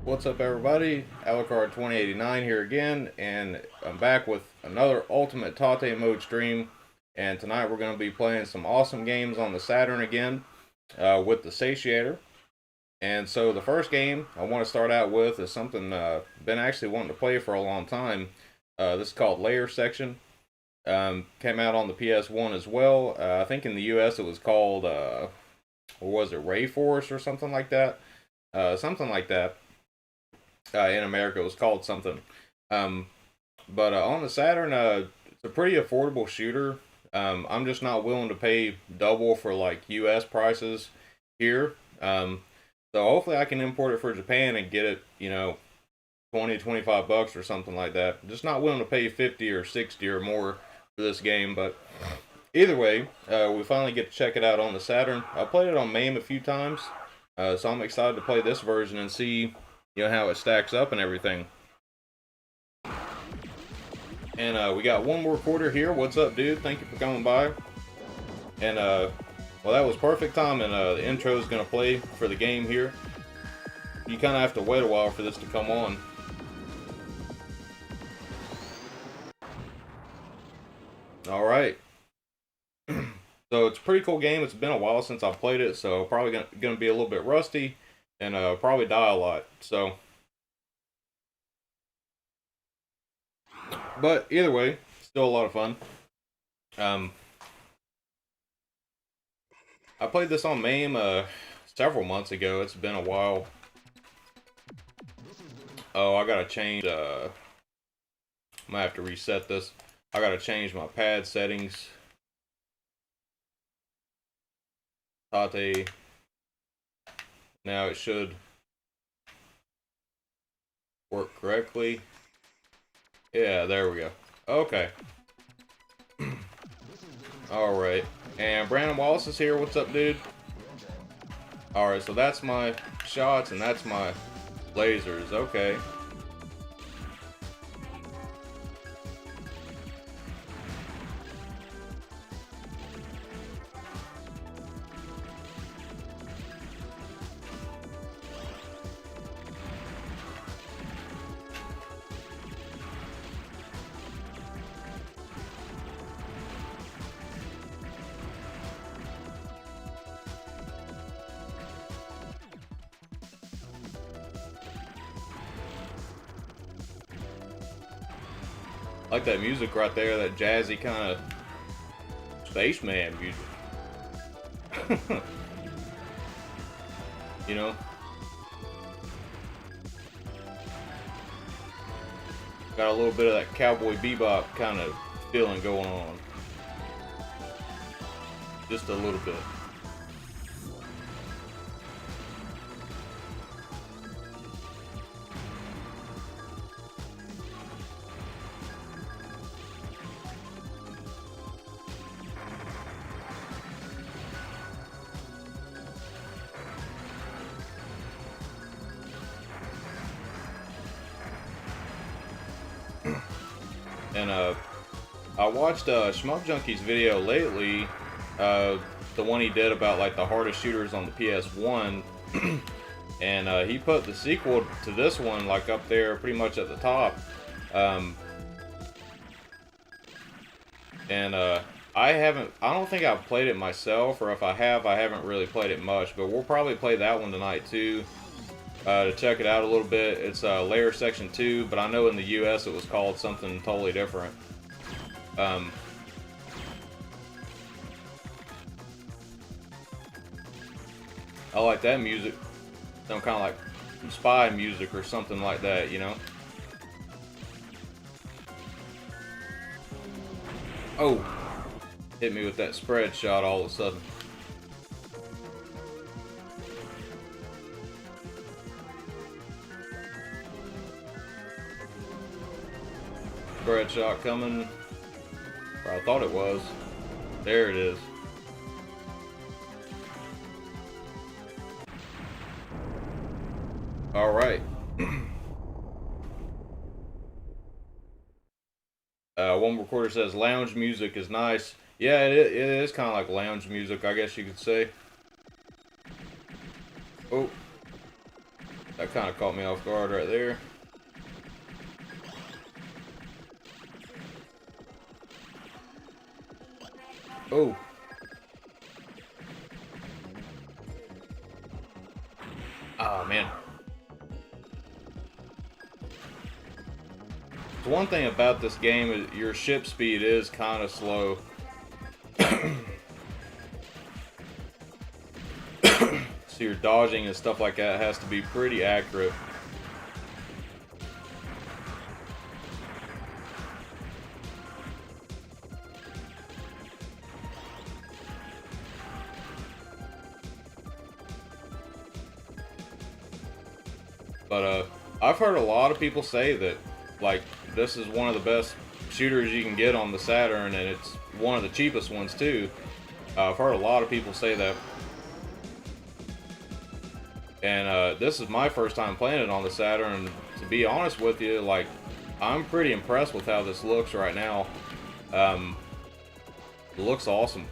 What's up, everybody? Alucard 2089 here again, and I'm back with another Ultimate Tate mode stream. And tonight we're going to be playing some awesome games on the Saturn again with the Satiator. And so the first game I want to start out with is something been actually wanting to play for a long time. This is called Layer Section. Came out on the PS1 as well. I think in the US it was called, what was it, Ray Force or something like that? Something like that. In America, it was called something. Um, but on the Saturn, it's a pretty affordable shooter. I'm just not willing to pay double for like U.S. prices here. So hopefully I can import it for Japan and get it, 20, 25 bucks or something like that. Just not willing to pay 50 or 60 or more for this game. But either way, we finally get to check it out on the Saturn. I played it on MAME a few times, so I'm excited to play this version and see how it stacks up and everything. And we got one more quarter here. What's up, dude? Thank you for coming by. And well, that was perfect timing. The intro is gonna play for the game here. You kind of have to wait a while for this to come on. All right. So it's a pretty cool game. It's been a while since I've played it, so probably gonna be a little bit rusty and probably die a lot. So, but either way, still a lot of fun. Um, I played this on MAME several months ago. It's been a while. Oh, I gotta change. I'm gonna have to reset this. I gotta change my pad settings. Tate. Now it should work correctly. Yeah, there we go. Okay. Alright. And Brandon Wallace is here. What's up, dude? Alright, so that's my shots and that's my lasers. Okay. Like that music right there, that jazzy kind of spaceman music. you know? Got a little bit of that cowboy bebop kind of feeling going on. Just a little bit. And I watched Schmuck Junkie's video lately, the one he did about like the hardest shooters on the PS1, and he put the sequel to this one like up there, pretty much at the top. And I don't think I've played it myself, or if I have, I haven't really played it much. But we'll probably play that one tonight too. To check it out a little bit. It's Layer Section 2, but I know in the US it was called something totally different. I like that music. Some kind of like spy music or something like that, you know? Oh! Hit me with that spread shot all of a sudden. Spread shot coming. Or I thought it was. There it is. Alright. One recorder says lounge music is nice. Yeah, it is kind of like lounge music, I guess you could say. Oh. That kind of caught me off guard right there. Oh. Oh, man. The one thing about this game is your ship speed is kind of slow. So your dodging and stuff like that has to be pretty accurate. But I've heard a lot of people say that, like, this is one of the best shooters you can get on the Saturn, and it's one of the cheapest ones too. I've heard a lot of people say that. And this is my first time playing it on the Saturn, and to be honest with you, like, I'm pretty impressed with how this looks right now. It looks awesome.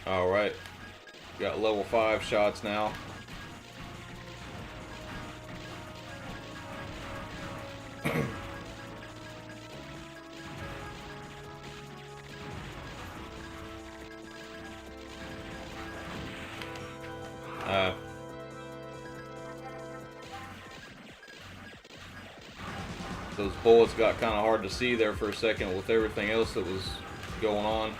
Alright, got level 5 shots now. Those bullets got kind of hard to see there for a second with everything else that was going on.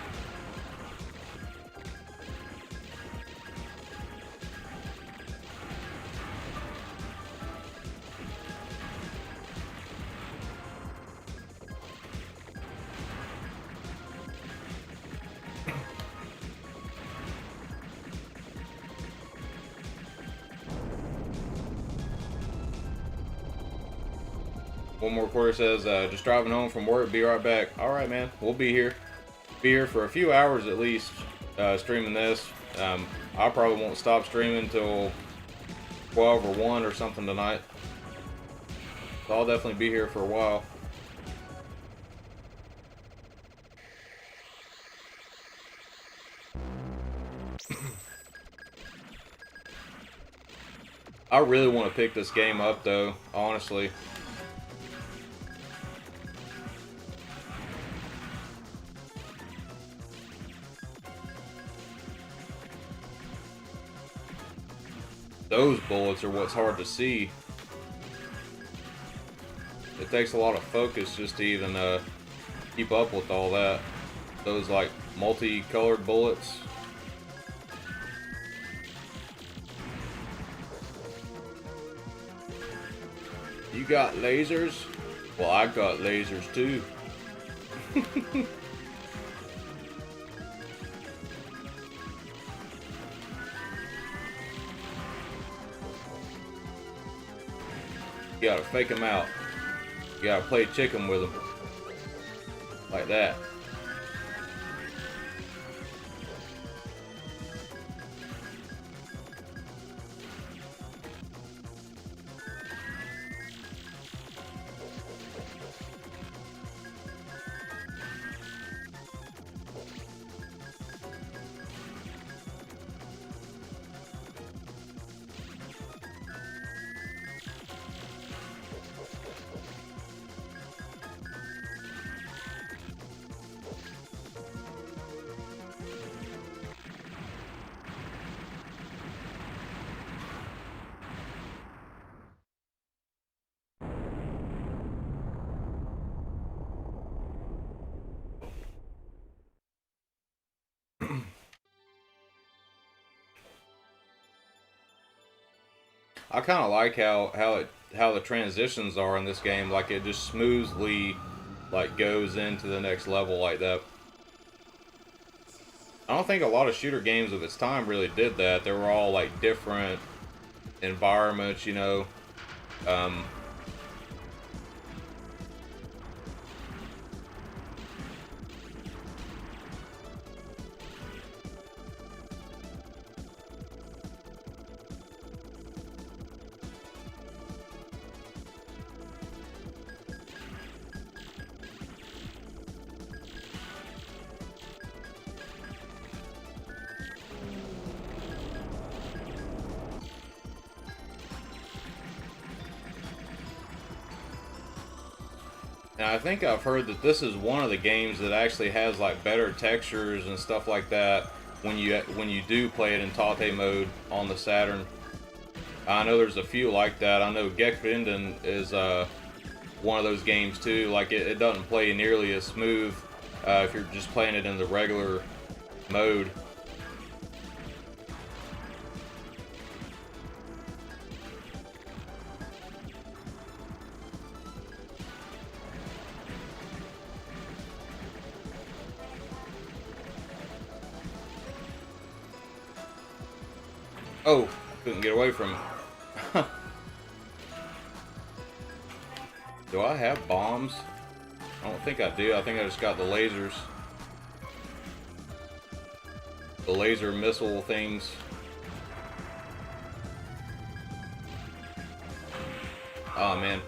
One more quarter says, just driving home from work, be right back. Alright, man, we'll be here. Be here for a few hours at least, streaming this. I probably won't stop streaming until 12 or 1 or something tonight. So I'll definitely be here for a while. I really want to pick this game up though, honestly. Those bullets are what's hard to see. It takes a lot of focus just to even keep up with all that. Those like multicolored bullets. You got lasers? Well, I got lasers too. You gotta fake them out. You gotta play chicken with them. Like that. I kind of like how the transitions are in this game. Like it just smoothly like goes into the next level like that. I don't think a lot of shooter games of its time really did that. They were all like different environments, you know. And I think I've heard that this is one of the games that actually has like better textures and stuff like that when you do play it in Tate mode on the Saturn. I know there's a few like that. I know Gekbinden is one of those games too. Like it doesn't play nearly as smooth if you're just playing it in the regular mode. Oh, couldn't get away from it. Do I have bombs? I don't think I do. I think I just got the lasers. The laser missile things. Oh man.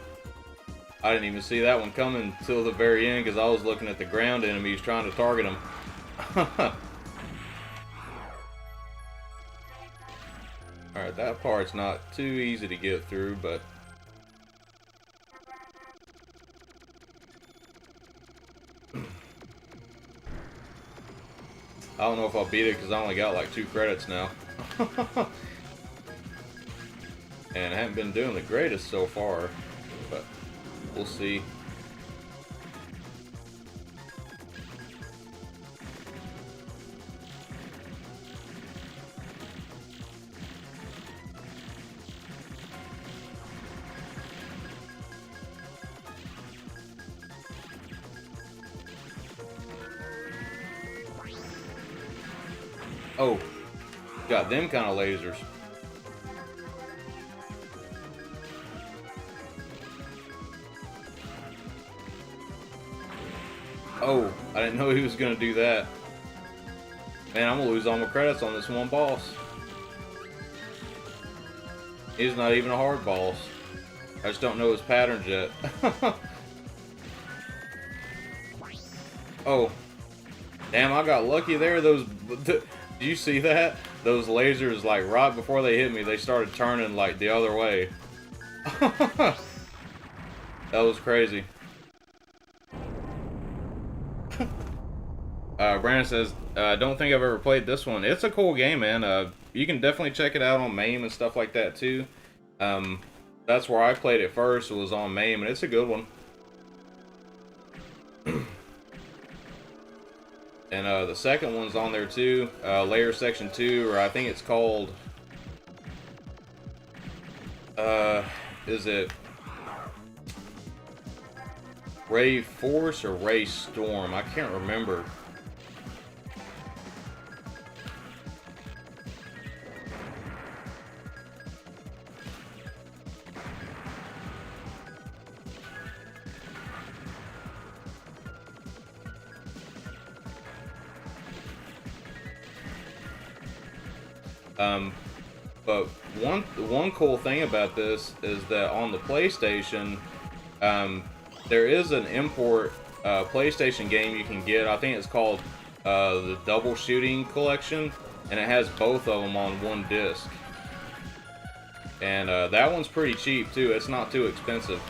I didn't even see that one coming until the very end because I was looking at the ground enemies trying to target them. Alright, that part's not too easy to get through, but... I don't know if I'll beat it because I only got like 2 credits now. And I haven't been doing the greatest so far, but we'll see. Oh, got them kind of lasers. Oh, I didn't know he was gonna do that. Man, I'm gonna lose all my credits on this one boss. He's not even a hard boss. I just don't know his patterns yet. Oh, damn, I got lucky there. Those... Did you see that? Those lasers, like, right before they hit me, they started turning, like, the other way. That was crazy. Brandon says, I don't think I've ever played this one. It's a cool game, man. You can definitely check it out on MAME and stuff like that, too. That's where I played it first, was on MAME, and it's a good one. And the second one's on there too, Layer Section 2, or I think it's called, is it Ray Force or Ray Storm? I can't remember. But one cool thing about this is that on the PlayStation, there is an import PlayStation game you can get. I think it's called the Double Shooting Collection, and it has both of them on one disc. And that one's pretty cheap too. It's not too expensive.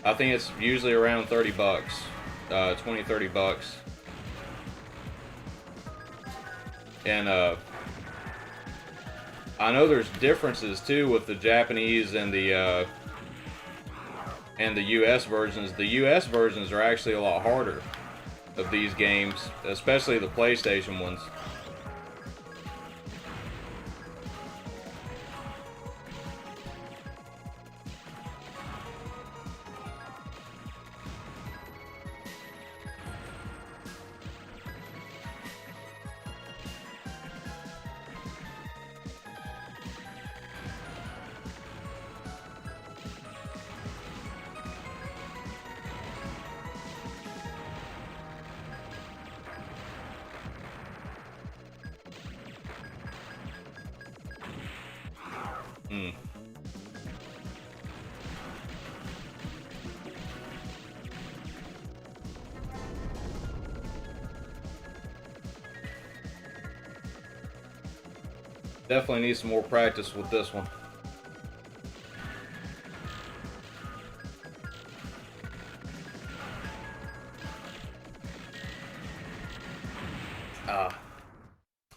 I think it's usually around 30 bucks, 20, 30 bucks. And I know there's differences too with the Japanese and the US versions. The US versions are actually a lot harder of these games, especially the PlayStation ones. Definitely need some more practice with this one. Ah.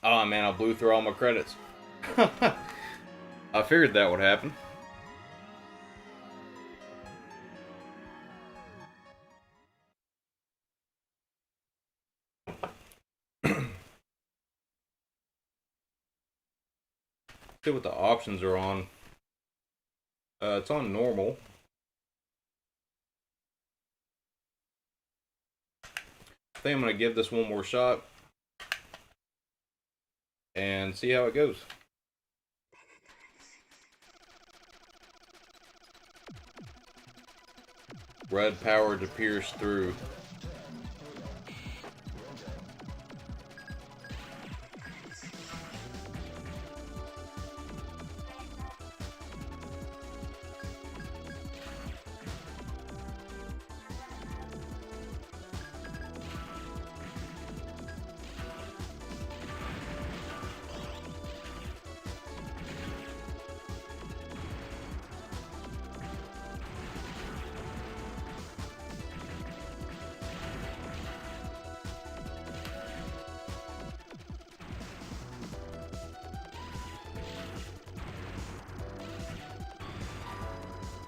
Oh man, I blew through all my credits. I figured that would happen. See what the options are on. It's on normal. I think I'm gonna give this one more shot and see how it goes. Red power to pierce through.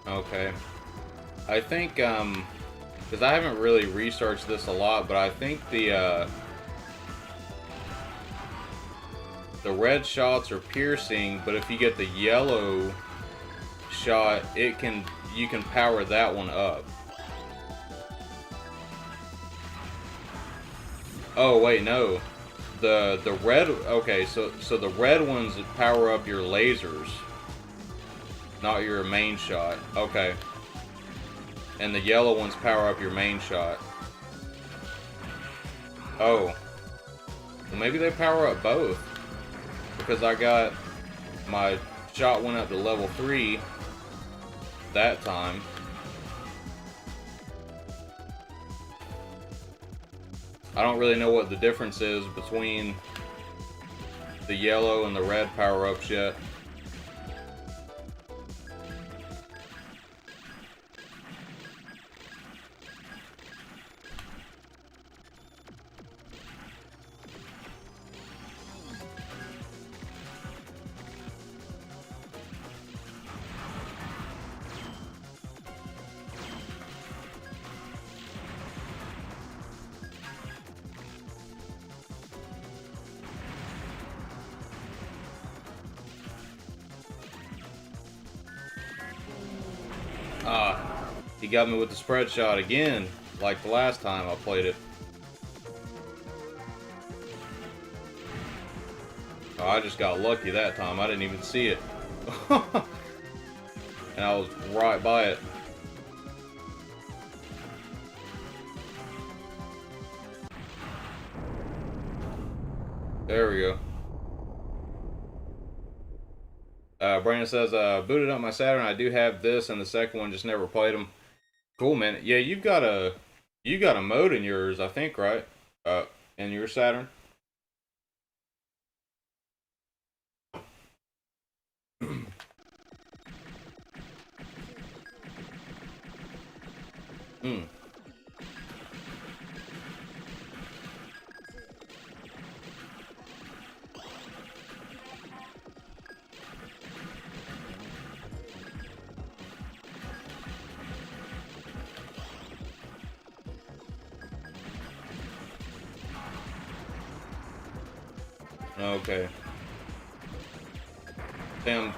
Okay. I think, because I haven't really researched this a lot, but I think the red shots are piercing, but if you get the yellow shot, you can power that one up. Oh wait, no. The red, okay, so the red ones power up your lasers. Not your main shot. Okay. And the yellow ones power up your main shot. Oh. Well, maybe they power up both. Because I got... my shot went up to level 3 that time. I don't really know what the difference is between the yellow and the red power-ups yet. He got me with the spread shot again, like the last time I played it. Oh, I just got lucky that time. I didn't even see it. And I was right by it. There we go. Brandon says, booted up my Saturn. I do have this and the second one, just never played them. Cool, man. Yeah, you got a mode in yours, I think, right? In your Saturn. Hmm. Okay. I'm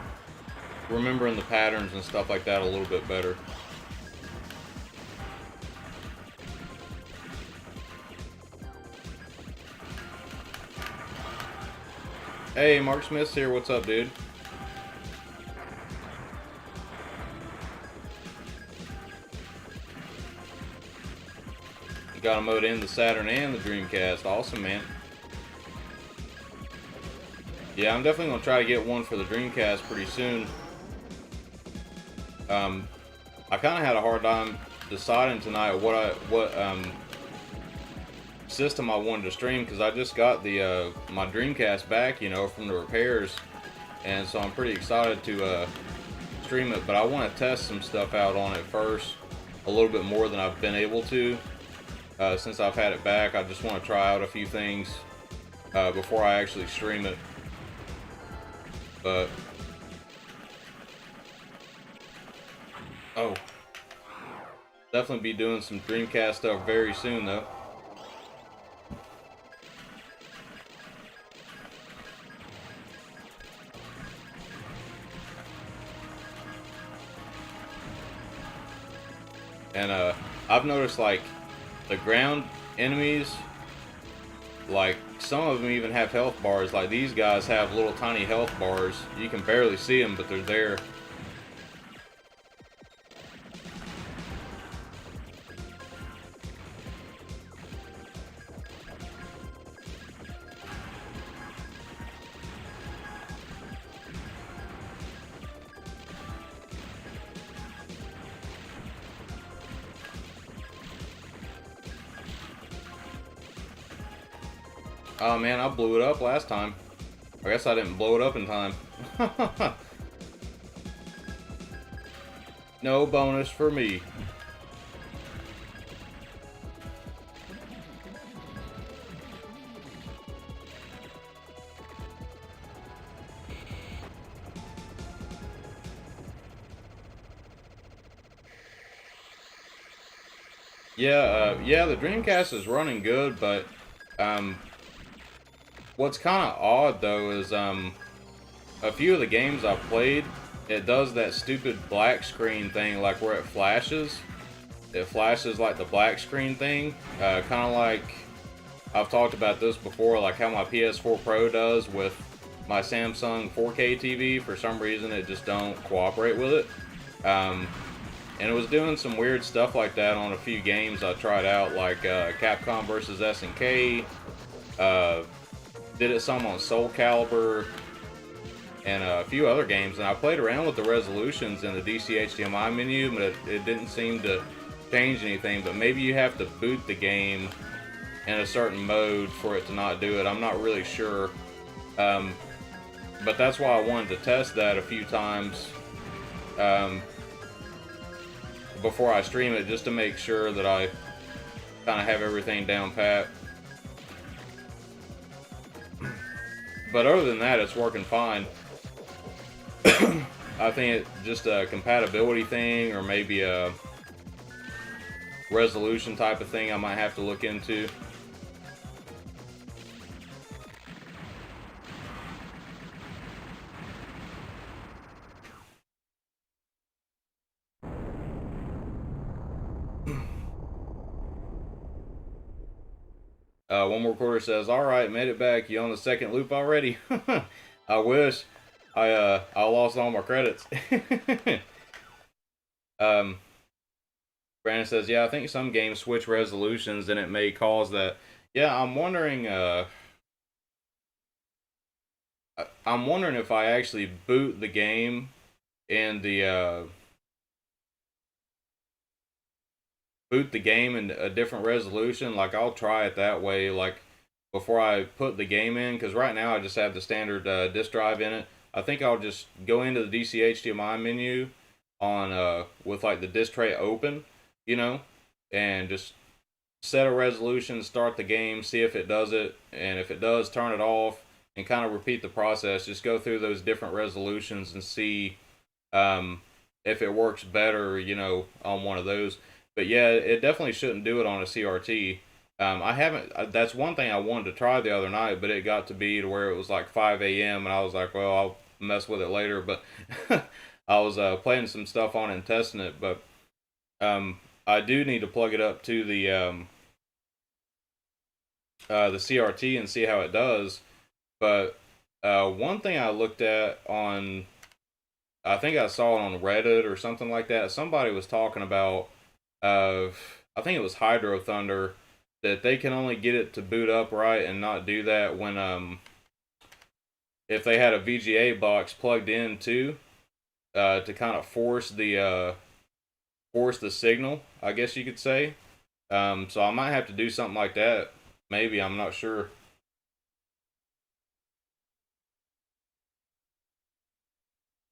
remembering the patterns and stuff like that a little bit better. Hey, Mark Smith's here. What's up, dude? You got a mode in the Saturn and the Dreamcast. Awesome, man. Yeah, I'm definitely gonna try to get one for the Dreamcast pretty soon. I kind of had a hard time deciding tonight what system I wanted to stream, because I just got the my Dreamcast back, you know, from the repairs, and so I'm pretty excited to stream it. But I want to test some stuff out on it first, a little bit more than I've been able to since I've had it back. I just want to try out a few things before I actually stream it. But oh, definitely be doing some Dreamcast stuff very soon though. And I've noticed like the ground enemies, like some of them even have health bars. Like these guys have little tiny health bars. You can barely see them, but they're there. Oh man, I blew it up last time. I guess I didn't blow it up in time. No bonus for me. Yeah, the Dreamcast is running good, but what's kind of odd though is a few of the games I've played, it does that stupid black screen thing, like where it flashes. It flashes like the black screen thing, kind of like I've talked about this before, like how my PS4 Pro does with my Samsung 4K TV. For some reason, it just don't cooperate with it. And it was doing some weird stuff like that on a few games I tried out, like Capcom vs. SNK. Did it some on Soul Calibur and a few other games. And I played around with the resolutions in the DC HDMI menu, but it didn't seem to change anything. But maybe you have to boot the game in a certain mode for it to not do it. I'm not really sure. But that's why I wanted to test that a few times before I stream it, just to make sure that I kind of have everything down pat. But other than that, it's working fine. I think it's just a compatibility thing, or maybe a resolution type of thing I might have to look into. One more quarter says, "Alright, made it back. You on the second loop already?" I wish. I lost all my credits. Brandon says, "Yeah, I think some games switch resolutions and it may cause that." Yeah, I'm wondering if I actually boot the game in the in a different resolution. Like, I'll try it that way, like before I put the game in, because right now I just have the standard disk drive in it. I think I'll just go into the DC HDMI menu on with like the disk tray open, you know, and just set a resolution, start the game, see if it does it, and if it does, turn it off, and kind of repeat the process. Just go through those different resolutions and see if it works better, you know, on one of those. But yeah, it definitely shouldn't do it on a CRT. I haven't. That's one thing I wanted to try the other night, but it got to be to where it was like 5 a.m. and I was like, well, I'll mess with it later. But I was playing some stuff on it and testing it. But I do need to plug it up to the CRT and see how it does. But one thing I looked at on, I think I saw it on Reddit or something like that. Somebody was talking about, I think it was Hydro Thunder, that they can only get it to boot up right and not do that when if they had a VGA box plugged in too, to kind of force the signal, I guess you could say. So I might have to do something like that. Maybe, I'm not sure.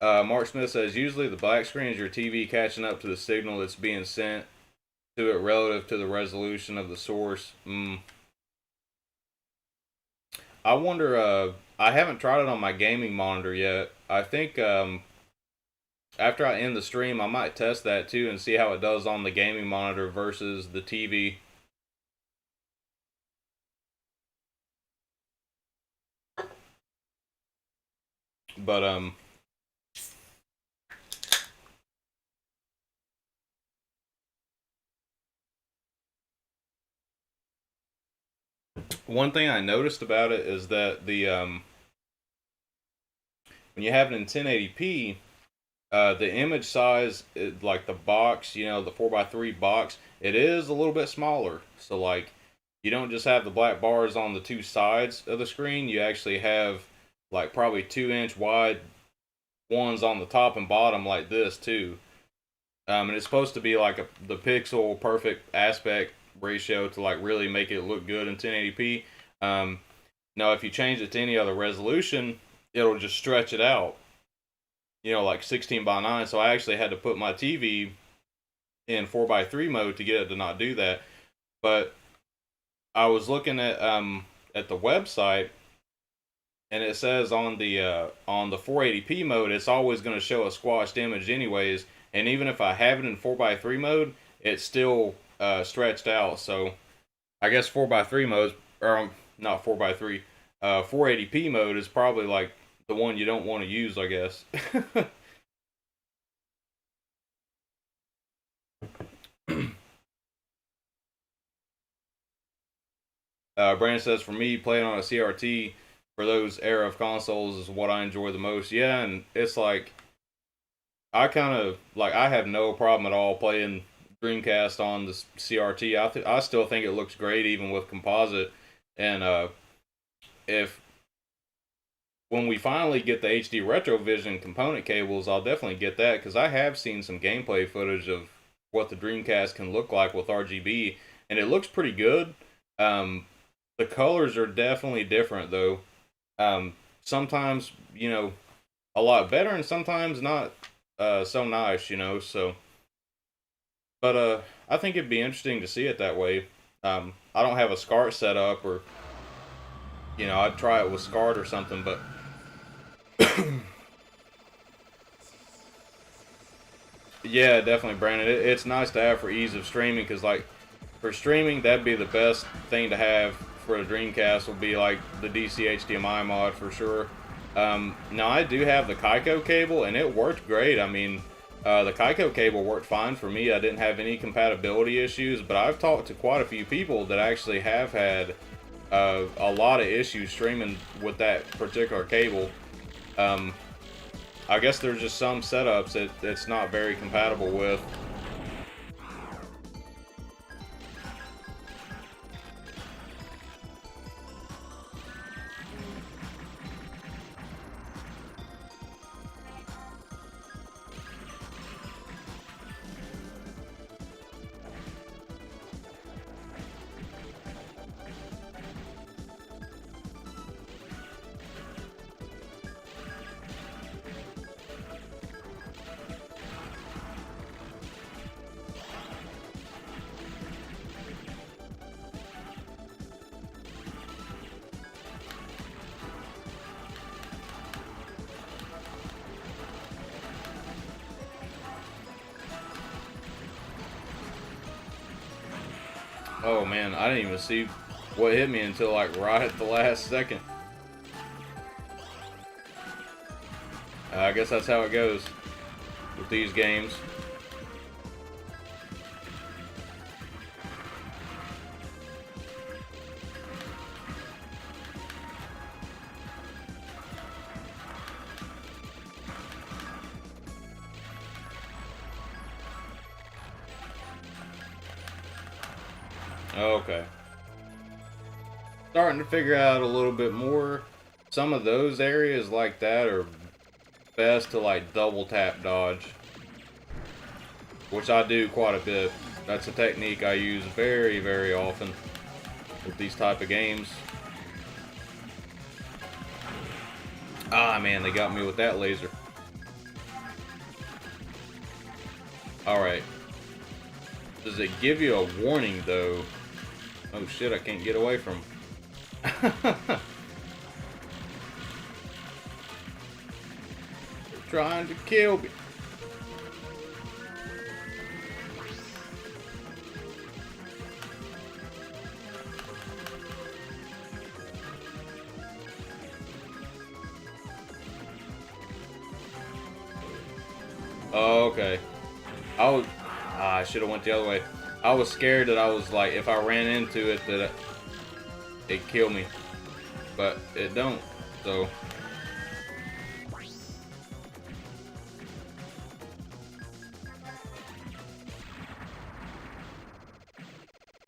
Mark Smith says, usually the black screen is your TV catching up to the signal that's being sent to it relative to the resolution of the source. I wonder. I haven't tried it on my gaming monitor yet. I think after I end the stream, I might test that too and see how it does on the gaming monitor versus the TV. But one thing I noticed about it is that the when you have it in 1080p, the image size, like the box, the 4x3 box, it is a little bit smaller. So like, you don't just have the black bars on the two sides of the screen. You actually have like probably 2-inch wide ones on the top and bottom like this too. And it's supposed to be like the pixel perfect aspect ratio to like really make it look good in 1080p. Now, if you change it to any other resolution, it'll just stretch it out. Like 16:9. So I actually had to put my TV in 4:3 mode to get it to not do that. But I was looking at the website, and it says on the 480p mode, it's always going to show a squashed image anyways. And even if I have it in 4:3 mode, it's still stretched out. So I guess 4:3 mode, or not 4:3, 480p mode is probably like the one you don't want to use, I guess. Brandon says, for me, playing on a CRT for those era of consoles is what I enjoy the most. Yeah, and it's like, I kind of, like, I have no problem at all playing Dreamcast on the CRT. I still think it looks great even with composite. And if when we finally get the HD Retrovision component cables, I'll definitely get that, because I have seen some gameplay footage of what the Dreamcast can look like with RGB, and it looks pretty good. The colors are definitely different though. Sometimes, a lot better, and sometimes not so nice, so. But I think it'd be interesting to see it that way. I don't have a SCART set up, or I'd try it with SCART or something, but yeah, definitely, Brandon. It's nice to have for ease of streaming, because like for streaming, that'd be the best thing to have for a Dreamcast. Will be like the DC HDMI mod for sure. Now I do have the Kaiko cable, and it worked great. I mean, the Kaiko cable worked fine for me. I didn't have any compatibility issues, but I've talked to quite a few people that actually have had a lot of issues streaming with that particular cable. I guess there's just some setups that it's not very compatible with. Oh man, I didn't even see what hit me until like right at the last second. I guess that's how it goes with these games. Okay. Starting to figure out a little bit more. Some of those areas like that are best to like double tap dodge, which I do quite a bit. That's a technique I use very, very often with these type of games. Ah man, they got me with that laser. Alright. Does it give you a warning though? Oh shit, I can't get away from Trying to kill me. Oh, okay. I should have went the other way. I was scared that I was like, if I ran into it, that it'd kill me. But it don't, so.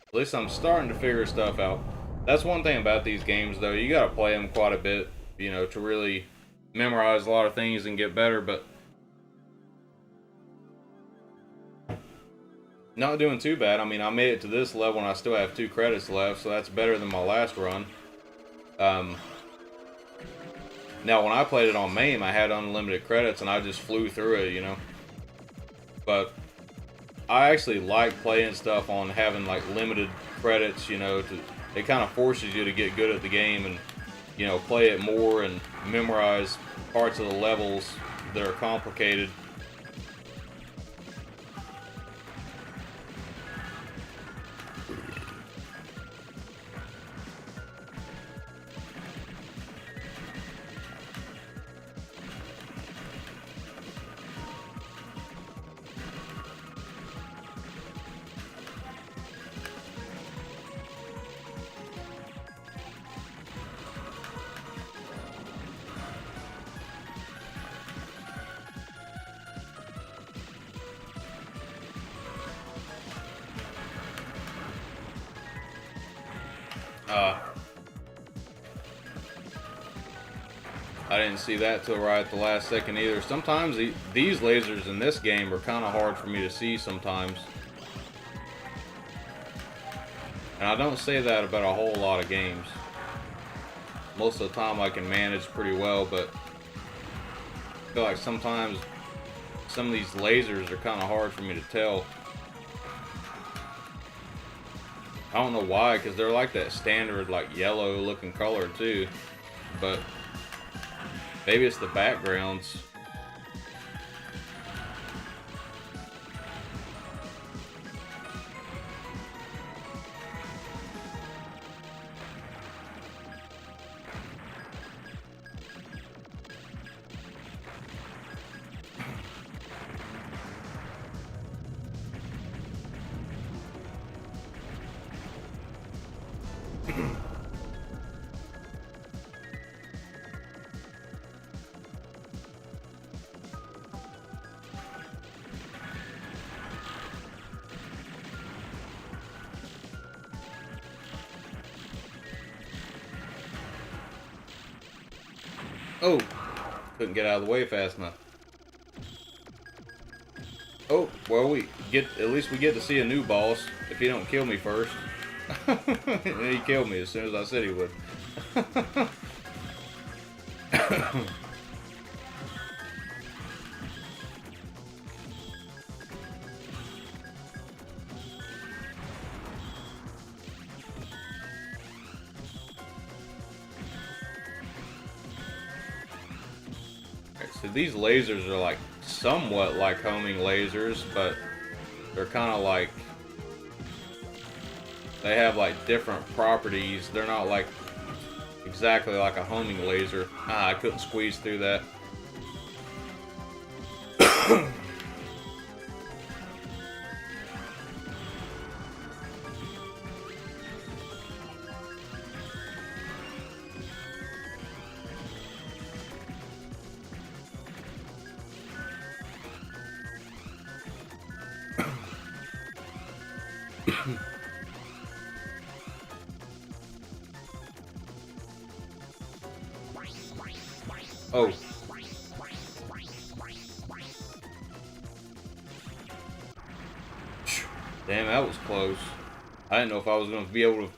At least I'm starting to figure stuff out. That's one thing about these games, though. You gotta play them quite a bit, you know, to really memorize a lot of things and get better, but not doing too bad. I mean, I made it to this level and I still have 2 credits left, so that's better than my last run. Now, when I played it on MAME, I had unlimited credits and I just flew through it, you know. But I actually like playing stuff on having like limited credits, you know. It kind of forces you to get good at the game and, you know, play it more and memorize parts of the levels that are complicated. I didn't see that till right at the last second either. Sometimes these lasers in this game are kind of hard for me to see sometimes. And I don't say that about a whole lot of games. Most of the time I can manage pretty well, but I feel like sometimes some of these lasers are kind of hard for me to tell. I don't know why, because they're like that standard like yellow looking color too, but maybe it's the backgrounds. Oh, couldn't get out of the way fast enough. Oh, well, at least we get to see a new boss if he don't kill me first. He killed me as soon as I said he would. So these lasers are like somewhat like homing lasers, but they're kind of like, they have like different properties. They're not like exactly like a homing laser. Ah, I couldn't squeeze through that. Oh. Damn, that was close. I didn't know if I was going to be able to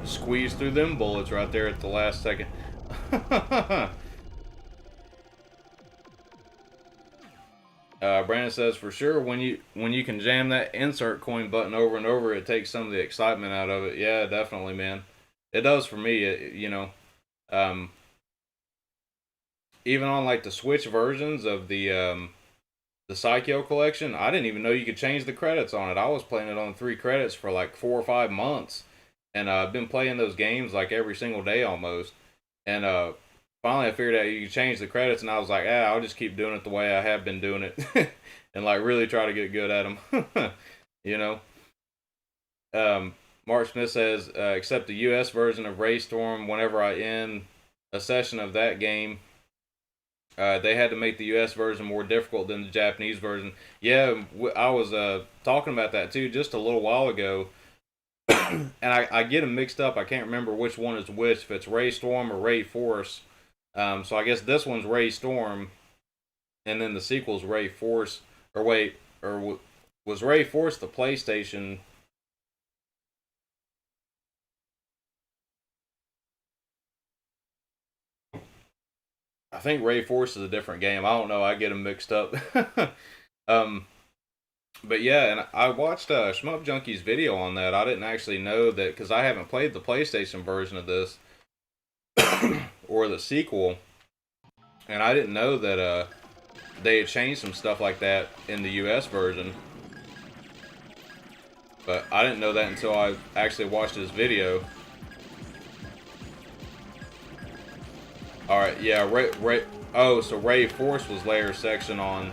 squeeze through them bullets right there at the last second. Brandon says, for sure, when you can jam that insert coin button over and over, it takes some of the excitement out of it. Yeah, definitely, man. It does for me, you know. even on like the Switch versions of the Psycho collection, I didn't even know you could change the credits on it. I was playing it on 3 credits for like 4 or 5 months, and I've been playing those games like every single day almost. And finally, I figured out you could change the credits, and I was like, I'll just keep doing it the way I have been doing it, and like really try to get good at them. you know. Mark Smith says, except the U.S. version of Raystorm, whenever I end a session of that game, they had to make the U.S. version more difficult than the Japanese version. Yeah, I was talking about that too just a little while ago, and I get them mixed up. I can't remember which one is which, if it's Ray Storm or Ray Force. So I guess this one's Ray Storm, and then the sequel's Ray Force. Or wait, or was Ray Force the PlayStation? I think Ray Force is a different game. I don't know. I get them mixed up. um, but yeah, and I watched Shmup Junkie's video on that. I didn't actually know that because I haven't played the PlayStation version of this or the sequel, and I didn't know that they had changed some stuff like that in the US version. But I didn't know that until I actually watched his video. All right, yeah, Ray. Oh, so Ray Force was layer section on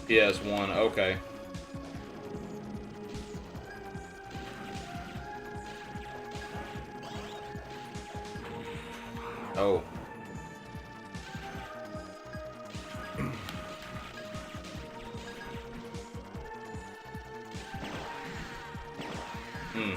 PS1. Okay. Oh. Hmm.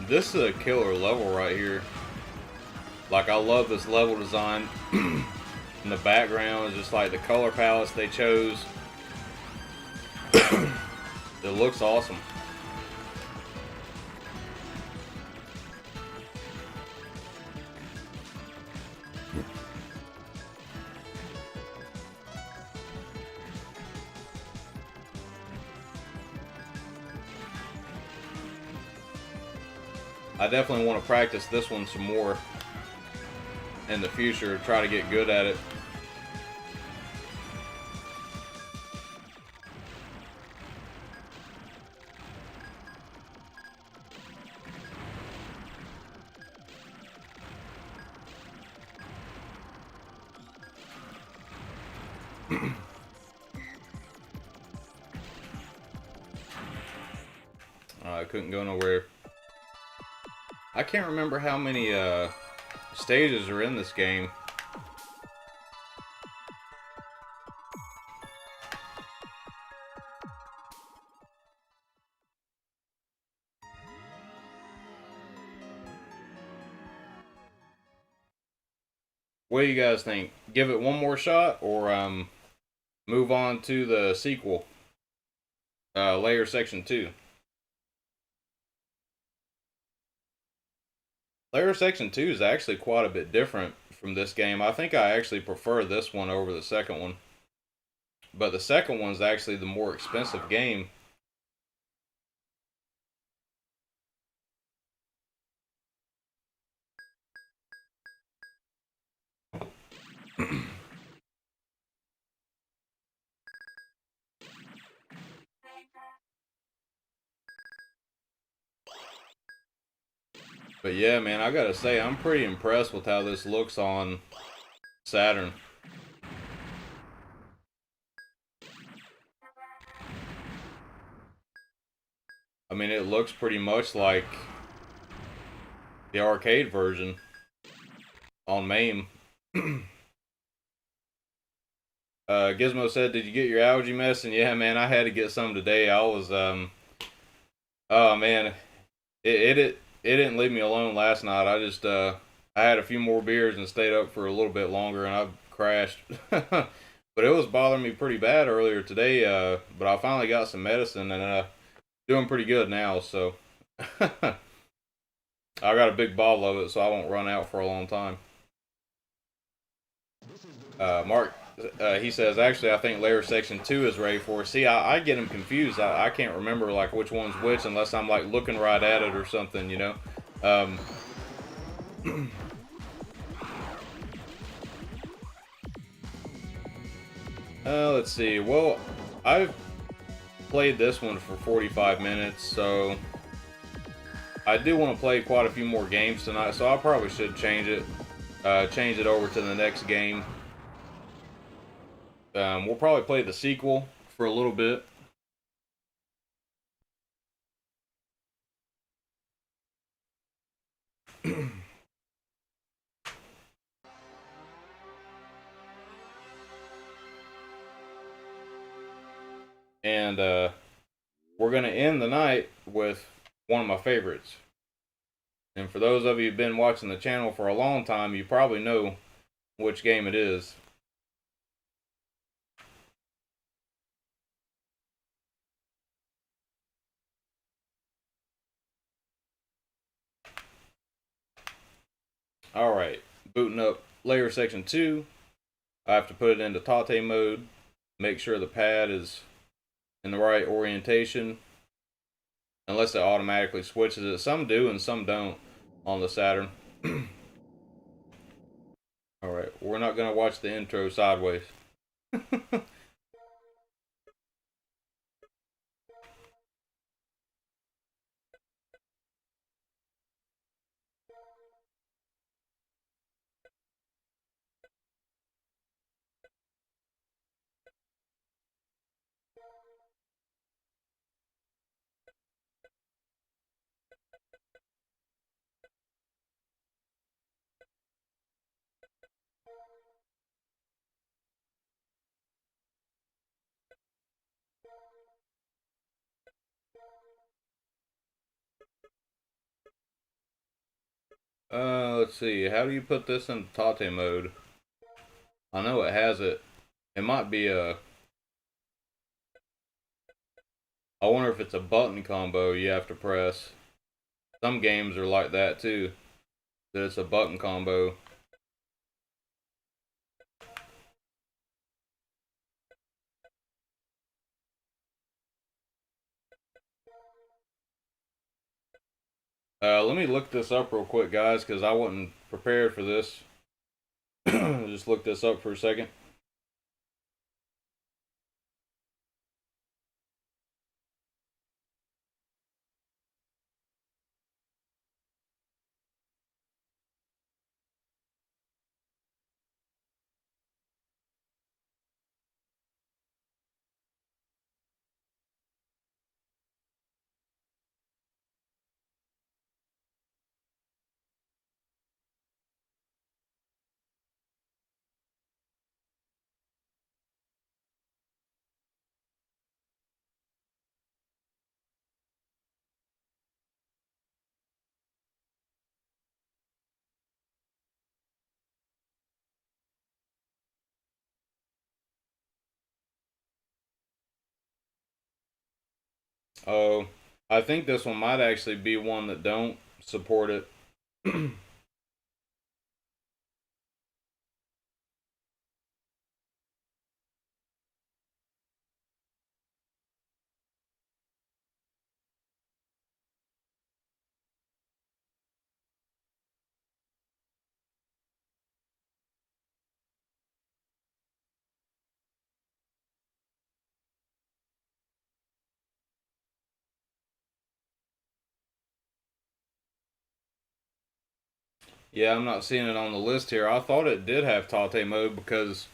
This is a killer level right here. Like, I love this level design. In the background is just like the color palettes they chose. It looks awesome. I definitely want to practice this one some more in the future, try to get good at it. I couldn't go nowhere. I can't remember how many stages are in this game. What do you guys think? Give it one more shot, or move on to the sequel, Layer Section 2? Layer Section 2 is actually quite a bit different from this game. I think I actually prefer this one over the second one. But the second one's actually the more expensive game. But yeah, man, I gotta say, I'm pretty impressed with how this looks on Saturn. I mean, it looks pretty much like the arcade version on MAME. Gizmo said, "Did you get your algae medicine?" Yeah, man, I had to get some today. I was, oh man, it didn't leave me alone last night. I just, I had a few more beers and stayed up for a little bit longer, and I crashed. But it was bothering me pretty bad earlier today. But I finally got some medicine, and doing pretty good now. So I got a big bottle of it, so I won't run out for a long time. Mark He says, actually, I think layer section 2 is ready for us. See, I get him confused. I can't remember like which one's which unless I'm like looking right at it or something, you know. Um, let's see. Well, I've played this one for 45 minutes, so I do want to play quite a few more games tonight. So I probably should change it over to the next game. We'll probably play the sequel for a little bit. And we're going to end the night with one of my favorites. And for those of you who've been watching the channel for a long time, you probably know which game it is. Alright, booting up layer section 2. I have to put it into Tate mode. Make sure the pad is in the right orientation. Unless it automatically switches it. Some do and some don't on the Saturn. Alright, we're not going to watch the intro sideways. Let's see. How do you put this in Tate mode? I know it has it. It might be a... I wonder if it's a button combo you have to press. Some games are like that too. That it's a button combo. Let me look this up real quick, guys, because I wasn't prepared for this. Just look this up for a second. Oh, I think this one might actually be one that don't support it. Yeah, I'm not seeing it on the list here. I thought it did have Tate mode because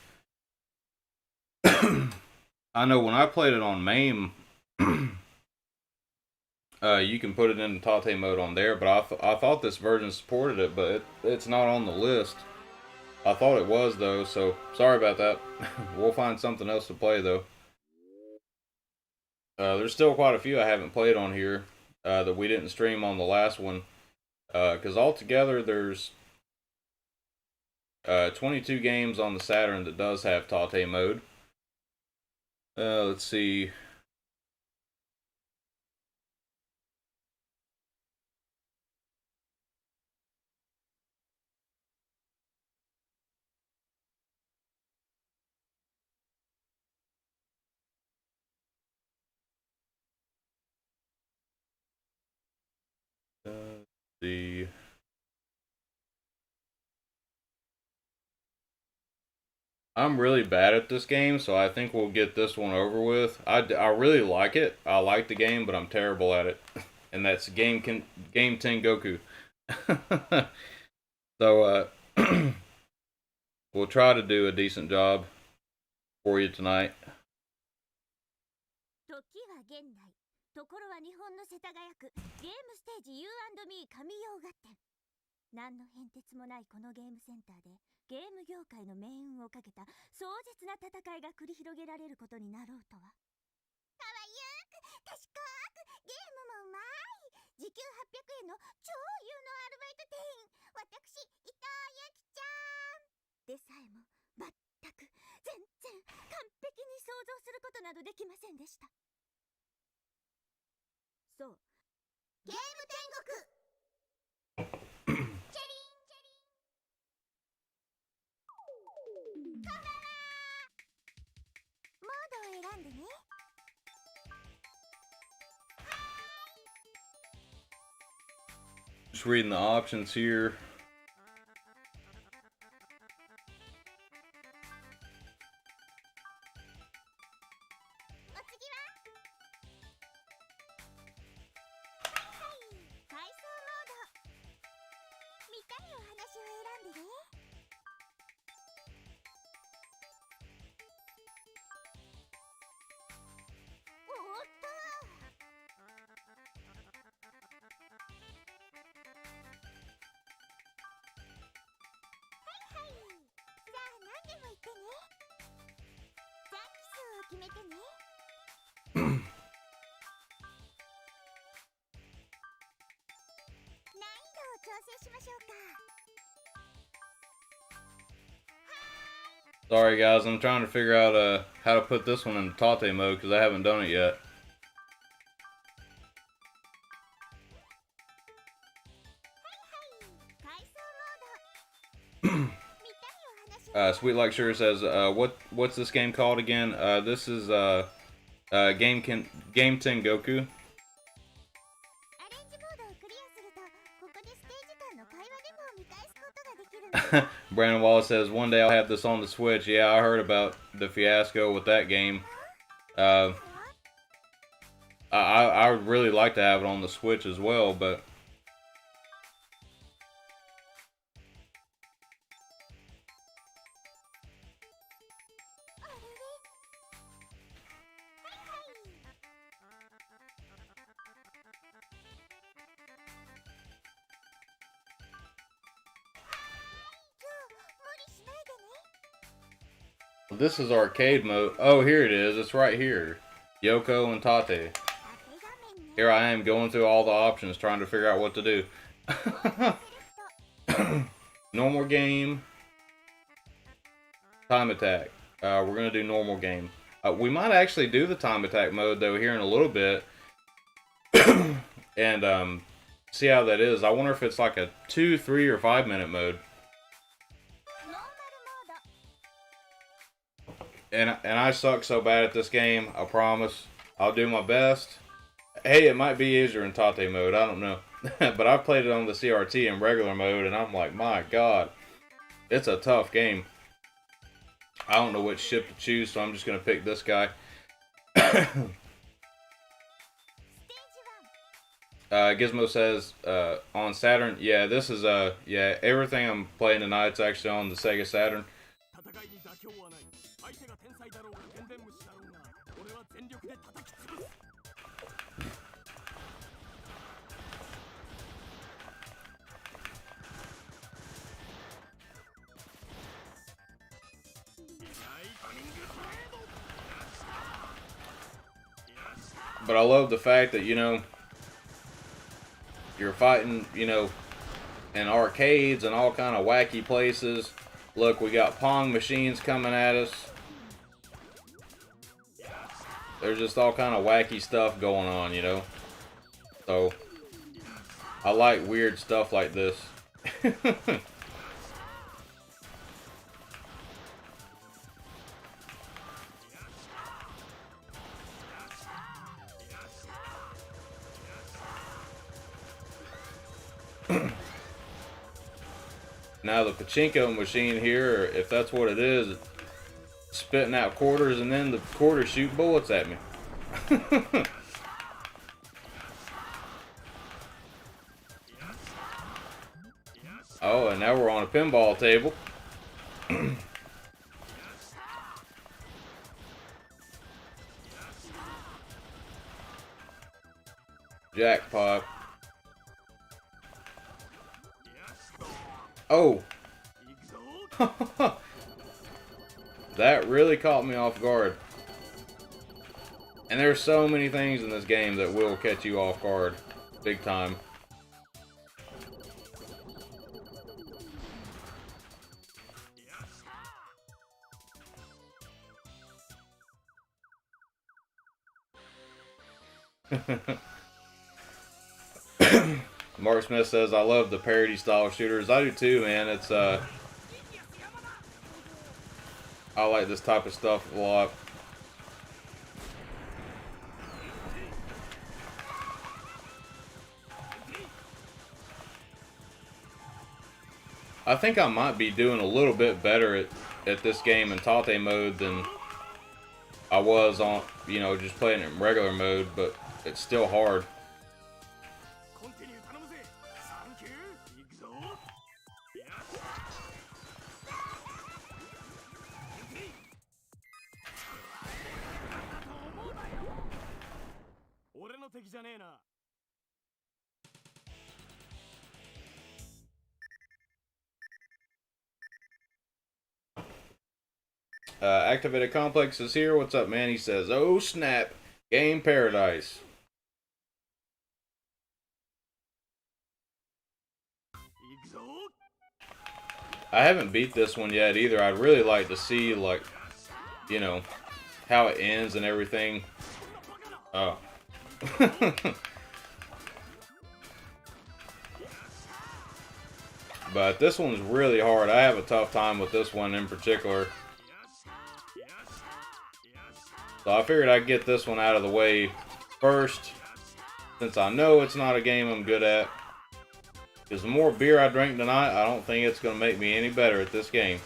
I know when I played it on MAME, you can put it in Tate mode on there, but I thought this version supported it, but it's not on the list. I thought it was, though, so sorry about that. We'll find something else to play, though. There's still quite a few I haven't played on here that we didn't stream on the last one. Because altogether, there's 22 games on the Saturn that does have Tate mode. Let's see. see. I'm really bad at this game, so I think we'll get this one over with. I really like it. I like the game, but I'm terrible at it. And that's Game 10 Goku. So we'll try to do a decent job for you tonight. 時は現代、ところは日本の世田谷区ゲームステージ U&Me 神洋合点。何の変哲もないこのゲームセンターでゲーム業界の命運をかけた壮絶な戦いが繰り広げられることになろうとは。かわゆく賢くゲームもうまい時給800円の超有能アルバイト店員私伊藤由紀ちゃんでさえも全く全然完璧に想像することなどできませんでした。そうゲーム天国チェリンチェリンこんばんはモードを選んでね。Just reading the options here. Sorry guys, I'm trying to figure out how to put this one in Tate mode because I haven't done it yet. Sweet Like Sugar says, what's this game called again? This is Game 10 Goku. Brandon Wallace says, one day I'll have this on the Switch. Yeah, I heard about the fiasco with that game. I would really like to have it on the Switch as well, but this is arcade mode. Oh, here it is. It's right here. Yoko and Tate. Here I am going through all the options trying to figure out what to do. Normal game. Time attack. We're going to do normal game. We might actually do the time attack mode though here in a little bit. And see how that is. I wonder if it's like a 2, 3, or 5 minute mode. And I suck so bad at this game, I promise. I'll do my best. Hey, it might be easier in Tate mode, I don't know. But I've played it on the CRT in regular mode, and I'm like, my god. It's a tough game. I don't know which ship to choose, so I'm just going to pick this guy. Gizmo says, on Saturn. Yeah, this is, yeah, everything I'm playing tonight's actually on the Sega Saturn. But I love the fact that, you know, you're fighting, you know, in arcades and all kind of wacky places. Look, we got Pong machines coming at us. There's just all kind of wacky stuff going on, you know. So, I like weird stuff like this. Now the pachinko machine here, if that's what it is, it's spitting out quarters and then the quarters shoot bullets at me. Oh, and now we're on a pinball table. Jackpot. Oh! That really caught me off guard. And there's so many things in this game that will catch you off guard. Big time. Mark Smith says, I love the parody style shooters. I do too, man. It's I like this type of stuff a lot. I think I might be doing a little bit better at this game in Tate mode than I was on, you know, just playing it in regular mode, but it's still hard. Activated Complex is here. What's up, man? He says, oh snap, game paradise. I haven't beat this one yet either. I'd really like to see, like, you know, how it ends and everything. Oh. But this one's really hard. I have a tough time with this one in particular. So I figured I'd get this one out of the way first, since I know it's not a game I'm good at. Because the more beer I drink tonight, I don't think it's going to make me any better at this game.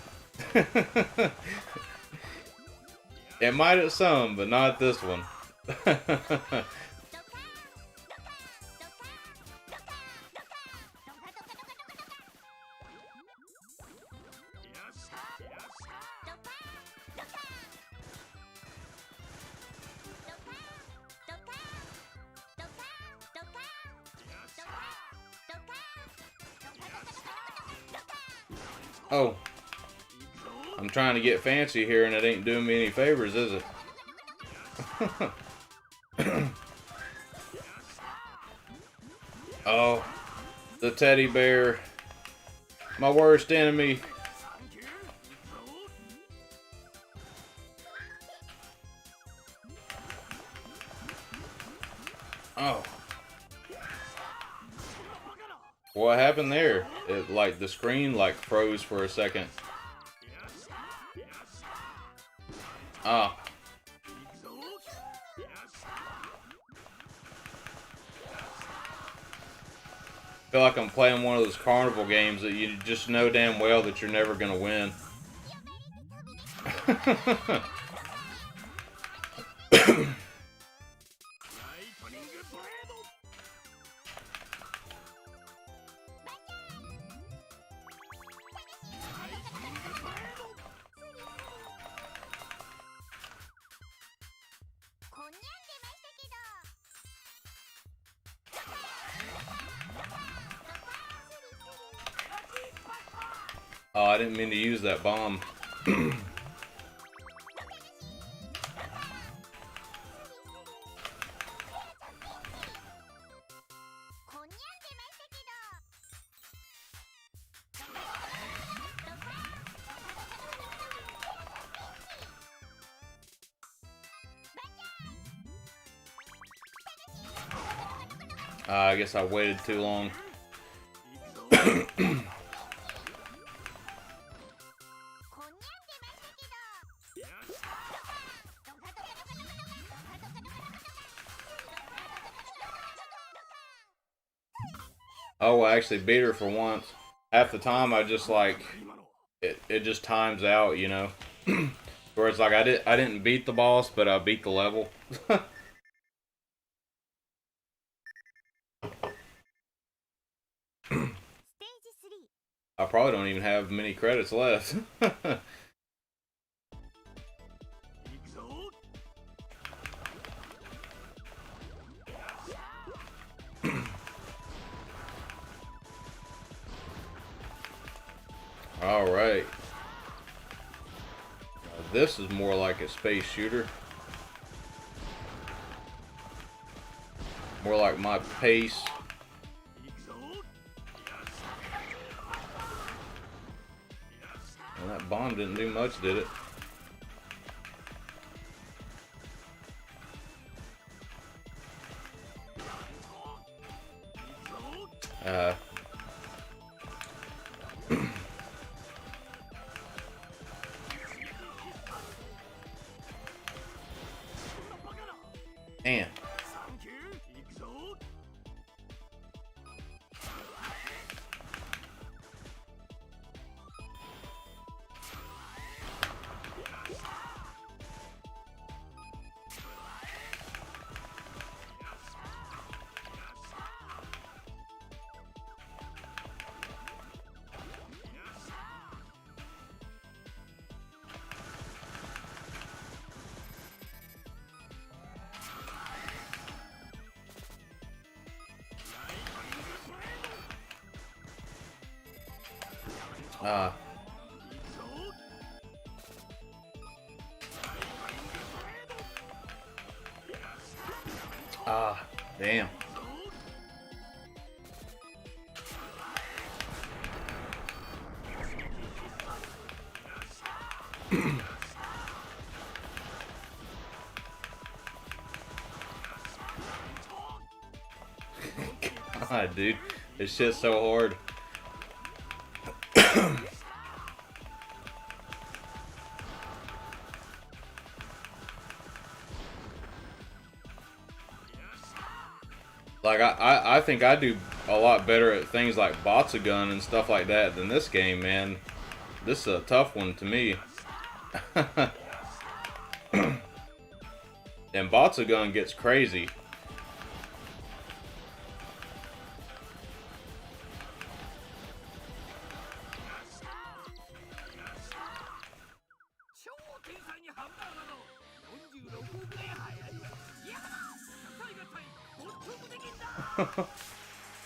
It might at some, but not at this one. Oh, I'm trying to get fancy here and it ain't doing me any favors, is it? Oh, the teddy bear, my worst enemy. Oh. What happened there? It, like, the screen, like, froze for a second. Ah. I feel like I'm playing one of those carnival games that you just know damn well that you're never gonna win. Oh, I didn't mean to use that bomb. I guess I waited too long. Oh, I actually beat her for once. Half the time I just like it just times out, you know. Where it's like I didn't beat the boss, but I beat the level. I probably don't even have many credits left. Alright. This is more like a space shooter. More like my pace. And that bomb didn't do much, did it? Man. Damn. God, dude. This shit's so hard. Like, I think I do a lot better at things like Batsugun and stuff like that than this game, man. This is a tough one to me. And Batsugun gets crazy.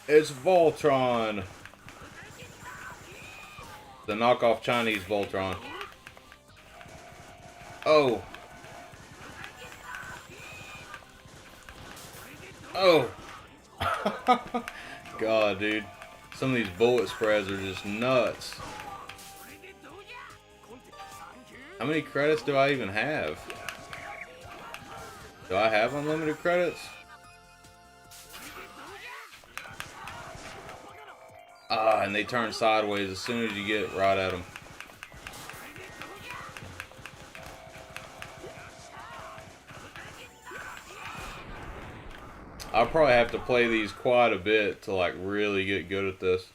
It's Voltron. The knockoff Chinese Voltron. Oh. Oh. God, dude. Some of these bullet spreads are just nuts. How many credits do I even have? Do I have unlimited credits? Ah, and they turn sideways as soon as you get right at them. I'll probably have to play these quite a bit to like really get good at this.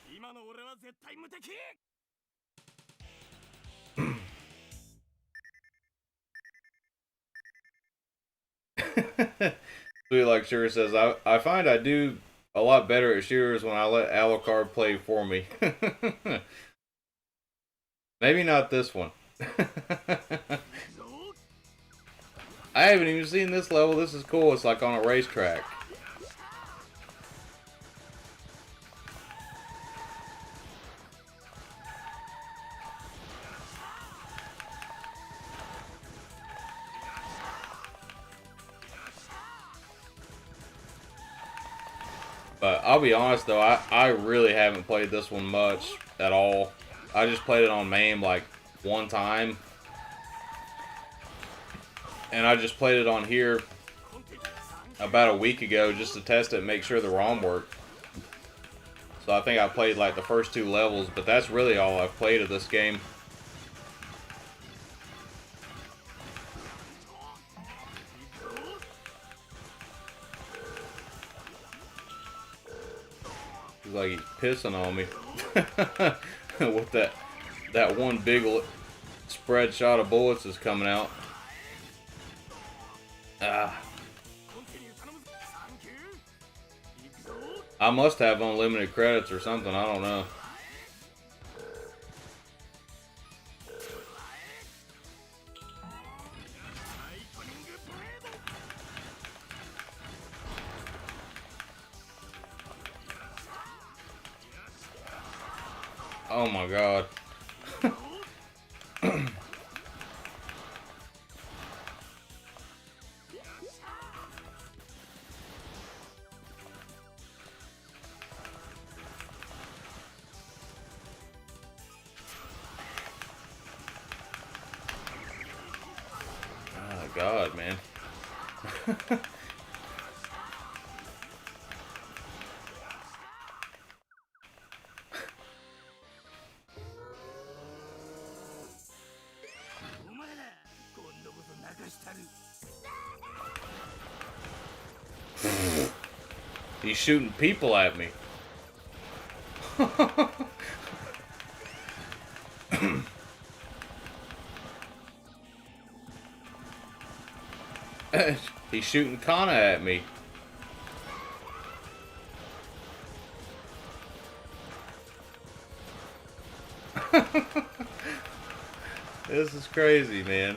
Sweet Like Sugar says, I find I do a lot better at shooters when I let Alucard play for me. Maybe not this one. I haven't even seen this level. This is cool. It's like on a racetrack. But I'll be honest though, I really haven't played this one much at all. I just played it on MAME like one time. And I just played it on here about a week ago just to test it and make sure the ROM worked. So I think I played like the first 2 levels, but that's really all I've played of this game. He's like he's pissing on me with that one big spread shot of bullets is coming out. Ah. I must have unlimited credits or something. I don't know. Oh my god. Oh god, man. He's shooting people at me. He's shooting Kana at me. This is crazy, man.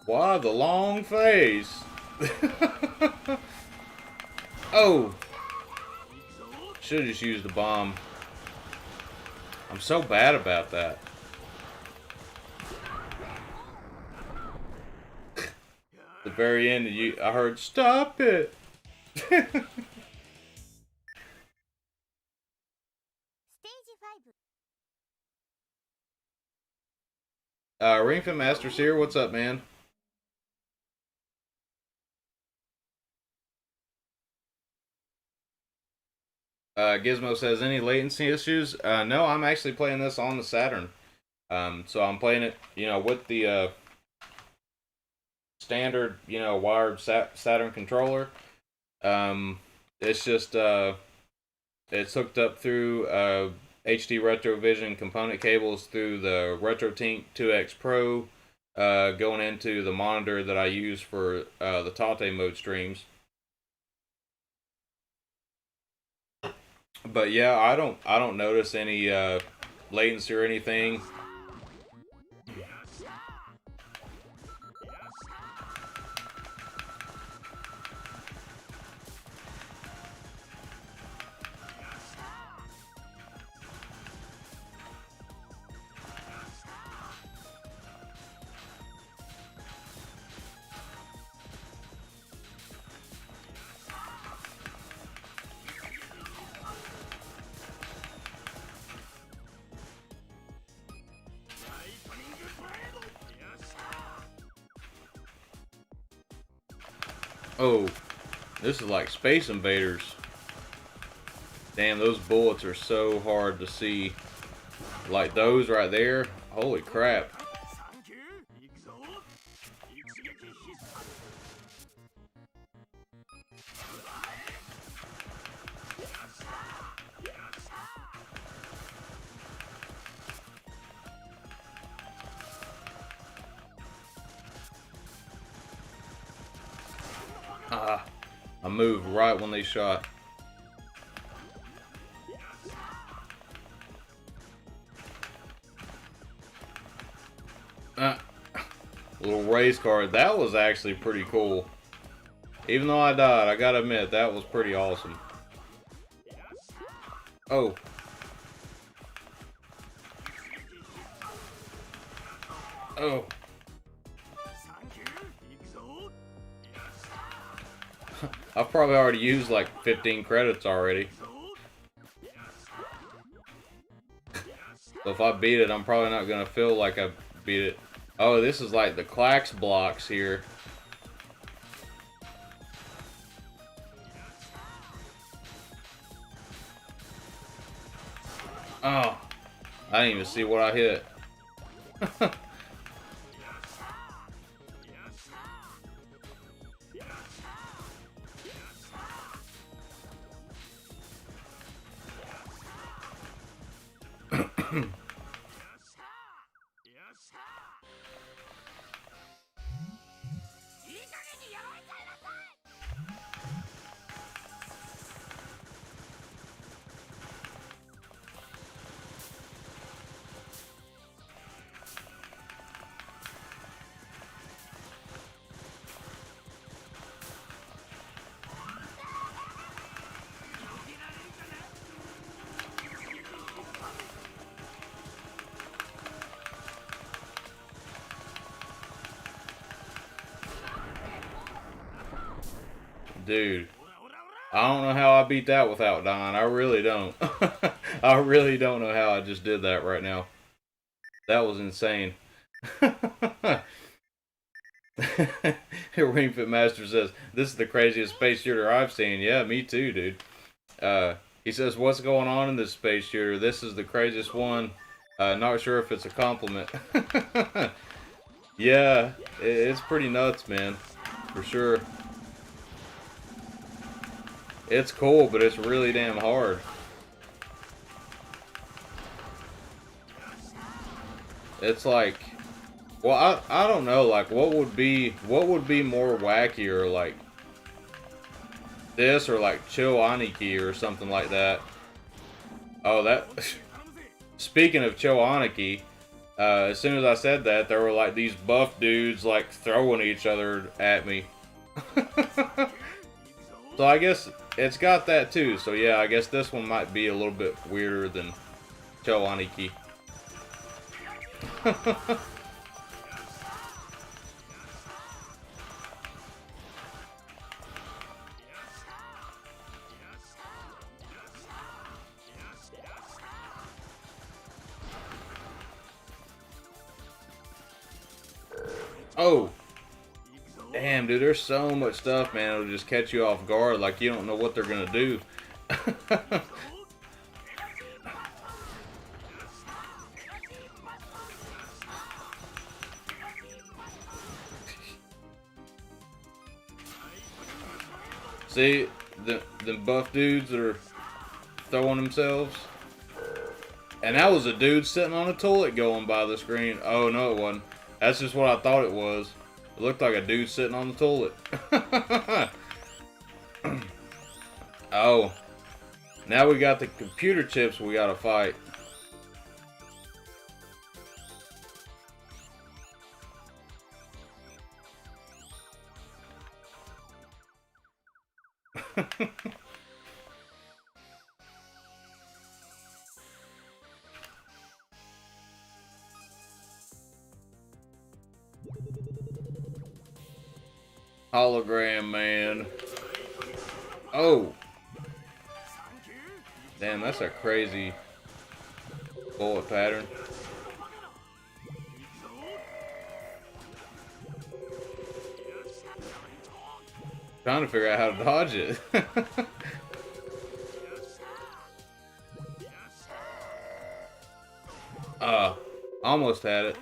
Why the long face? Oh! Should've just used the bomb. I'm so bad about that. At the very end, I heard, "Stop it!" Stage 5 Ring Fit Master's here. What's up, man? Gizmo says, any latency issues? No, I'm actually playing this on the Saturn. So I'm playing it, with the standard, wired Saturn controller. It's just, it's hooked up through HD Retrovision component cables through the RetroTink 2X Pro, going into the monitor that I use for the Tate mode streams. But yeah, I don't notice any latency or anything. Oh, this is like Space Invaders. Damn, those bullets are so hard to see. Like those right there. Holy crap. I moved right when they shot. Little race car. That was actually pretty cool. Even though I died, I gotta admit, that was pretty awesome. Oh. Oh. I've probably already used like 15 credits already. So if I beat it, I'm probably not gonna feel like I beat it. Oh, this is like the Clax blocks here. Oh, I didn't even see what I hit. Dude, I don't know how I beat that without dying. I really don't. I really don't know how I just did that right now. That was insane. Ring Fit Master says, this is the craziest space shooter I've seen. Yeah, me too, dude. He says, what's going on in this space shooter? This is the craziest one. Not sure if it's a compliment. Yeah, it's pretty nuts, man. For sure. It's cool, but it's really damn hard. It's like, well, I don't know, like what would be more wackier, like this or like Chill Aniki or something like that. Oh, that. Speaking of Chill Aniki, as soon as I said that, there were like these buff dudes like throwing each other at me. So I guess it's got that too. So yeah, I guess this one might be a little bit weirder than Chill Aniki. Oh! Damn, dude, there's so much stuff, man. It'll just catch you off guard, like you don't know what they're gonna do. See, the buff dudes that are throwing themselves. And that was a dude sitting on a toilet going by the screen. Oh, no, it wasn't. That's just what I thought it was. It looked like a dude sitting on the toilet. Oh. Now we got the computer chips we gotta fight. Hologram man. Oh. Damn, that's a crazy bullet pattern. Trying to figure out how to dodge it. Almost had it.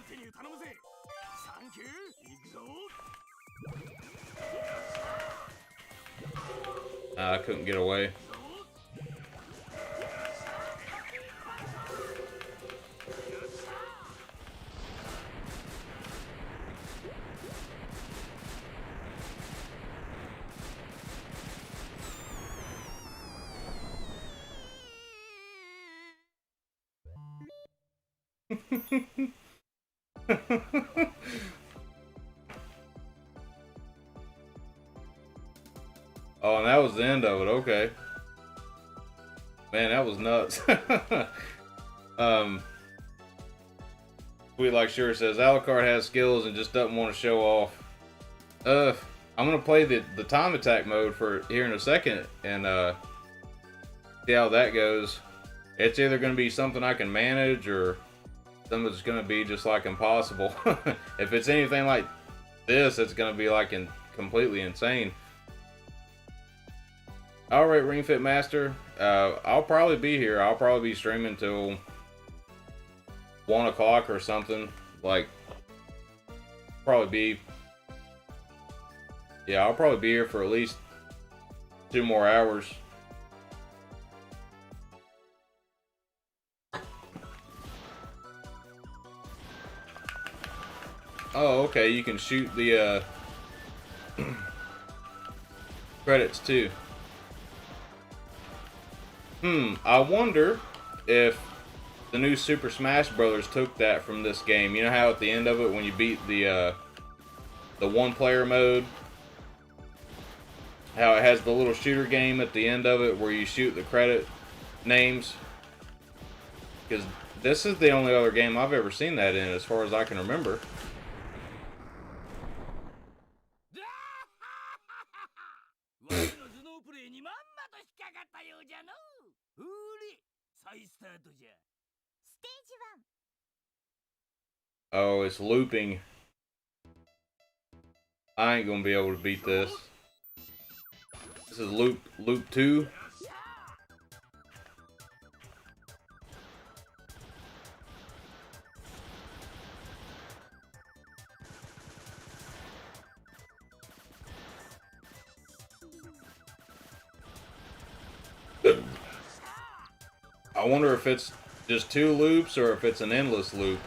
I couldn't get away. Oh, and that was the end of it. Okay. Man, that was nuts. Sweet Like Sure says, Alucard has skills and just doesn't want to show off. I'm going to play the time attack mode for here in a second and see how that goes. It's either going to be something I can manage or something that's going to be just like impossible. If it's anything like this, it's going to be like completely insane. Alright, Ring Fit Master, I'll probably be here. I'll probably be streaming till 1 o'clock or something. Like, I'll probably be here for at least 2 more hours. Oh, okay, you can shoot the credits too. I wonder if the new Super Smash Brothers took that from this game. You know how at the end of it, when you beat the one-player mode, how it has the little shooter game at the end of it where you shoot the credit names? Because this is the only other game I've ever seen that in, as far as I can remember. Oh, it's looping. I ain't gonna be able to beat this. This is loop 2. I wonder if it's just 2 loops or if it's an endless loop.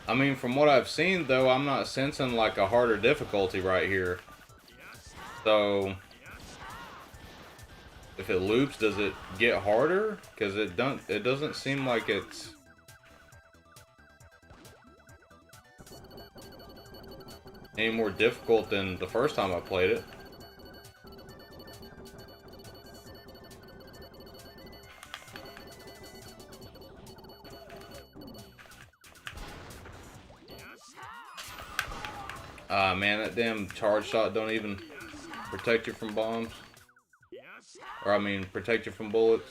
I mean, from what I've seen, though, I'm not sensing like a harder difficulty right here. So, if it loops, does it get harder? Because it doesn't seem like it's any more difficult than the first time I played it. Ah, man, that damn charge shot don't even protect you from bombs. Or, I mean, protect you from bullets.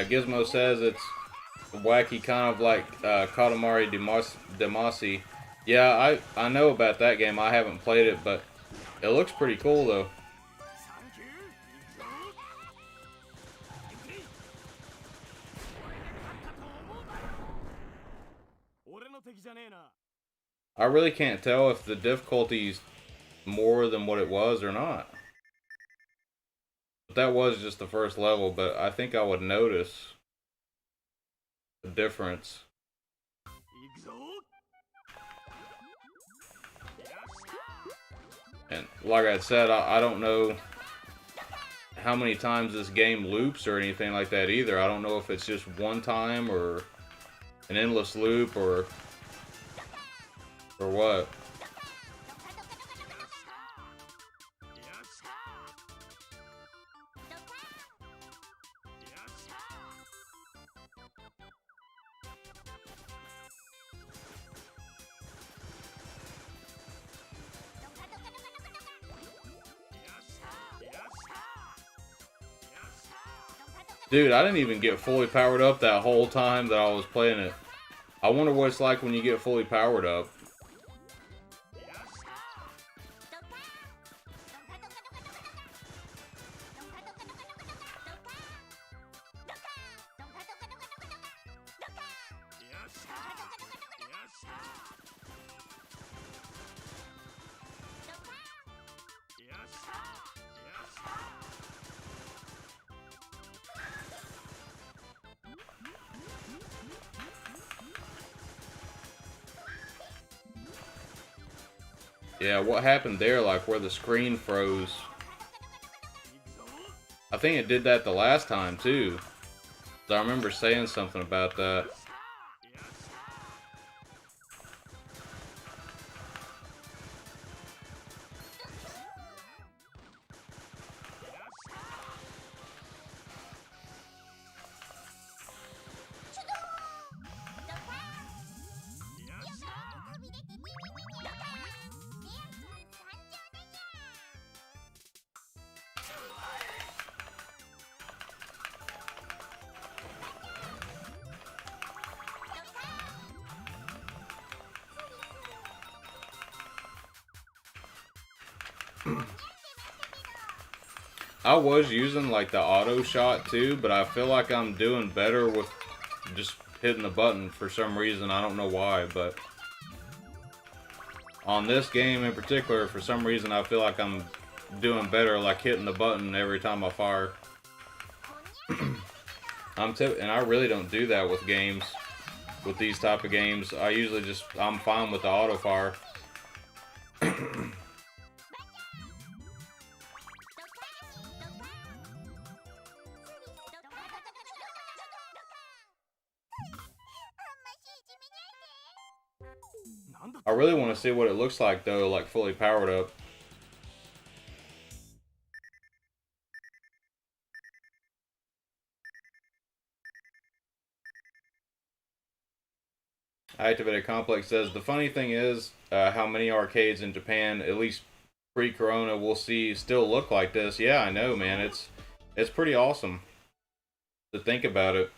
Gizmo says it's wacky, kind of like Katamari Damacy. Yeah, I know about that game. I haven't played it, but it looks pretty cool, though. I really can't tell if the difficulty's more than what it was or not. But that was just the first level, but I think I would notice the difference. And like I said, I don't know how many times this game loops or anything like that either. I don't know if it's just one time or an endless loop or what. Dude, I didn't even get fully powered up that whole time that I was playing it. I wonder what it's like when you get fully powered up. Yeah, what happened there, like where the screen froze? I think it did that the last time too. So I remember saying something about that. I was using like the auto shot too, but I feel like I'm doing better with just hitting the button for some reason. I don't know why, but on this game in particular, for some reason I feel like I'm doing better like hitting the button every time I fire. And I really don't do that with games. With these type of games, I usually I'm fine with the auto fire. I really want to see what it looks like though, like fully powered up. Activated Complex says, the funny thing is how many arcades in Japan, at least pre-corona, we'll see still look like this. Yeah, I know, man. It's pretty awesome to think about it.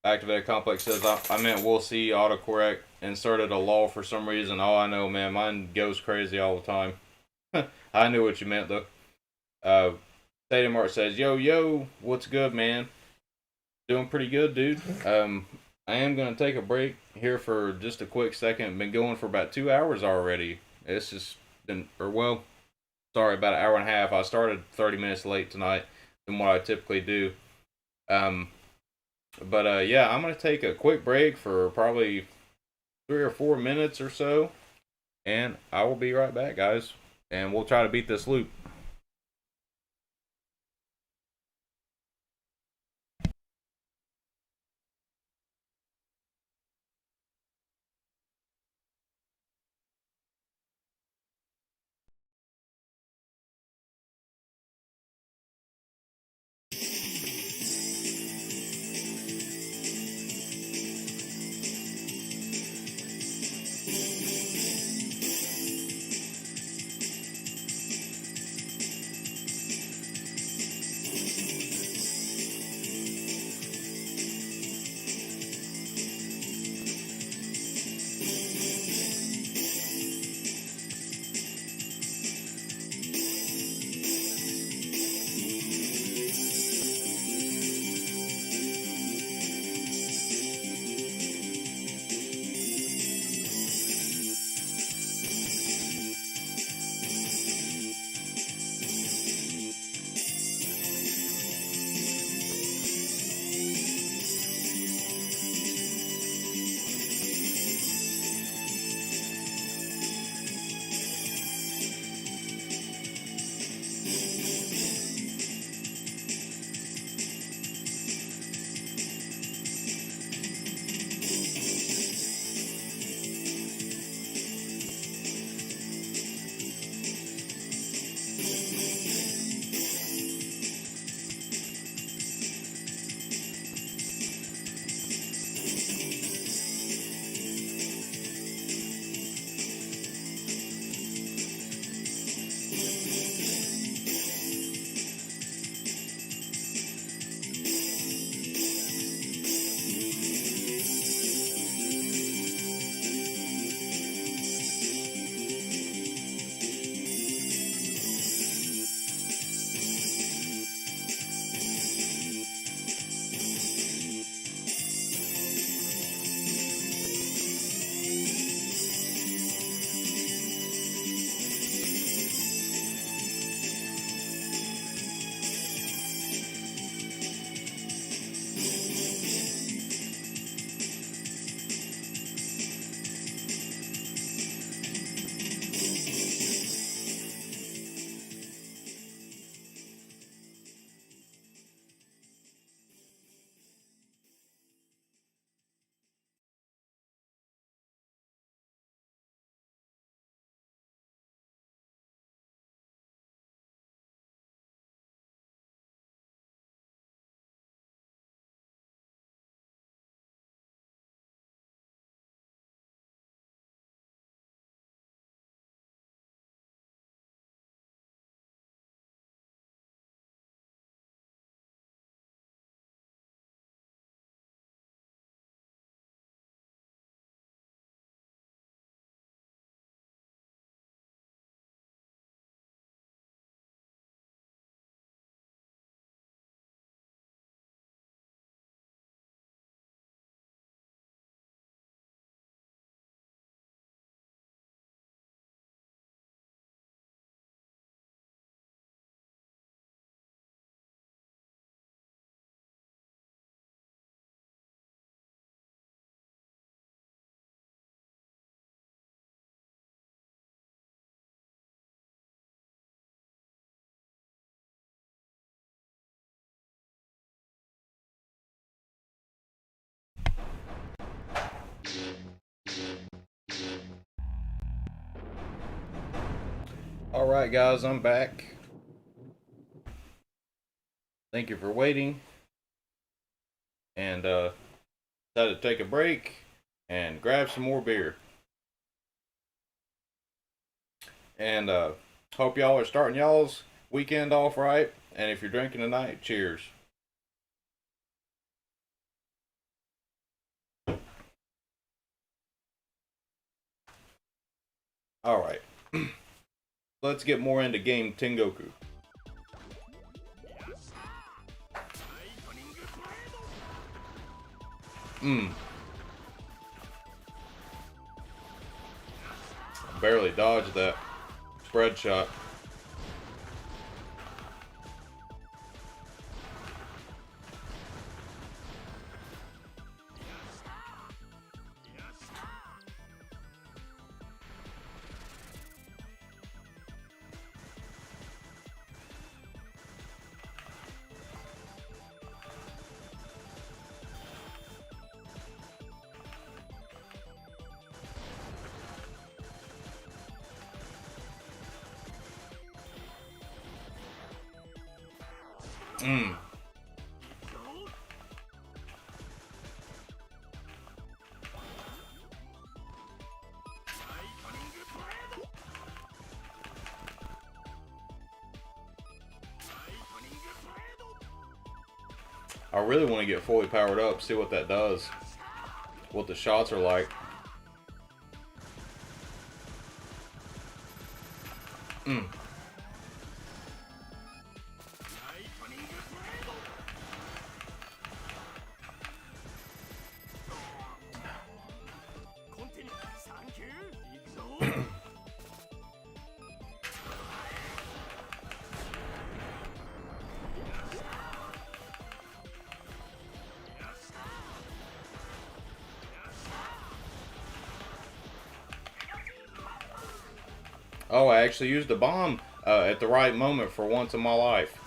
Activated Complex says, I meant we'll see autocorrect inserted a law for some reason. Oh, I know, man. Mine goes crazy all the time. I knew what you meant, though. Tate Mart says, yo, what's good, man? Doing pretty good, dude. I am going to take a break here for just a quick second. Been going for about 2 hours already. It's just been, sorry, about an hour and a half. I started 30 minutes late tonight than what I typically do. Yeah, I'm going to take a quick break for probably 3 or 4 minutes or so. And I will be right back, guys. And we'll try to beat this loop. Alright guys, I'm back. Thank you for waiting. And decided to take a break and grab some more beer. And hope y'all are starting y'all's weekend off right. And if you're drinking tonight, cheers. Alright. Let's get more into game Tengoku. Barely dodged that spread shot. I really want to get fully powered up, see what that does. What the shots are like. Oh, I actually used the bomb at the right moment for once in my life.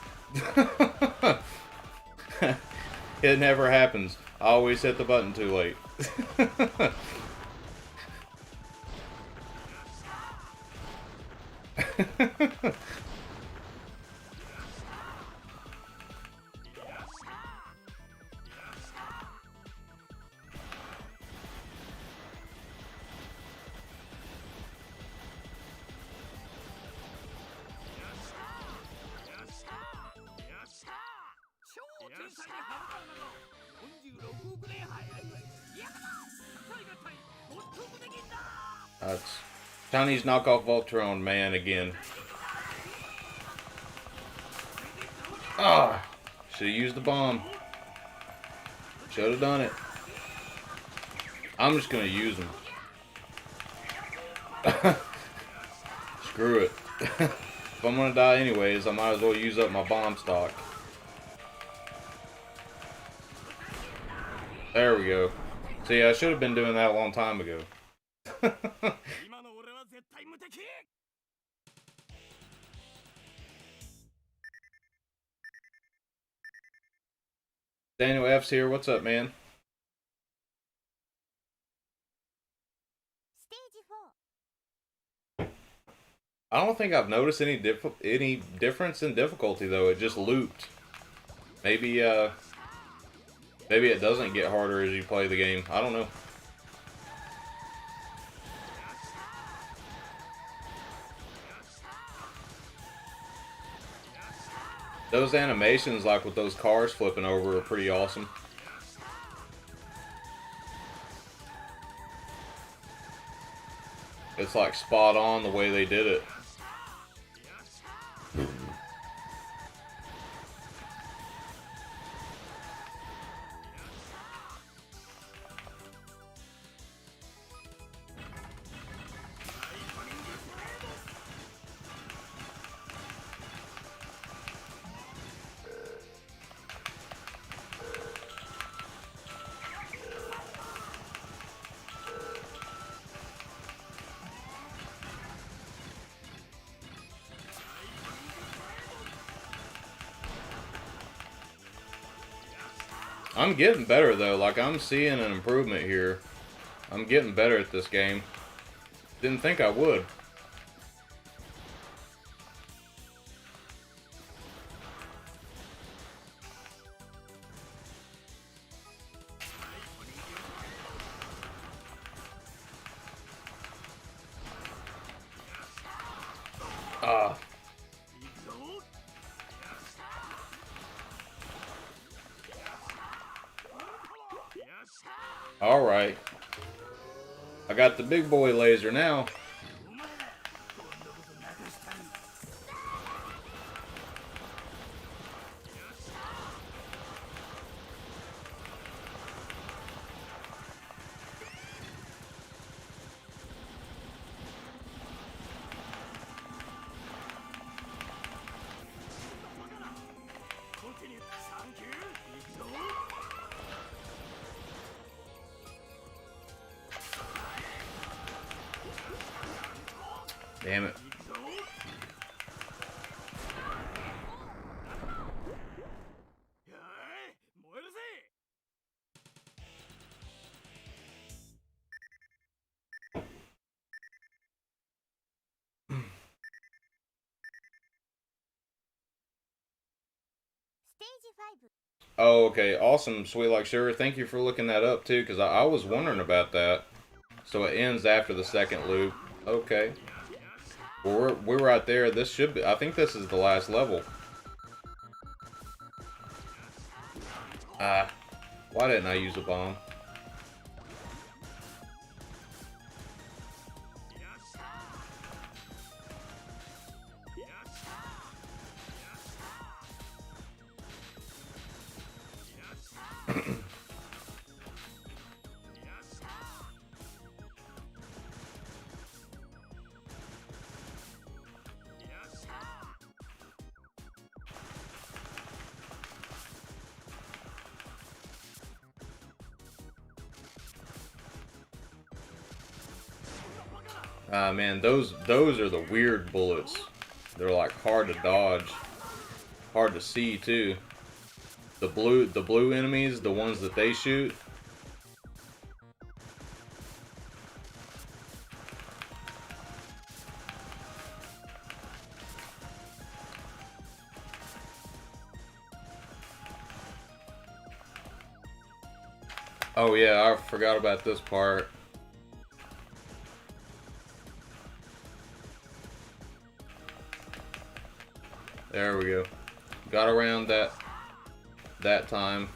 It never happens. I always hit the button too late. That's Chinese knockoff Voltron man again. Ah, should have used the bomb. Should have done it. I'm just gonna use them. Screw it. If I'm gonna die anyways, I might as well use up my bomb stock. There we go. See, I should have been doing that a long time ago. Daniel F's here. What's up, man? I don't think I've noticed any difference in difficulty though. It just looped. Maybe maybe it doesn't get harder as you play the game. I don't know. Those animations, like with those cars flipping over, are pretty awesome. It's like spot on the way they did it. I'm getting better though, like I'm seeing an improvement here. I'm getting better at this game. Didn't think I would. Alright. I got the big boy laser now. Damn it. Oh, okay. Awesome, Sweet Like Sugar. Thank you for looking that up, too, because I was wondering about that. So it ends after the second loop. Okay. Well, we're right there. This should be... I think this is the last level. Ah. Why didn't I use a bomb? Man, those are the weird bullets. They're like hard to dodge, hard to see too. The blue enemies, the ones that they shoot. Oh yeah, I forgot about this part. There we go. Got around that time.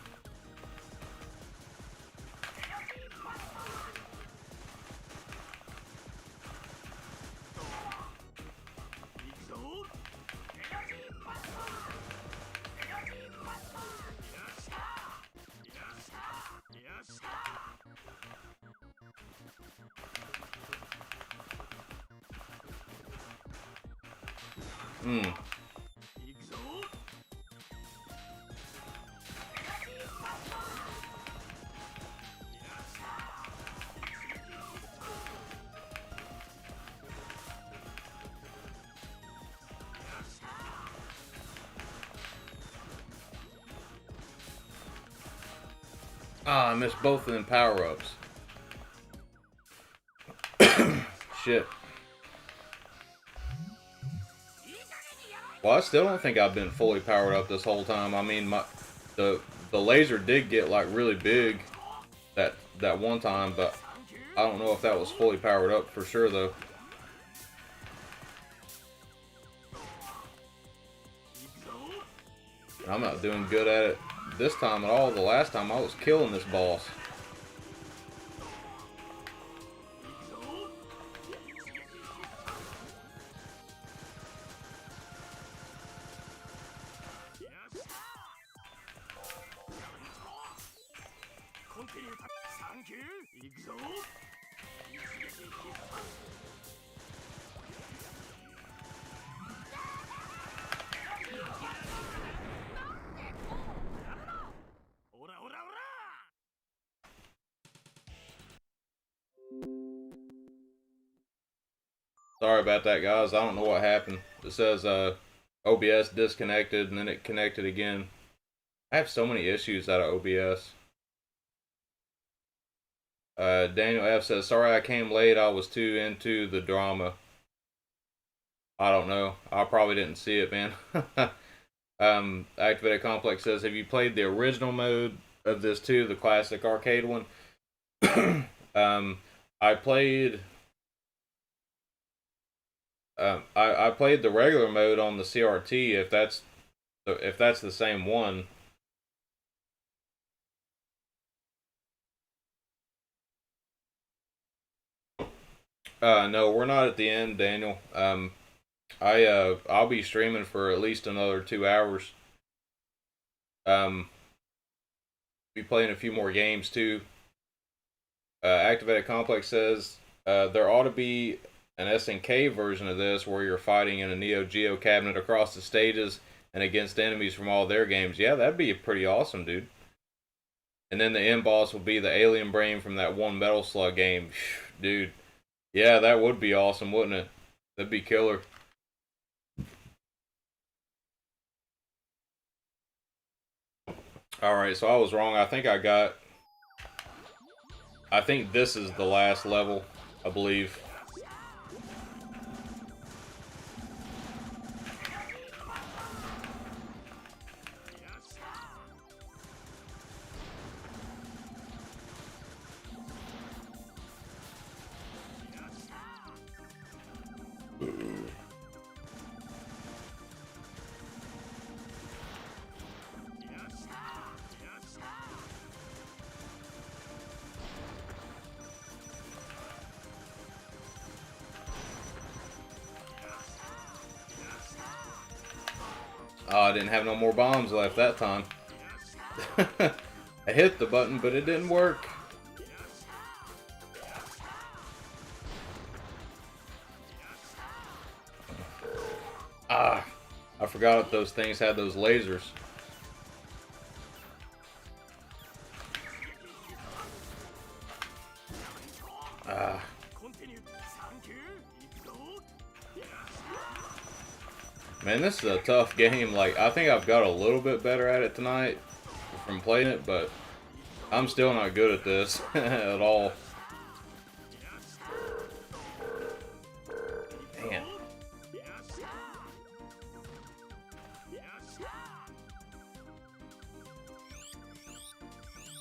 Ah, I missed both of them power-ups. Shit. Well, I still don't think I've been fully powered up this whole time. I mean, the laser did get like really big that one time, but I don't know if that was fully powered up for sure though. I'm not doing good at it this time at all. The last time I was killing this boss. Sorry about that, guys. I don't know what happened. It says OBS disconnected and then it connected again. I have so many issues out of OBS. Daniel F says, sorry I came late. I was too into the drama. I don't know. I probably didn't see it, man. Activated Complex says, have you played the original mode of this too, the classic arcade one? I played... I played the regular mode on the CRT. If that's the same one. No, we're not at the end, Daniel. I'll be streaming for at least another 2 hours. Be playing a few more games too. Activated Complex says there ought to be an SNK version of this where you're fighting in a Neo Geo cabinet across the stages and against enemies from all their games. Yeah, that'd be pretty awesome, dude. And then the end boss will be the alien brain from that one Metal Slug game. Dude, yeah, that would be awesome, wouldn't it? That'd be killer. Alright, so I was wrong. I think this is the last level, I believe. Oh, I didn't have no more bombs left that time. I hit the button, but it didn't work. Ah, I forgot that those things had those lasers. Ah. Man, this is a tough game. Like, I think I've got a little bit better at it tonight from playing it, but I'm still not good at this at all. Man.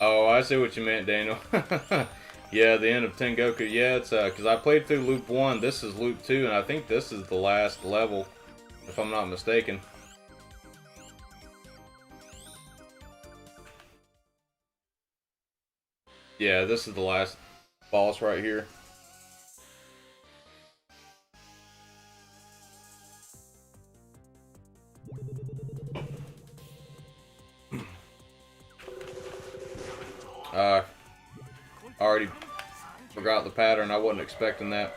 Oh, I see what you meant, Daniel. Yeah, the end of Tengoku. Yeah, it's because I played through Loop 1. This is Loop 2, and I think this is the last level, if I'm not mistaken. Yeah, this is the last boss right here. Already forgot the pattern. I wasn't expecting that.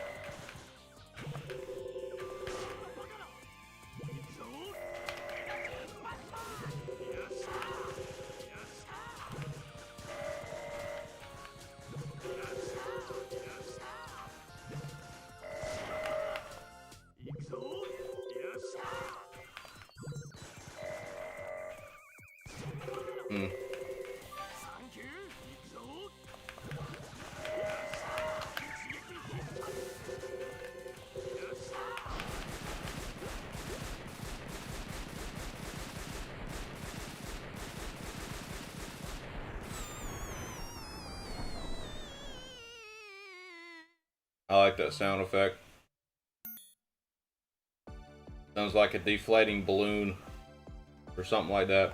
I like that sound effect. Sounds like a deflating balloon or something like that.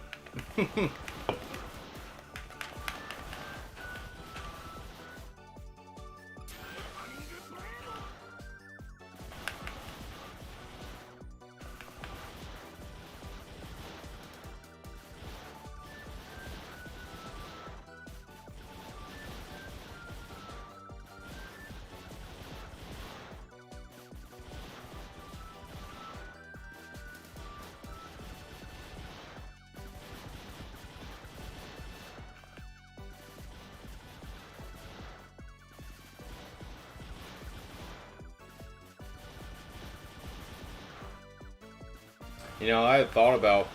You know, I had thought about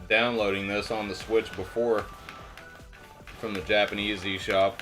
downloading this on the Switch before from the Japanese eShop.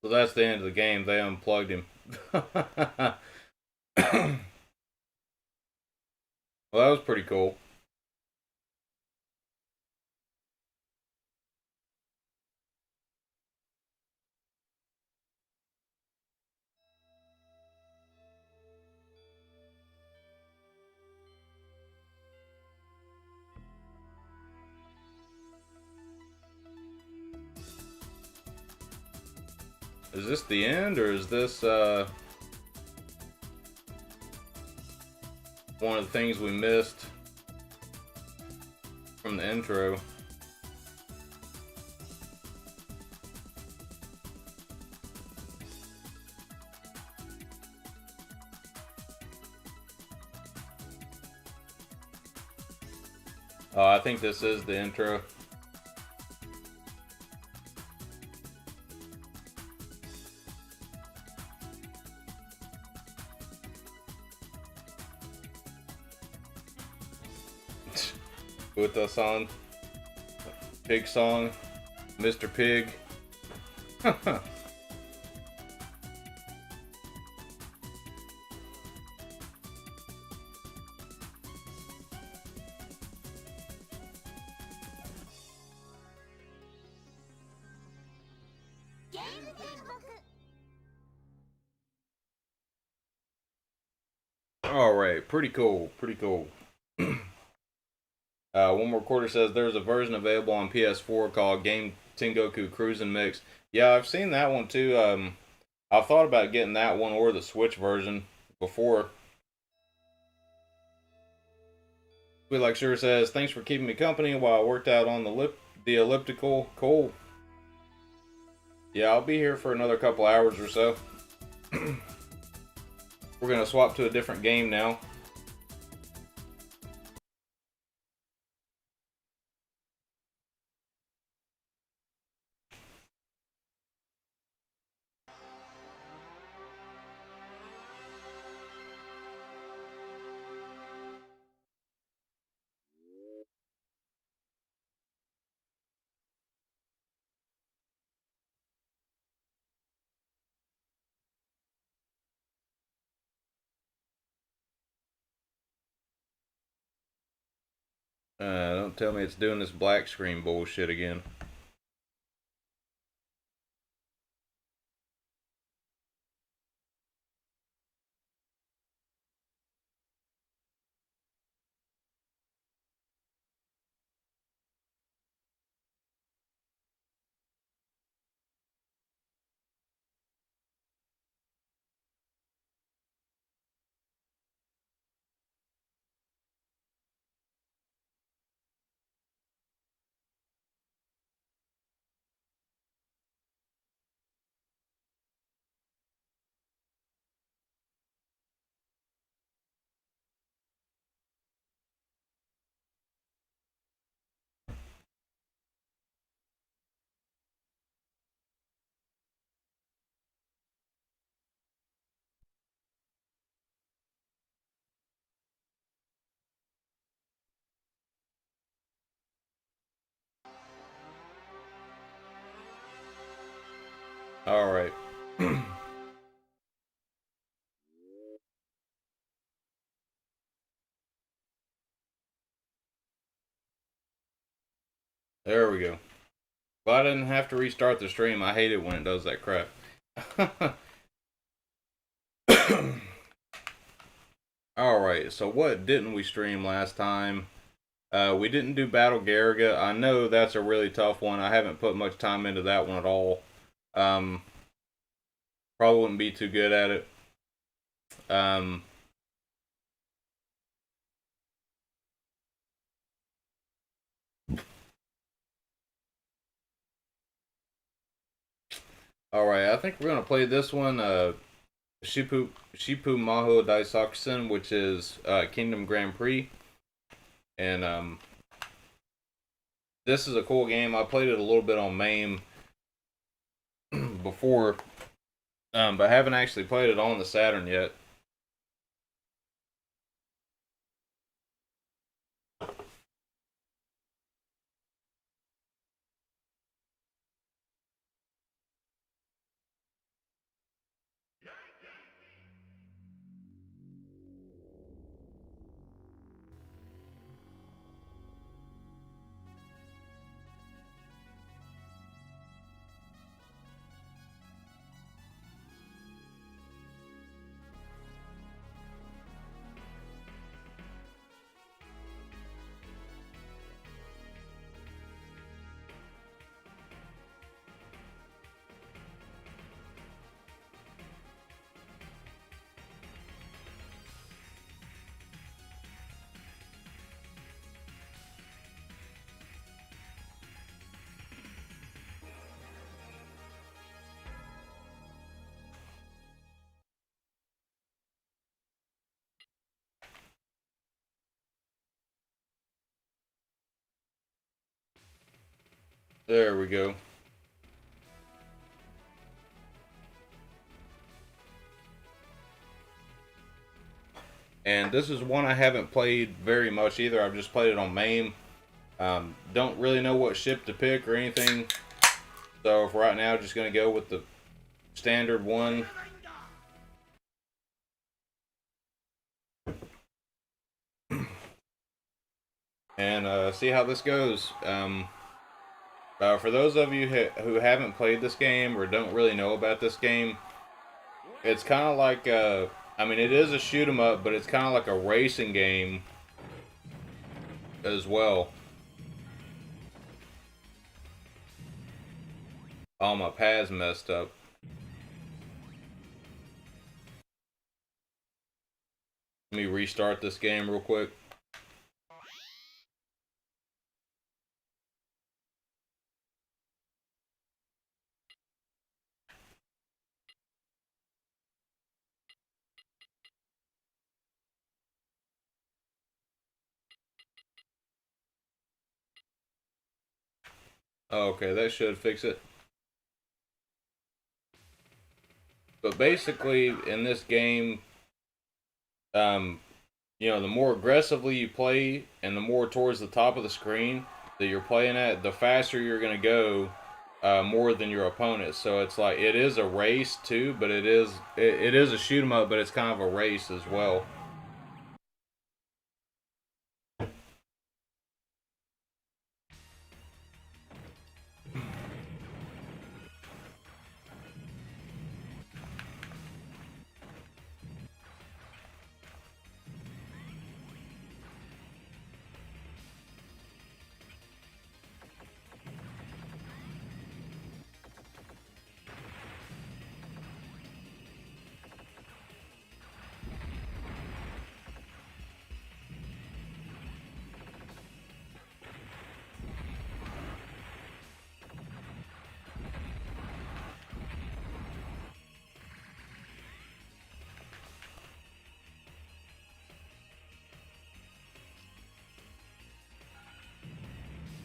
So that's the end of the game. They unplugged him. Well, that was pretty cool. Is this the end, or is this one of the things we missed from the intro? Oh, I think this is the intro. With the song, Pig song, Mr. Pig. All right, pretty cool, pretty cool. One more quarter says there's a version available on PS4 called Game Tengoku Cruisin' Mix. Yeah, I've seen that one too. I've thought about getting that one or the Switch version before. We like sure says thanks for keeping me company while I worked out on the elliptical. Cool. Yeah, I'll be here for another couple hours or so. We're gonna swap to a different game now. Don't tell me it's doing this black screen bullshit again. All right. There we go. Well, I didn't have to restart the stream. I hate it when it does that crap. Alright, so what didn't we stream last time? We didn't do Battle Garaga. I know that's a really tough one. I haven't put much time into that one at all. Probably wouldn't be too good at it. Alright, I think we're going to play this one, Shipu Maho Daisakusen, which is Kingdom Grand Prix. And this is a cool game. I played it a little bit on MAME before, but haven't actually played it on the Saturn yet. There we go. And this is one I haven't played very much either. I've just played it on MAME. Don't really know what ship to pick or anything. So for right now, just going to go with the standard one. And see how this goes. For those of you who haven't played this game or don't really know about this game, it's kind of like I mean, it is a shoot 'em up, but it's kind of like a racing game as well. Oh, my pad's messed up. Let me restart this game real quick. Okay, that should fix it. But basically, in this game, you know, the more aggressively you play and the more towards the top of the screen that you're playing at, the faster you're going to go, more than your opponent. So it's like, it is a race too, but it is a shoot 'em up, but it's kind of a race as well.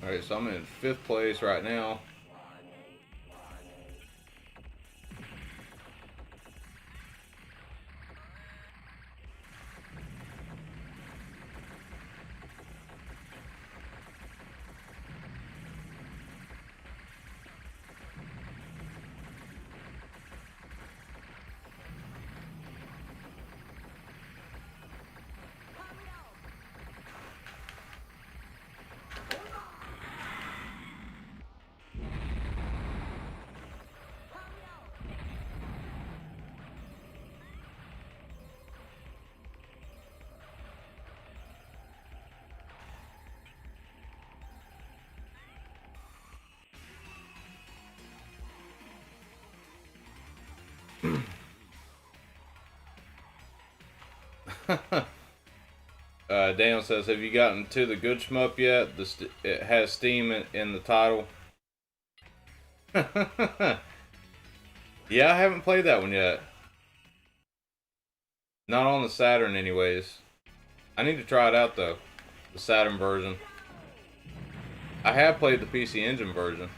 Alright, so I'm in 5th place right now. Daniel says, have you gotten to the good shmup yet? It has Steam in the title. Yeah, I haven't played that one yet. Not on the Saturn anyways. I need to try it out though. The Saturn version. I have played the PC Engine version.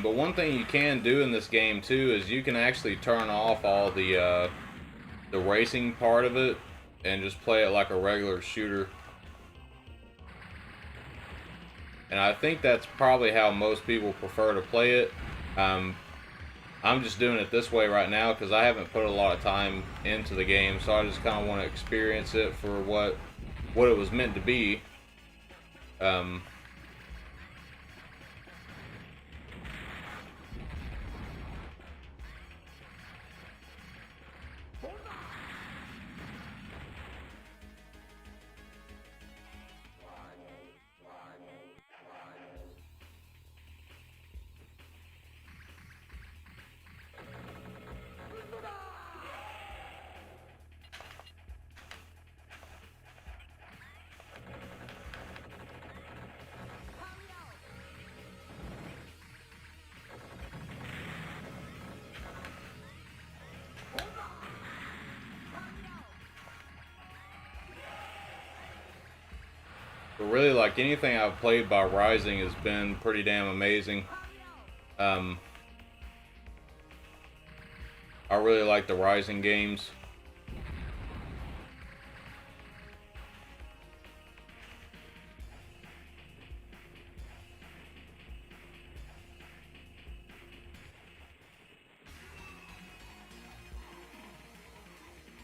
But one thing you can do in this game too is you can actually turn off all the racing part of it and just play it like a regular shooter. And I think that's probably how most people prefer to play it. I'm just doing it this way right now because I haven't put a lot of time into the game, so I just kind of want to experience it for what it was meant to be. But really, like anything I've played by Rising has been pretty damn amazing. I really like the Rising games.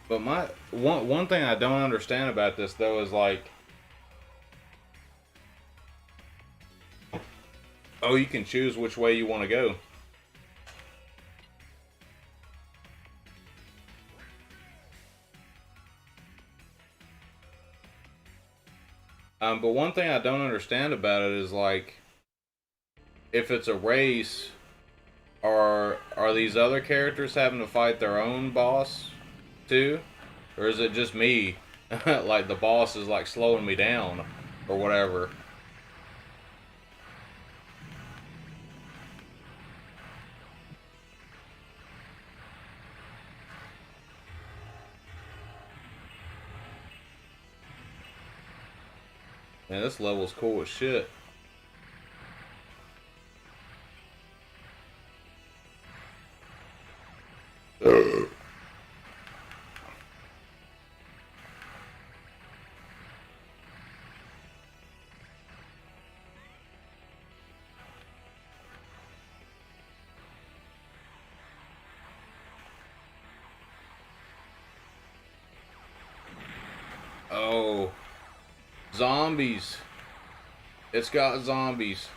But my one thing I don't understand about this though is like, oh, you can choose which way you want to go. But one thing I don't understand about it is like, if it's a race, are these other characters having to fight their own boss too, or is it just me? Like the boss is like slowing me down, or whatever. Man, this level's cool as shit. Oh, zombies. It's got zombies.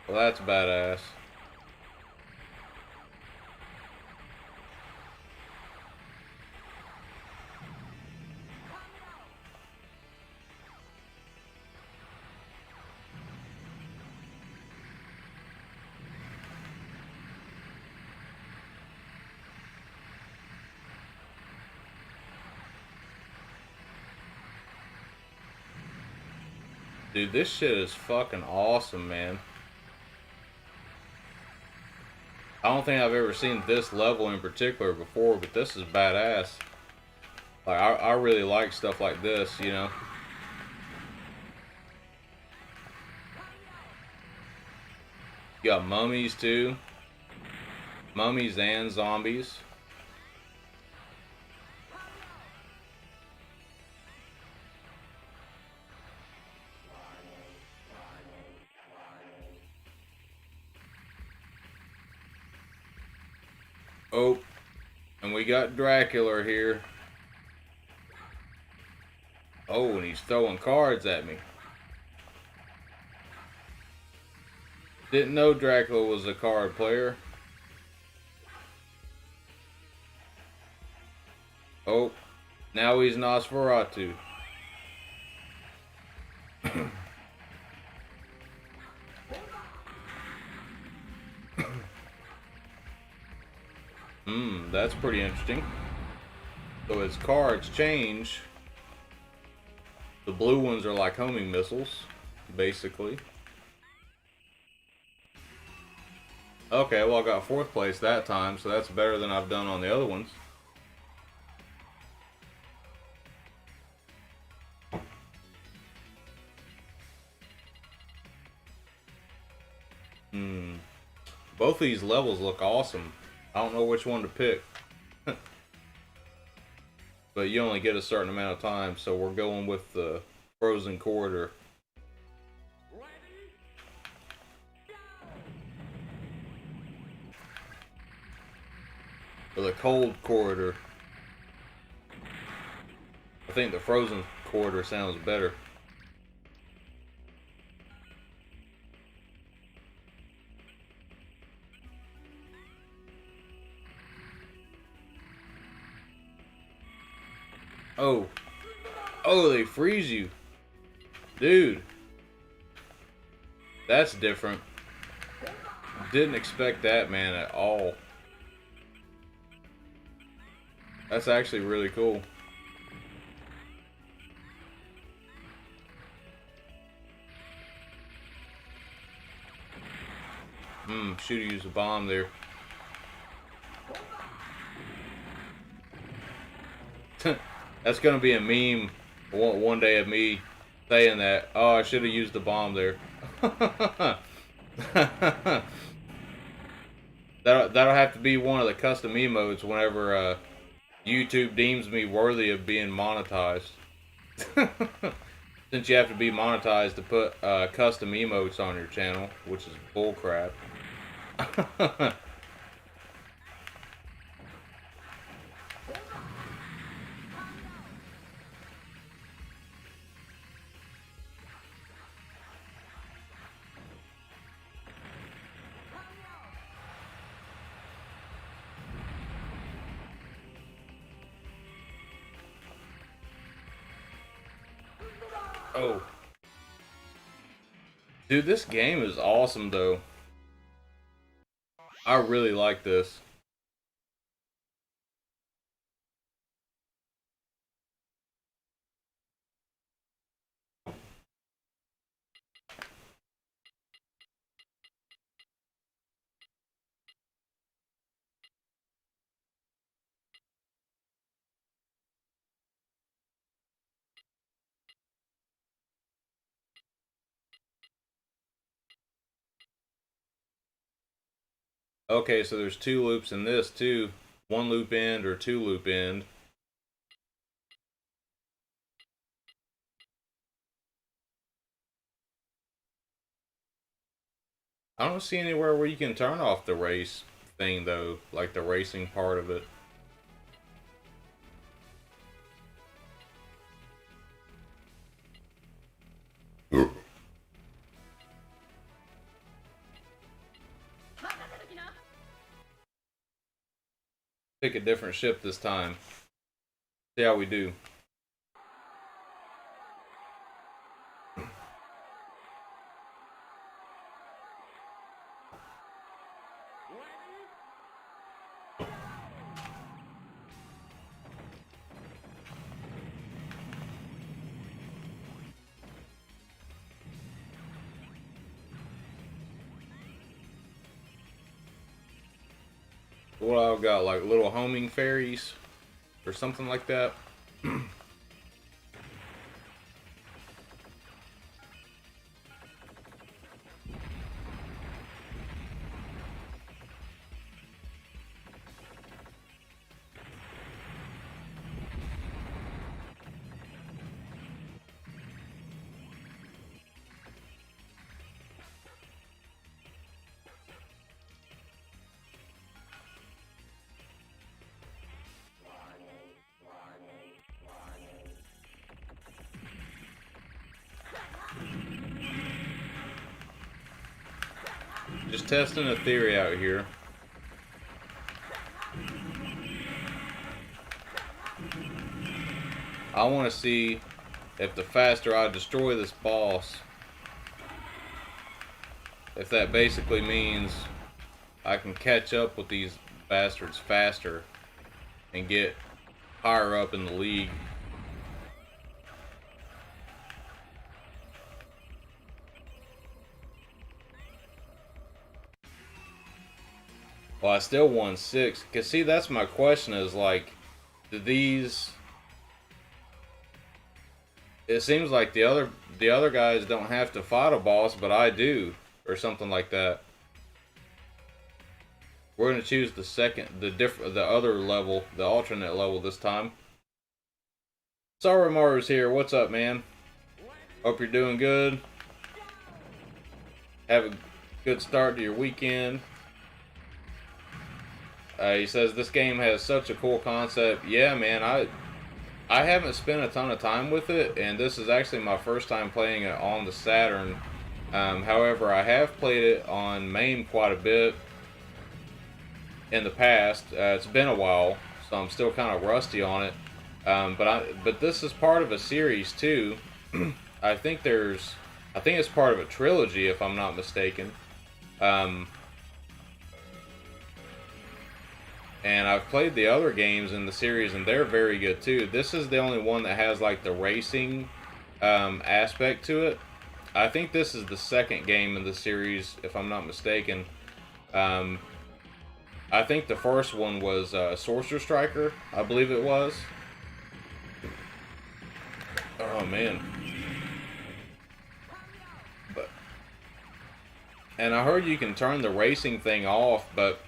Well, that's badass. Dude, this shit is fucking awesome, man. I don't think I've ever seen this level in particular before, but this is badass. Like, I really like stuff like this, you know? You got mummies, too. Mummies and zombies. Oh, and we got Dracula here. Oh, and he's throwing cards at me. Didn't know Dracula was a card player. Oh, now he's Nosferatu. That's pretty interesting. So as cards change, the blue ones are like homing missiles, basically. Okay, well I got 4th place that time, so that's better than I've done on the other ones. Both of these levels look awesome. I don't know which one to pick. But you only get a certain amount of time, so we're going with the frozen corridor. Or the cold corridor. I think the frozen corridor sounds better. Oh. Oh, they freeze you. Dude. That's different. Didn't expect that, man, at all. That's actually really cool. Should've used a bomb there. That's gonna be a meme one day of me saying that. Oh, I should have used the bomb there. that'll have to be one of the custom emotes whenever YouTube deems me worthy of being monetized. Since you have to be monetized to put custom emotes on your channel, which is bullcrap. Oh. Dude, this game is awesome, though. I really like this. Okay, so there's 2 loops in this, too. 1 loop end or 2 loop end. I don't see anywhere where you can turn off the race thing, though. Like the racing part of it. Pick a different ship this time. See how we do. What I've got, like little homing fairies or something like that. Just testing a theory out here. I want to see if the faster I destroy this boss, if that basically means I can catch up with these bastards faster and get higher up in the league. Well, I still won 6. Cause see, that's my question is like, do these? It seems like the other guys don't have to fight a boss, but I do, or something like that. We're gonna choose the other level, the alternate level this time. Soromaru's here. What's up, man? Hope you're doing good. Have a good start to your weekend. He says this game has such a cool concept. Yeah, man, I haven't spent a ton of time with it, and this is actually my first time playing it on the Saturn. However, I have played it on MAME quite a bit in the past. It's been a while, so I'm still kind of rusty on it. But this is part of a series too. I think it's part of a trilogy, if I'm not mistaken. And I've played the other games in the series, and they're very good too. This is the only one that has like the racing aspect to it. I think this is the second game in the series, if I'm not mistaken. I think the first one was Sorcerer Striker, I believe it was. Oh man. And I heard you can turn the racing thing off, but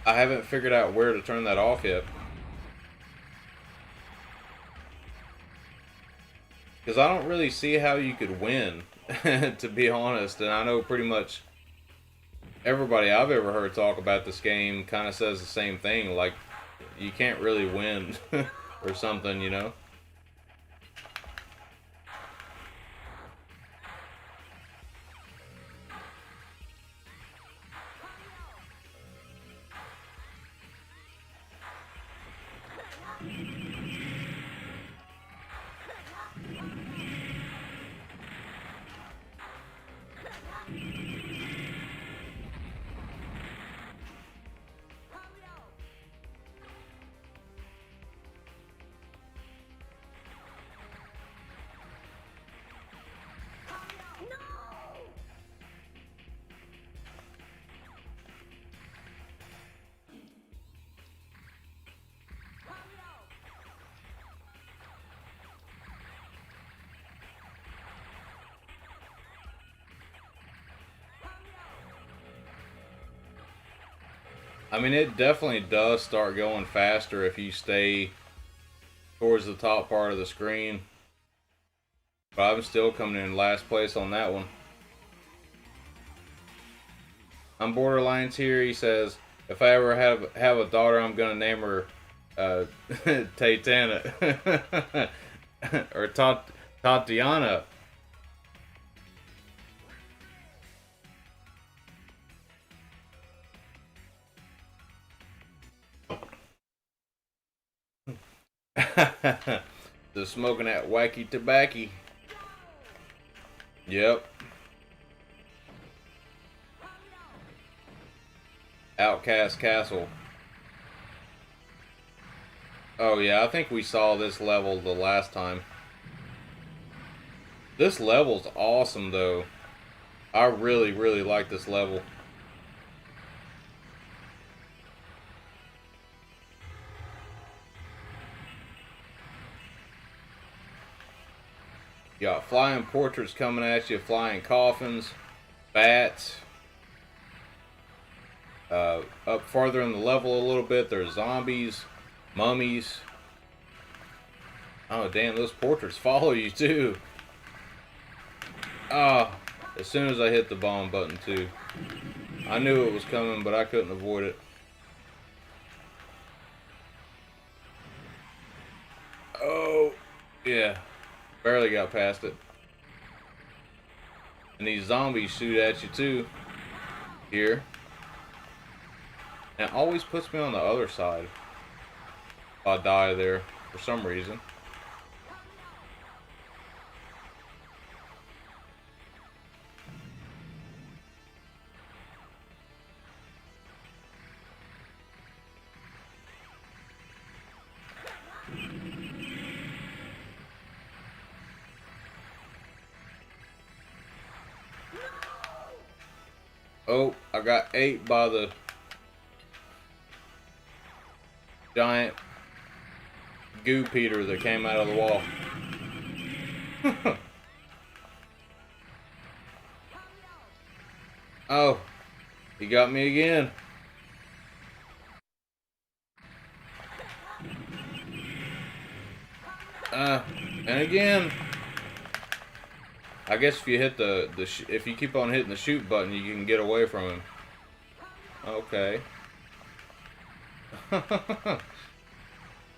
I haven't figured out where to turn that off yet. Because I don't really see how you could win, to be honest. And I know pretty much everybody I've ever heard talk about this game kind of says the same thing. Like, you can't really win or something, you know? I mean, it definitely does start going faster if you stay towards the top part of the screen. But I'm still coming in last place on that one. I'm Borderlines here. He says, if I ever have a daughter, I'm gonna name her Tate or Tatiana. Just smoking that wacky tobacco. Yep. Outcast Castle. Oh yeah, I think we saw this level the last time. This level's awesome though. I really, really like this level. You got flying portraits coming at you, flying coffins, bats. Up farther in the level a little bit, there's zombies, mummies. Oh damn, those portraits follow you too. Ah, as soon as I hit the bomb button too. I knew it was coming, but I couldn't avoid it. Oh, yeah. Barely got past it. And these zombies shoot at you too. Here. And it always puts me on the other side. I die there for some reason. Oh, I got ate by the giant goop eater that came out of the wall. Oh, he got me again. And again. I guess if you hit if you keep on hitting the shoot button, you can get away from him. Okay.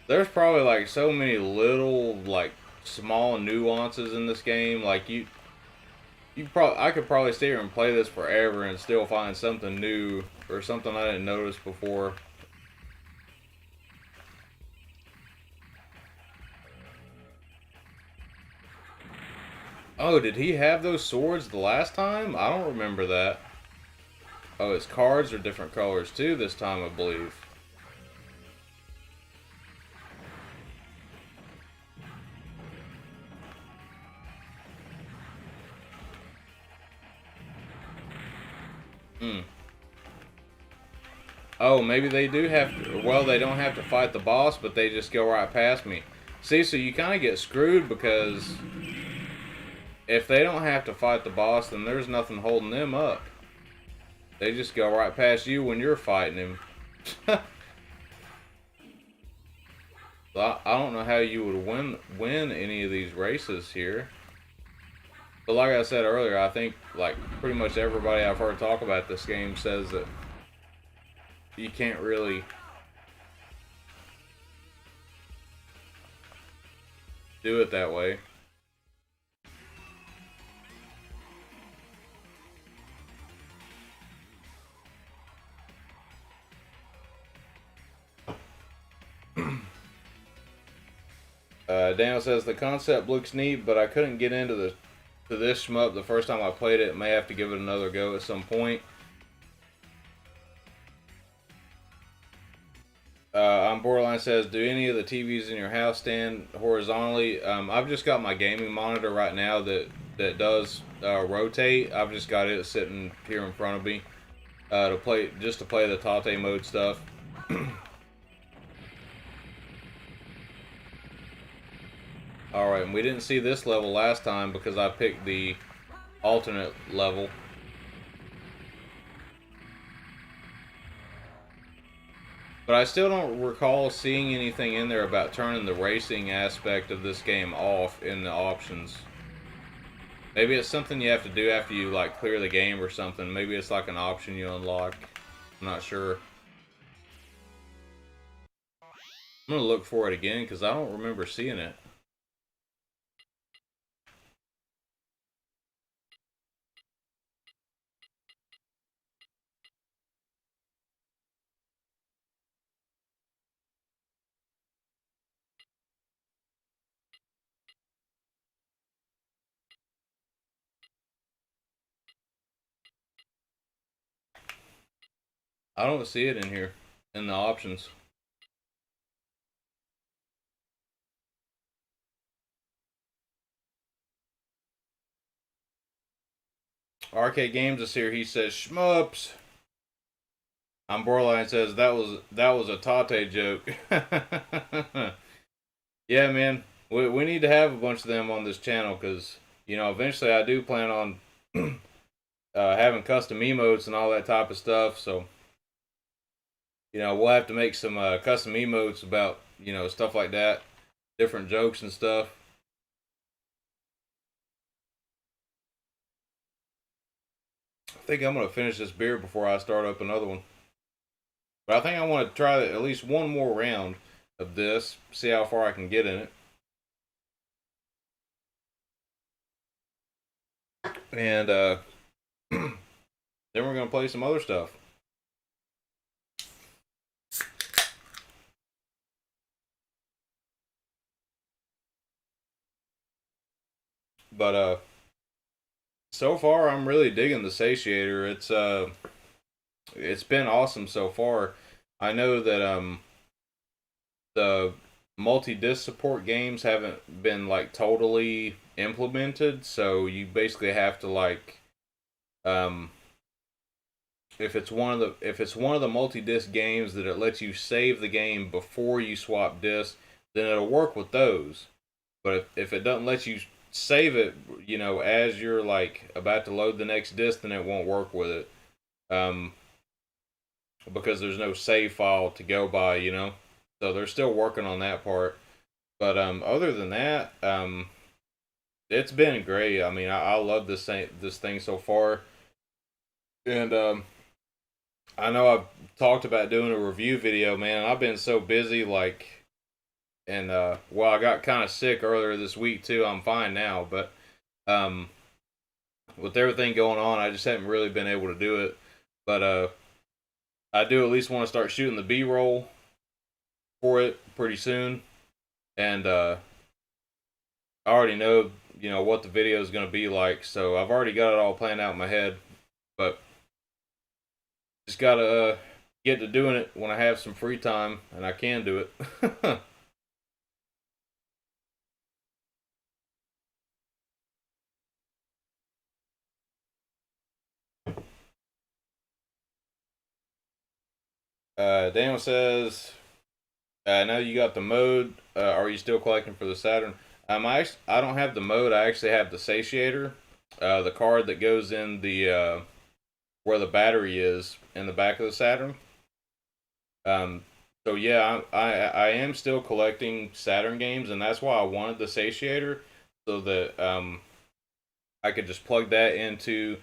There's probably like so many little like small nuances in this game. Like I could probably stay here and play this forever and still find something new or something I didn't notice before. Oh, did he have those swords the last time? I don't remember that. Oh, his cards are different colors too this time, I believe. Hmm. Oh, maybe they do have to, well, they don't have to fight the boss, but they just go right past me. See, so you kind of get screwed because if they don't have to fight the boss, then there's nothing holding them up. They just go right past you when you're fighting him. I don't know how you would win any of these races here. But like I said earlier, I think like pretty much everybody I've heard talk about this game says that you can't really do it that way. Daniel says the concept looks neat, but I couldn't get into this shmup the first time I played it. May have to give it another go at some point. I'm Borderline says, do any of the TVs in your house stand horizontally? I've just got my gaming monitor right now that does rotate. I've just got it sitting here in front of me to play the Tate mode stuff. Alright, and we didn't see this level last time because I picked the alternate level. But I still don't recall seeing anything in there about turning the racing aspect of this game off in the options. Maybe it's something you have to do after you like clear the game or something. Maybe it's like an option you unlock. I'm not sure. I'm gonna look for it again because I don't remember seeing it. I don't see it in here in the options. Arcade Games is here. He says shmups. I'm Borderline says that was a Tate joke. Yeah, man. We need to have a bunch of them on this channel because you know eventually I do plan on having custom emotes and all that type of stuff. So you know we'll have to make some custom emotes about you know stuff like that, different jokes and stuff. I think I'm gonna finish this beer before I start up another one. But I think I want to try at least one more round of this, see how far I can get in it. And then we're going to play some other stuff. But so far I'm really digging the Satiator. It's been awesome so far. I know that the multi-disc support games haven't been like totally implemented, so you basically have to like if it's one of the multi-disc games that it lets you save the game before you swap discs, then it'll work with those. But if it doesn't let you save it, you know, as you're like about to load the next disc, then it won't work with it. Because there's no save file to go by, you know. So they're still working on that part. But other than that, it's been great. I mean, I love this thing so far. And I know I've talked about doing a review video, man. I've been so busy, like, and well, I got kind of sick earlier this week too. I'm fine now, but with everything going on, I just haven't really been able to do it. But I do at least want to start shooting the B-roll for it pretty soon, and I already know, you know, what the video is going to be like, so I've already got it all planned out in my head, but just gotta get to doing it when I have some free time and I can do it. Daniel says, I know you got the mode. Are you still collecting for the Saturn? I don't have the mode. I actually have the Satiator, the card that goes in the where the battery is in the back of the Saturn. Um, so yeah, I am still collecting Saturn games, and that's why I wanted the Satiator, so that I could just plug that into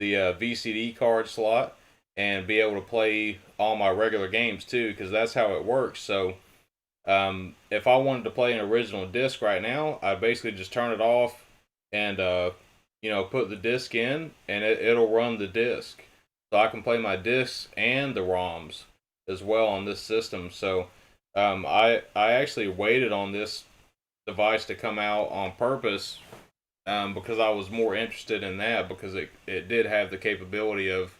the VCD card slot and be able to play all my regular games too, because that's how it works. So if I wanted to play an original disc right now, I basically just turn it off and put the disc in, and it'll run the disc, so I can play my discs and the ROMs as well on this system. So I actually waited on this device to come out on purpose, because I was more interested in that, because it did have the capability of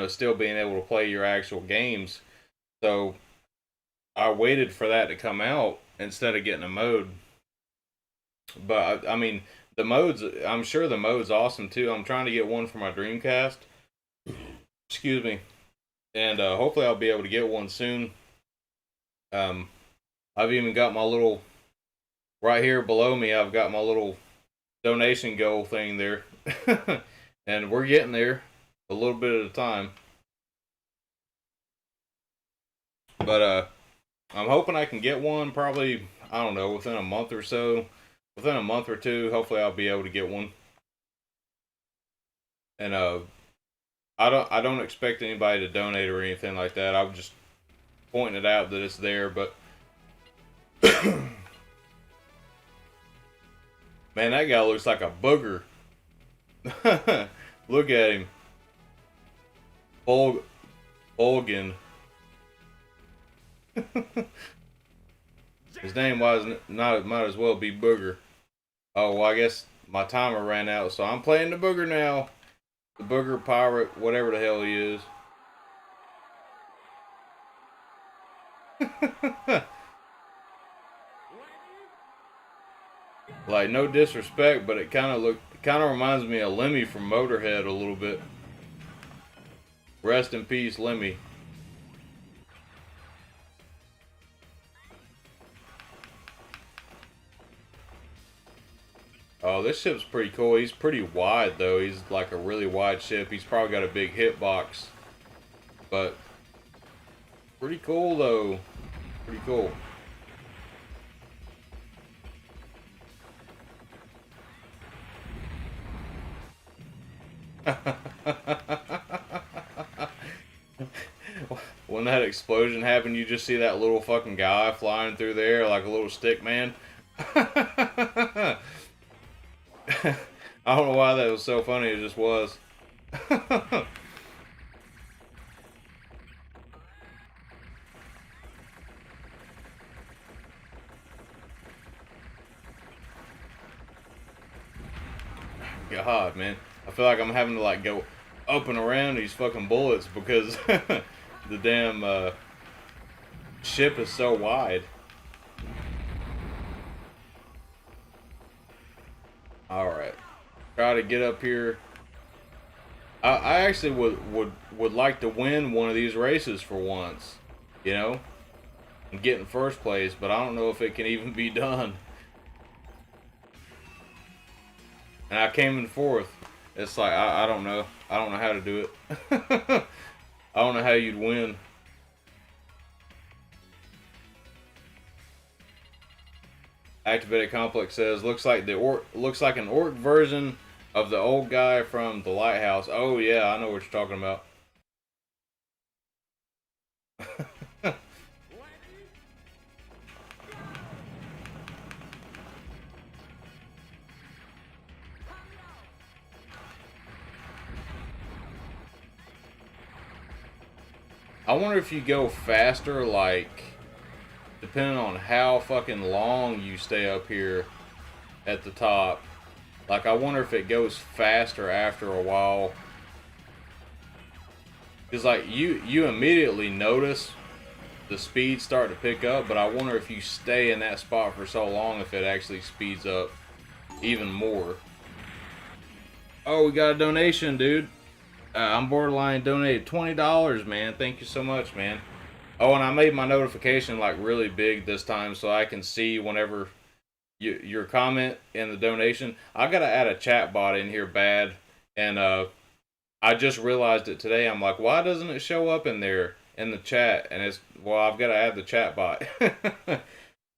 still being able to play your actual games. So I waited for that to come out instead of getting a mode. But I mean, the modes, I'm sure the mode's awesome too. I'm trying to get one for my Dreamcast. Excuse me. And hopefully I'll be able to get one soon. I've even got my little, right here below me, I've got my little donation goal thing there. And we're getting there a little bit at a time. But I'm hoping I can get one probably, I don't know, within a month or so. Within a month or two, hopefully I'll be able to get one. And I don't expect anybody to donate or anything like that. I'm just pointing it out that it's there, but man, that guy looks like a booger. Look at him. Bolgan. His name might as well be Booger. Oh, well, I guess my timer ran out, so I'm playing the Booger now. The Booger Pirate, whatever the hell he is. Like, no disrespect, but it kind of reminds me of Lemmy from Motorhead a little bit. Rest in peace, Lemmy. Oh, this ship's pretty cool. He's pretty wide, though. He's like a really wide ship. He's probably got a big hitbox. But pretty cool, though. Pretty cool. When that explosion happened, you just see that little fucking guy flying through there like a little stick man. I don't know why that was so funny, it just was. God, man. I feel like I'm having to like go up and around these fucking bullets because the damn ship is so wide. Alright. Try to get up here. I actually would like to win one of these races for once. You know? And get in first place, but I don't know if it can even be done. And I came in fourth. It's like, I don't know. I don't know how to do it. I don't know how you'd win. Activated Complex says, looks like an orc version of the old guy from the lighthouse. Oh yeah, I know what you're talking about. I wonder if you go faster, like, depending on how fucking long you stay up here at the top. Like, I wonder if it goes faster after a while. Because, like, you immediately notice the speed start to pick up, but I wonder if you stay in that spot for so long if it actually speeds up even more. Oh, we got a donation, dude. I'm Borderline donated $20, man. Thank you so much, man. Oh, and I made my notification like really big this time so I can see whenever your comment and the donation. I gotta add a chat bot in here bad, and I just realized it today. I'm like, why doesn't it show up in there in the chat? And it's, well, I've got to add the chat bot.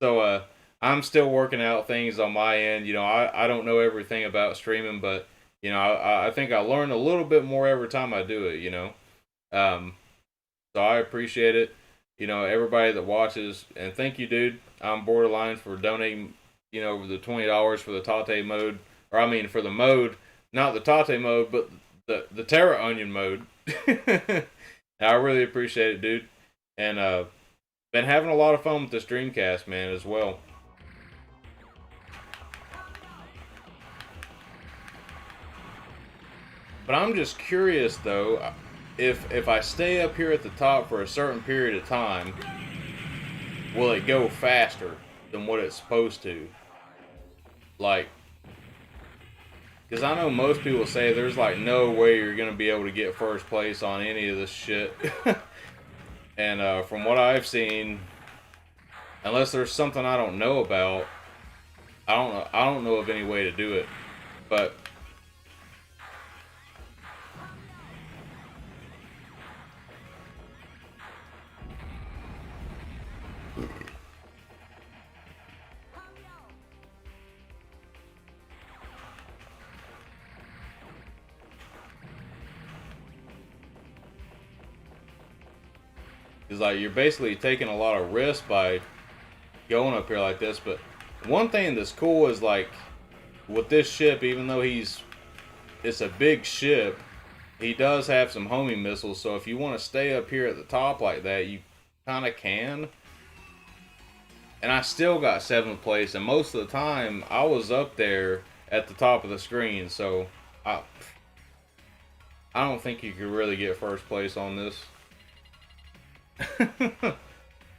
So I'm still working out things on my end. You know, I don't know everything about streaming, but you know, I think I learn a little bit more every time I do it. You know, um, so I appreciate it. You know, everybody that watches, and thank you, dude. I'm borderline for donating. You know, the $20 for the Tate mode, or I mean for the mode, not the Tate mode, but the Terra Onion mode. I really appreciate it, dude. And been having a lot of fun with this Dreamcast, man, as well. But I'm just curious though, if I stay up here at the top for a certain period of time, will it go faster than what it's supposed to? Like, because I know most people say there's like no way you're gonna be able to get first place on any of this shit. And from what I've seen, unless there's something I don't know about, I don't know of any way to do it. But it's like you're basically taking a lot of risk by going up here like this. But one thing that's cool is like with this ship, even though it's a big ship, he does have some homing missiles. So if you want to stay up here at the top like that, you kind of can. And I still got 7th place, and most of the time I was up there at the top of the screen. So I don't think you could really get first place on this.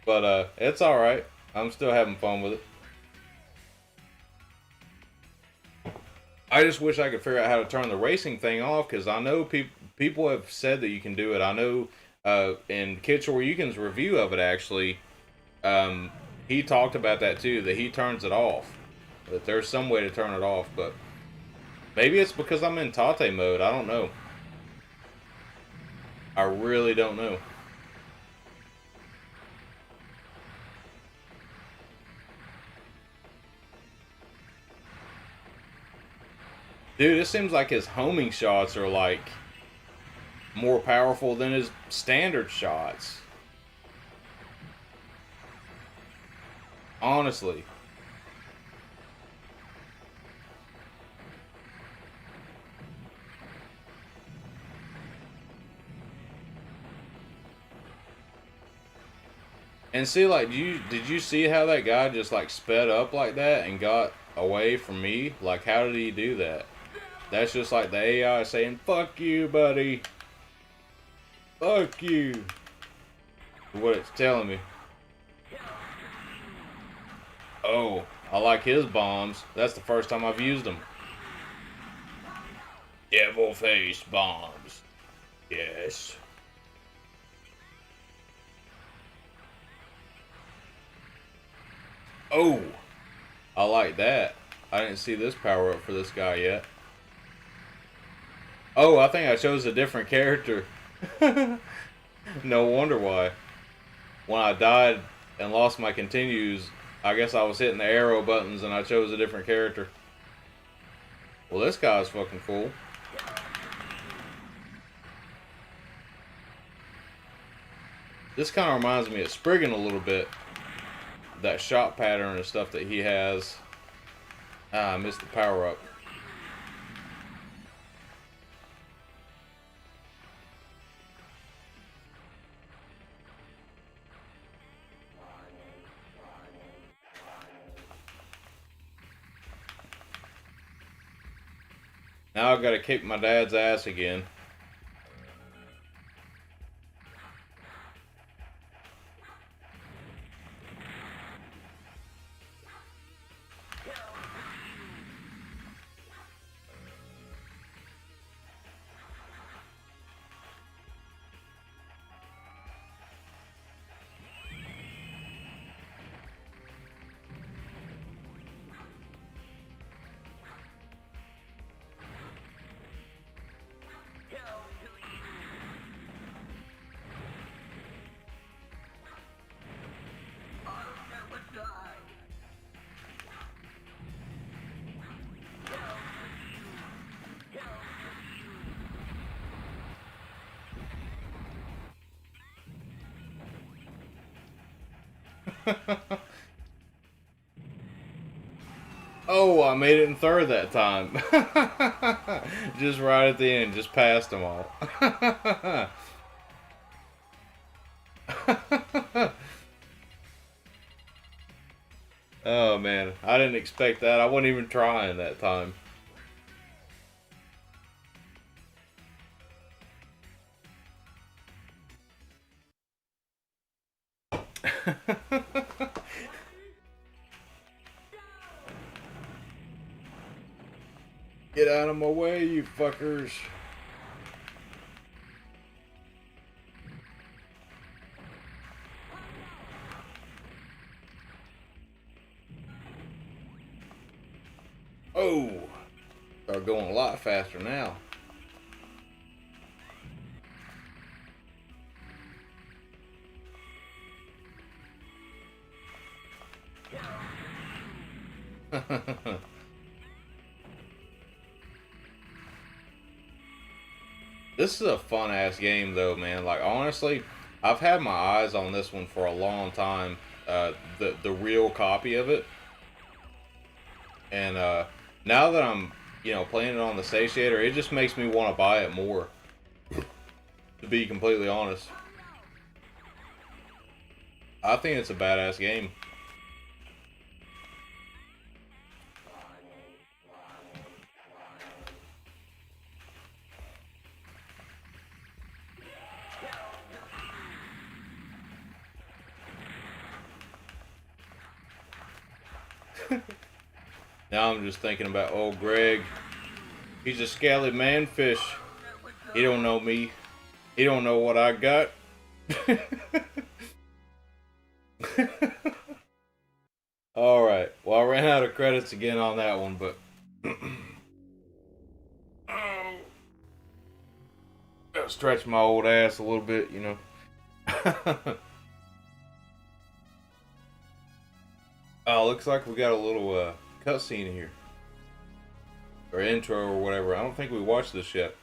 But it's all right. I'm still having fun with it. I just wish I could figure out how to turn the racing thing off, because I know people have said that you can do it. I know in Kitchell Yukin's review of it, actually, he talked about that too, that he turns it off. That there's some way to turn it off, but maybe it's because I'm in Tate mode. I don't know. I really don't know. Dude, it seems like his homing shots are like more powerful than his standard shots. Honestly. And see, like, did you see how that guy just like sped up like that and got away from me? Like, how did he do that? That's just like the AI saying, "Fuck you, buddy. Fuck you." What it's telling me. Oh, I like his bombs. That's the first time I've used them. Devil face bombs. Yes. Oh, I like that. I didn't see this power up for this guy yet. Oh, I think I chose a different character. No wonder why. When I died and lost my continues, I guess I was hitting the arrow buttons and I chose a different character. Well, this guy's fucking cool. This kind of reminds me of Spriggan a little bit. That shot pattern and stuff that he has. Ah, I missed the power up. Now I've got to kick my dad's ass again. Oh, I made it in third that time. Just right at the end, just passed them all. Oh man, I didn't expect that. I wasn't even trying that time. Get out of my way, you fuckers. Oh, they're going a lot faster now. This is a fun ass game though, man. Like honestly, I've had my eyes on this one for a long time. The real copy of it, and now that I'm playing it on the Satiator, it just makes me want to buy it more. To be completely honest, I think it's a badass game. Now I'm just thinking about old Greg. He's a scally manfish. He don't know me. He don't know what I got. Alright. Well, I ran out of credits again on that one, but... Gotta stretch my old ass a little bit, you know. Oh, looks like we got a little cutscene here. Or intro or whatever. I don't think we watched this yet.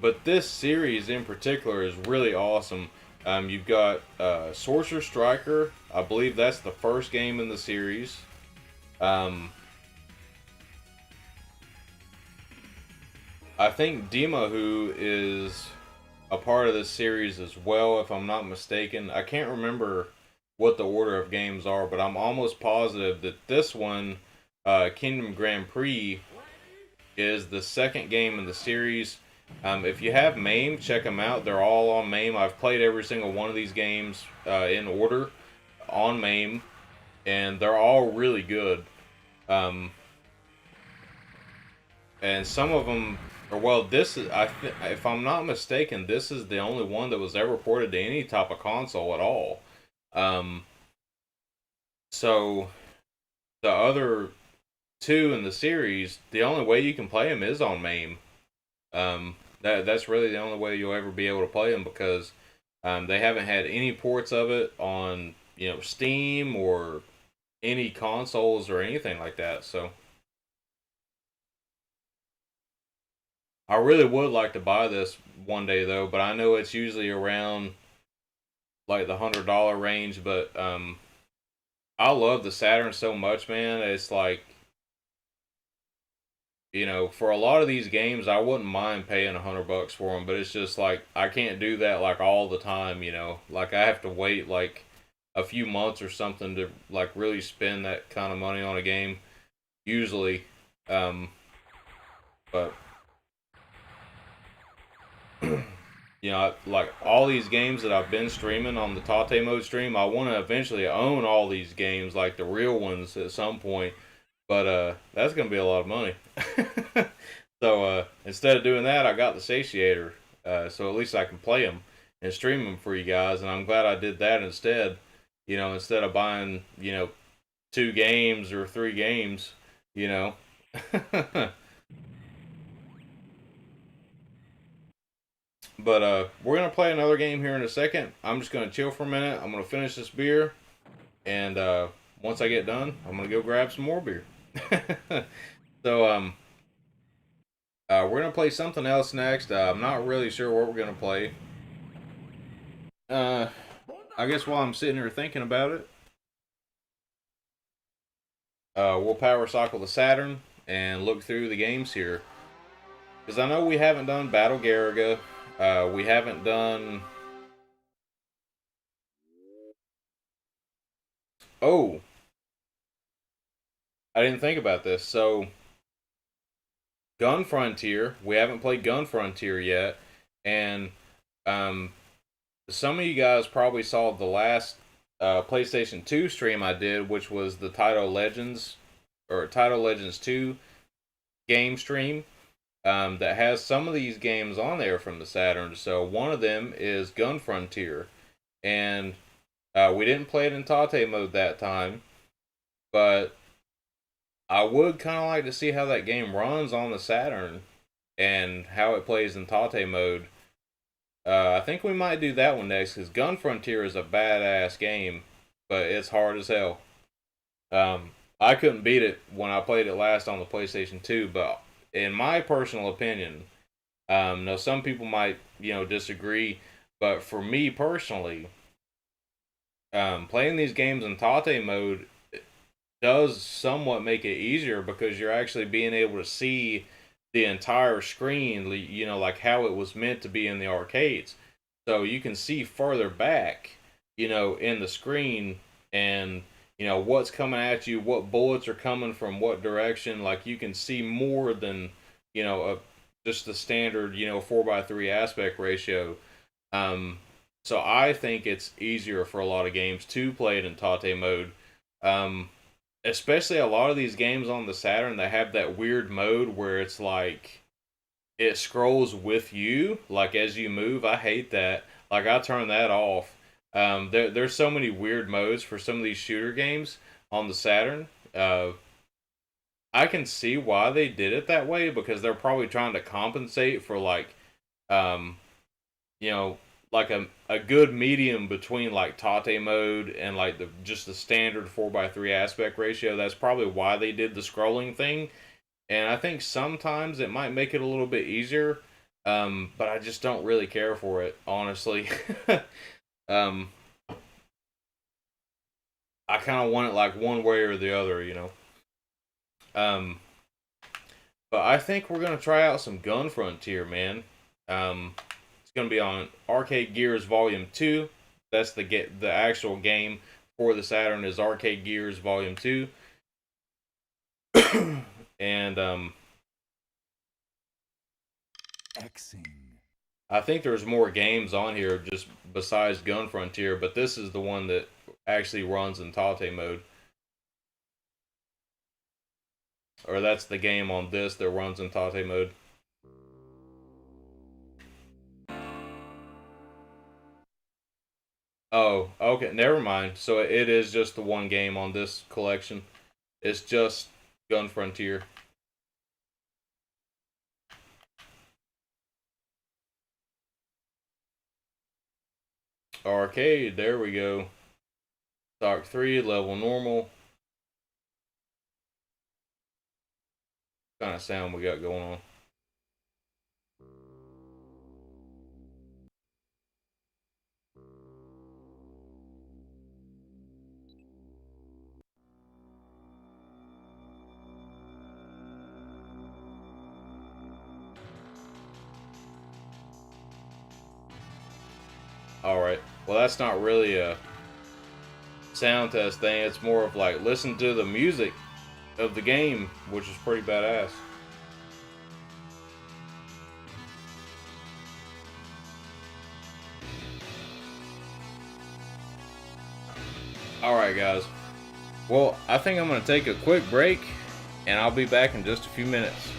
But this series in particular is really awesome. You've got Sorcerer Striker. I believe that's the first game in the series. I think Dimahu is a part of this series as well, if I'm not mistaken. I can't remember what the order of games are, but I'm almost positive that this one, Kingdom Grand Prix, is the second game in the series. If you have MAME, check them out. They're all on MAME. I've played every single one of these games in order on MAME, and they're all really good. And some of them, or well, this is, if I'm not mistaken, this is the only one that was ever ported to any type of console at all. So the other two in the series, the only way you can play them is on MAME. That's really the only way you'll ever be able to play them, because they haven't had any ports of it on Steam or any consoles or anything like that. So I really would like to buy this one day though, but I know it's usually around like the $100 range. But I love the Saturn so much, man. It's like, for a lot of these games, I wouldn't mind paying $100 for them, but it's just like I can't do that like all the time. Like I have to wait like a few months or something to like really spend that kind of money on a game. Usually, but like all these games that I've been streaming on the Tate mode stream, I want to eventually own all these games, like the real ones, at some point. But that's gonna be a lot of money. So instead of doing that, I got the Satiator, so at least I can play them and stream them for you guys. And I'm glad I did that instead. Instead of buying 2 games or 3 games. But we're gonna play another game here in a second. I'm just gonna chill for a minute. I'm gonna finish this beer, and once I get done, I'm gonna go grab some more beer. So We're gonna play something else next. I'm not really sure what we're gonna play. Uh, I guess while I'm sitting here thinking about it, we'll power cycle the Saturn and look through the games here. Because I know we haven't done Battle Garaga. We haven't done. Oh, I didn't think about this. So, Gun Frontier. We haven't played Gun Frontier yet, and um, some of you guys probably saw the last PlayStation 2 stream I did, which was the Title Legends or Title Legends 2 game stream. That has some of these games on there from the Saturn. So one of them is Gun Frontier, and we didn't play it in Tate mode that time, but I would kind of like to see how that game runs on the Saturn and how it plays in Tate mode. I think we might do that one next because Gun Frontier is a badass game, but it's hard as hell. I couldn't beat it when I played it last on the PlayStation 2, but in my personal opinion, now some people might disagree, but for me personally, playing these games in Tate mode does somewhat make it easier because you're actually being able to see the entire screen, like how it was meant to be in the arcades. So you can see further back, in the screen, and what's coming at you, what bullets are coming from what direction. Like you can see more than just the standard 4:3 aspect ratio. So I think it's easier for a lot of games to play it in Tate mode. Especially a lot of these games on the Saturn that have that weird mode where it's like it scrolls with you, like as you move. I hate that. Like I turn that off. There's so many weird modes for some of these shooter games on the Saturn. I can see why they did it that way because they're probably trying to compensate for like, you know, like a good medium between like Tate mode and like just the standard 4:3 aspect ratio. That's probably why they did the scrolling thing. And I think sometimes it might make it a little bit easier, but I just don't really care for it, honestly. um, I kind of want it like one way or the other. Um, but I think we're gonna try out some Gun Frontier, man. It's gonna be on Arcade Gears Volume 2. That's the actual game for the Saturn is Arcade Gears Volume 2. And I think there's more games on here just besides Gun Frontier, but this is the one that actually runs in Tate mode. Or that's the game on this that runs in Tate mode. Oh, okay, never mind. So it is just the one game on this collection. It's just Gun Frontier. Arcade, there we go. Stock 3, level normal. What kind of sound we got going on? Alright, well that's not really a sound test thing, it's more of like listen to the music of the game, which is pretty badass. Alright guys, well I think I'm going to take a quick break and I'll be back in just a few minutes.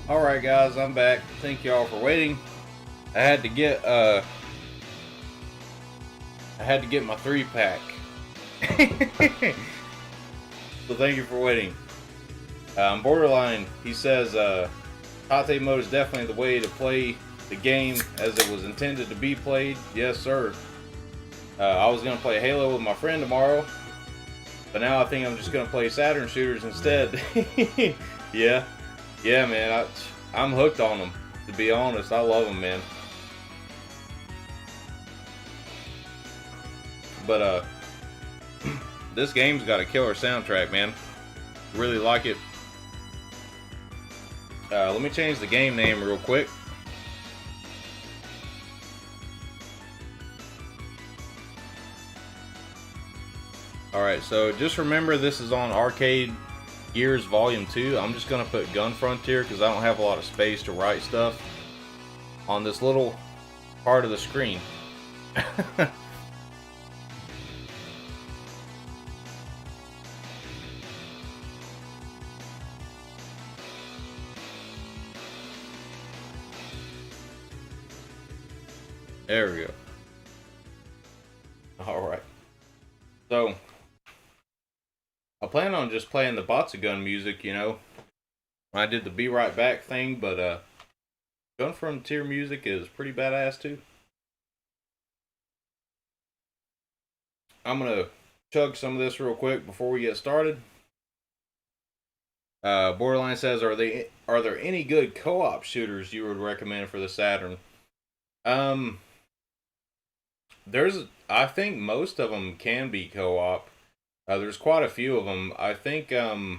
Alright guys, I'm back. Thank y'all for waiting. I had to get my 3-pack. So thank you for waiting. Borderline, he says Tate mode is definitely the way to play the game as it was intended to be played. Yes sir. I was gonna play Halo with my friend tomorrow, but now I think I'm just gonna play Saturn shooters instead. Yeah. Yeah, man, I'm hooked on them. To be honest, I love them, man. But this game's got a killer soundtrack, man. Really like it. Let me change the game name real quick. Alright, so just remember this is on Arcade Gears Volume 2. I'm just going to put Gun Frontier because I don't have a lot of space to write stuff on this little part of the screen. There we go. Alright. So, I plan on just playing the Gun music, you know. I did the Be Right Back thing, but Gun Frontier music is pretty badass too. I'm gonna chug some of this real quick before we get started. Borderline says, are there any good co-op shooters you would recommend for the Saturn? I think most of them can be co-op. There's quite a few of them. I think, you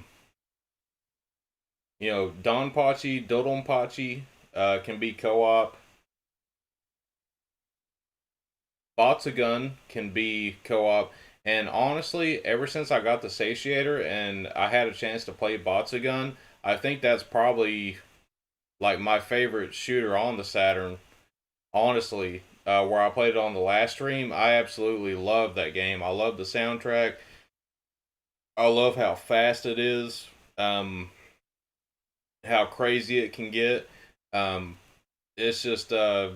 know, Donpachi, Dodonpachi can be co-op. Gun can be co-op. And honestly, ever since I got the Satiator and I had a chance to play Gun, I think that's probably like my favorite shooter on the Saturn. Honestly, where I played it on the last stream, I absolutely love that game. I love the soundtrack. I love how fast it is. How crazy it can get. It's just I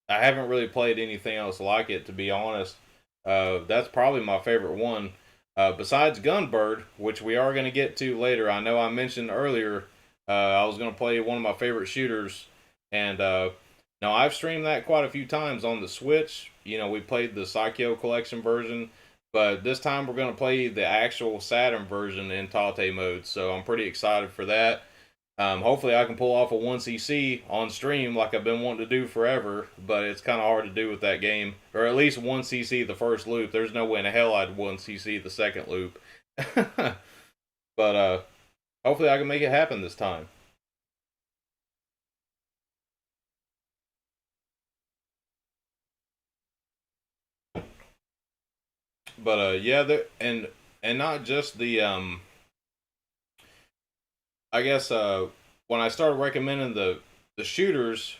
haven't really played anything else like it, to be honest. That's probably my favorite one. Besides Gunbird, which we are going to get to later. I know I mentioned earlier I was going to play one of my favorite shooters. And now I've streamed that quite a few times on the Switch. You know, we played the Psycho Collection version. But this time we're going to play the actual Saturn version in Tate mode. So I'm pretty excited for that. Hopefully I can pull off a 1cc on stream like I've been wanting to do forever, but it's kind of hard to do with that game. Or at least 1cc the first loop. There's no way in hell I'd 1cc the second loop. But hopefully I can make it happen this time. But yeah, and not just the I guess when I started recommending the shooters,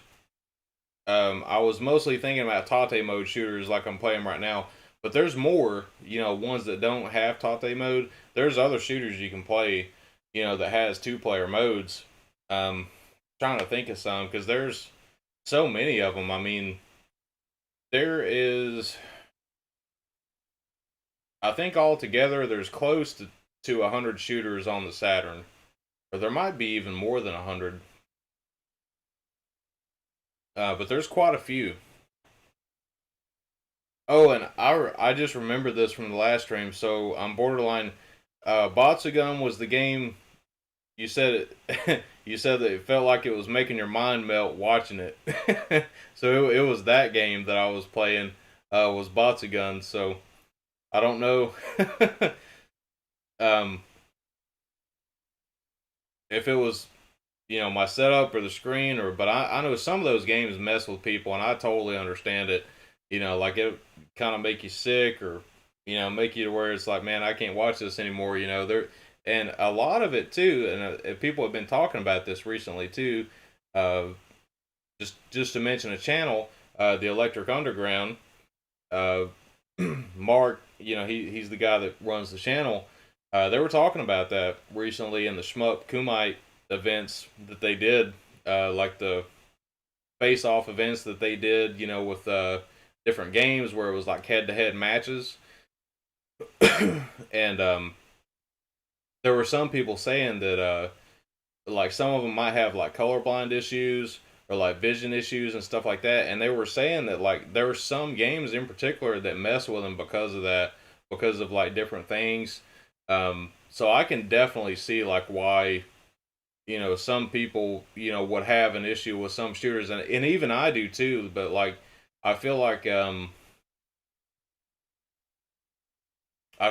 I was mostly thinking about Tate mode shooters like I'm playing right now. But there's more, you know, ones that don't have Tate mode. There's other shooters you can play, you know, that has 2-player modes. Trying to think of some because there's so many of them. I mean, there is, I think altogether there's close to 100 shooters on the Saturn. Or there might be even more than 100. But there's quite a few. Oh, and I just remembered this from the last stream. So on Borderline, Gun was the game. You said it. You said that it felt like it was making your mind melt watching it. So it was that game that I was playing. Was Gun. So I don't know. If it was, you know, my setup or the screen, but I know some of those games mess with people, and I totally understand it. You know, like it kind of make you sick, or you know, make you to where it's like, man, I can't watch this anymore. You know, and a lot of it too, and people have been talking about this recently too. Just to mention a channel, the Electric Underground. Mark, you know, he's the guy that runs the channel. They were talking about that recently in the Shmup Kumite events that they did, like the face-off events that they did, you know, with different games where it was like head-to-head matches, and there were some people saying that like some of them might have like colorblind issues or like vision issues and stuff like that, and they were saying that like there were some games in particular that mess with them because of that, because of like different things. So I can definitely see like why, you know, some people, you know, would have an issue with some shooters, and even I do too, but like I feel like I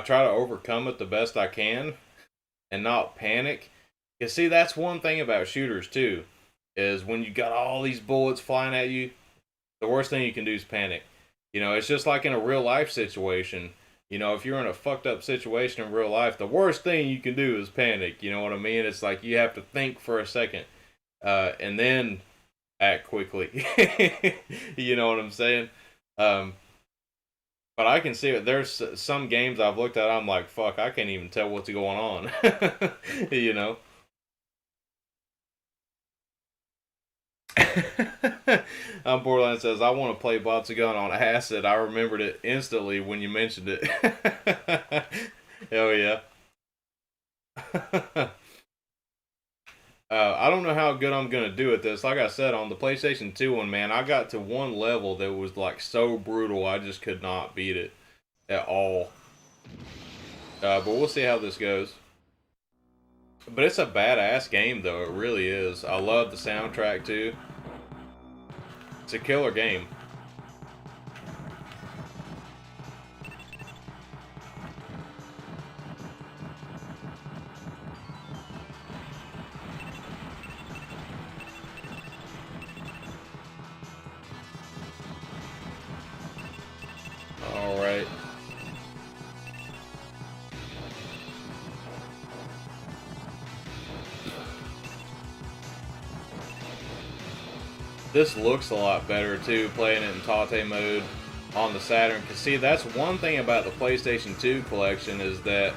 try to overcome it the best I can and not panic. You see, that's one thing about shooters too, is when you got all these bullets flying at you, the worst thing you can do is panic. You know, it's just like in a real life situation. You know, if you're in a fucked up situation in real life, the worst thing you can do is panic. You know what I mean? It's like you have to think for a second, and then act quickly. You know what I'm saying? Um, but I can see it. There's some games I've looked at. I'm like, fuck, I can't even tell what's going on. You know. Borderline says, I want to play Bob's Gun on acid. I remembered it instantly when you mentioned it. Hell yeah. I don't know how good I'm going to do at this. Like I said, on the PlayStation 2 one, man, I got to one level that was like so brutal, I just could not beat it at all. But we'll see how this goes. But it's a badass game, though. It really is. I love the soundtrack, too. It's a killer game. Alright. This looks a lot better too, playing it in Tate mode on the Saturn. Cause see, that's one thing about the PlayStation 2 collection is that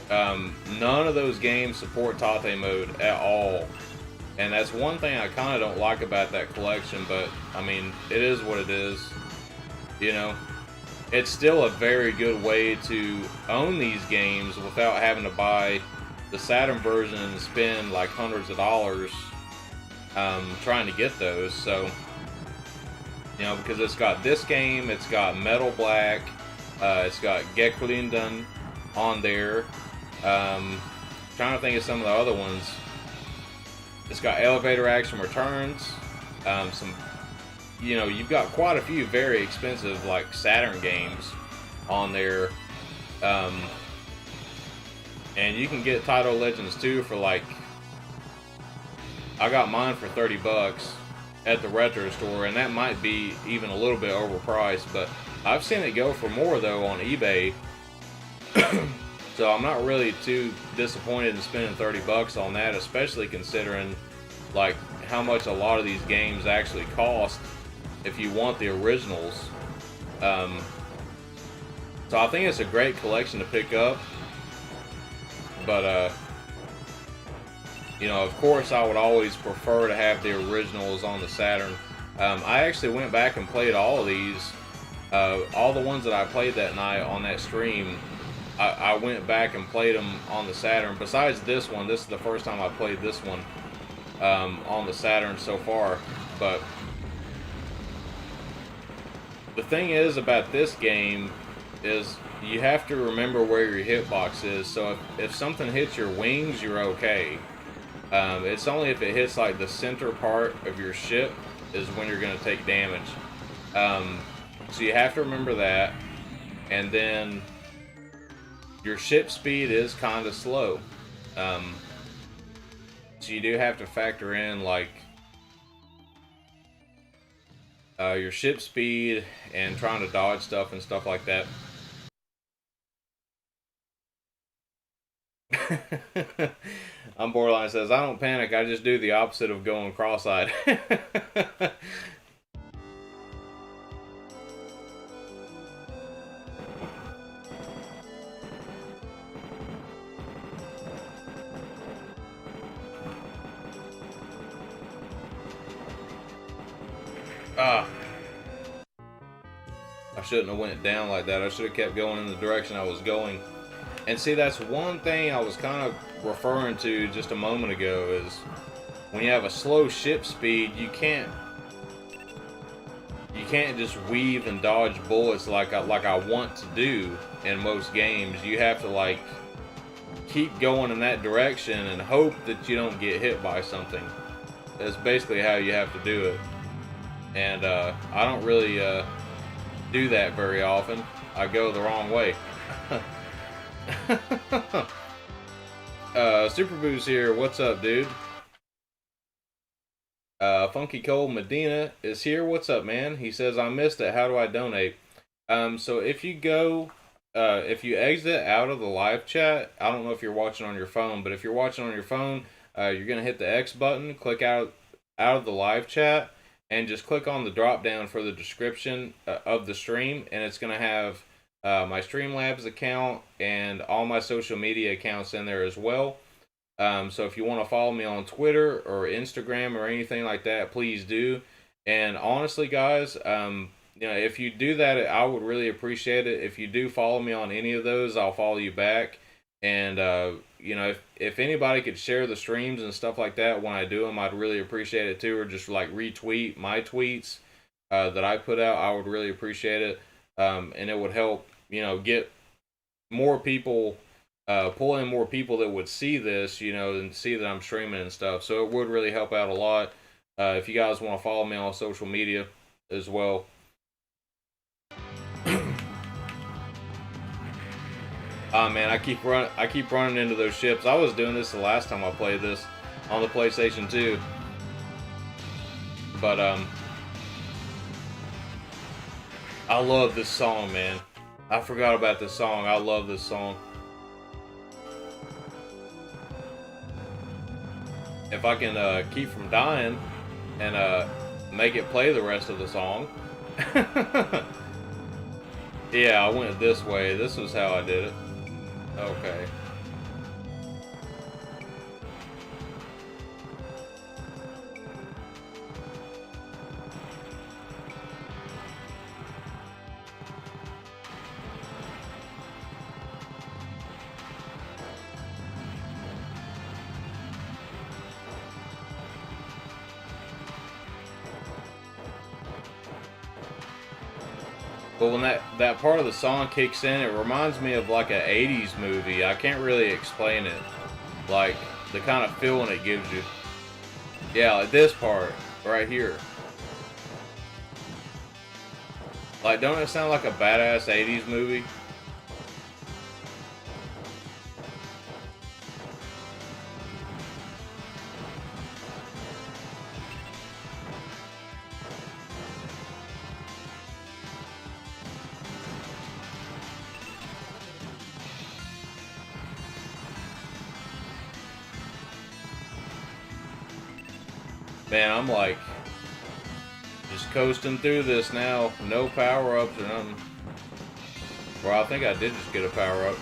none of those games support Tate mode at all. And that's one thing I kind of don't like about that collection, but I mean, it is what it is. You know, it's still a very good way to own these games without having to buy the Saturn version and spend like hundreds of dollars trying to get those. So, you know, because it's got this game, it's got Metal Black, it's got Geklinden on there. Trying to think of some of the other ones. It's got Elevator Action Returns. Some, you know, you've got quite a few very expensive like Saturn games on there. And you can get Taito Legends 2 for like, I got mine for $30 at the retro store, and that might be even a little bit overpriced, but I've seen it go for more though on eBay. So I'm not really too disappointed in spending $30 on that, especially considering like how much a lot of these games actually cost if you want the originals. So I think it's a great collection to pick up, but you know, of course I would always prefer to have the originals on the Saturn. I actually went back and played all of these, all the ones that I played that night on that stream. I went back and played them on the Saturn. Besides this one, this is the first time I played this one on the Saturn so far. But the thing is about this game is you have to remember where your hitbox is. So if something hits your wings, you're okay. It's only if it hits like the center part of your ship is when you're going to take damage. So you have to remember that. And then your ship speed is kind of slow. So you do have to factor in like your ship speed and trying to dodge stuff and stuff like that. I'm Borderline says, I don't panic, I just do the opposite of going cross-eyed. Ah. I shouldn't have went down like that. I should have kept going in the direction I was going. And see, that's one thing I was kind of referring to just a moment ago is when you have a slow ship speed, you can't just weave and dodge bullets like I want to do in most games. You have to like keep going in that direction and hope that you don't get hit by something. That's basically how you have to do it. And I don't really do that very often. I go the wrong way. Super Boo's here. What's up, dude? Funky Cole Medina is here. What's up, man? He says, I missed it. How do I donate? So if you go, if you exit out of the live chat, I don't know if you're watching on your phone, but if you're watching on your phone, you're going to hit the X button, click out of the live chat, and just click on the drop down for the description of the stream, and it's going to have my Streamlabs account and all my social media accounts in there as well. So if you want to follow me on Twitter or Instagram or anything like that, please do. And honestly, guys, you know, if you do that, I would really appreciate it. If you do follow me on any of those, I'll follow you back. And you know, if anybody could share the streams and stuff like that when I do them, I'd really appreciate it too. Or just like retweet my tweets that I put out, I would really appreciate it. And it would help, you know, get more people, pull in more people that would see this, you know, and see that I'm streaming and stuff. So it would really help out a lot. If you guys want to follow me on social media as well. Oh man, I keep running into those ships. I was doing this the last time I played this on the PlayStation 2. But I love this song, man. I forgot about this song. I love this song. If I can keep from dying and make it play the rest of the song. Yeah, I went this way. This was how I did it. Okay. But when that part of the song kicks in, it reminds me of like an 80s movie. I can't really explain it. Like, the kind of feeling it gives you. Yeah, like this part, right here. Like, don't it sound like a badass 80s movie? Man, I'm like just coasting through this now. No power-ups or nothing. Well, I think I did just get a power-up.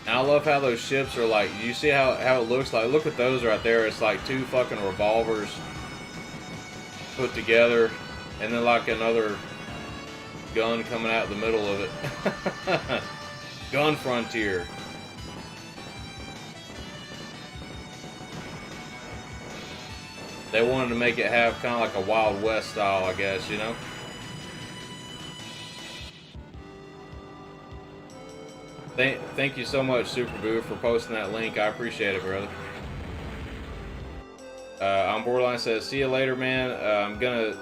And I love how those ships are like, you see how it looks like? Look at those right there. It's like two fucking revolvers put together. And then like another gun coming out the middle of it. Gun Frontier. They wanted to make it have kind of like a Wild West style, I guess, you know? Thank you so much, Super Boo, for posting that link. I appreciate it, brother. On Borderline says, see you later, man. I'm gonna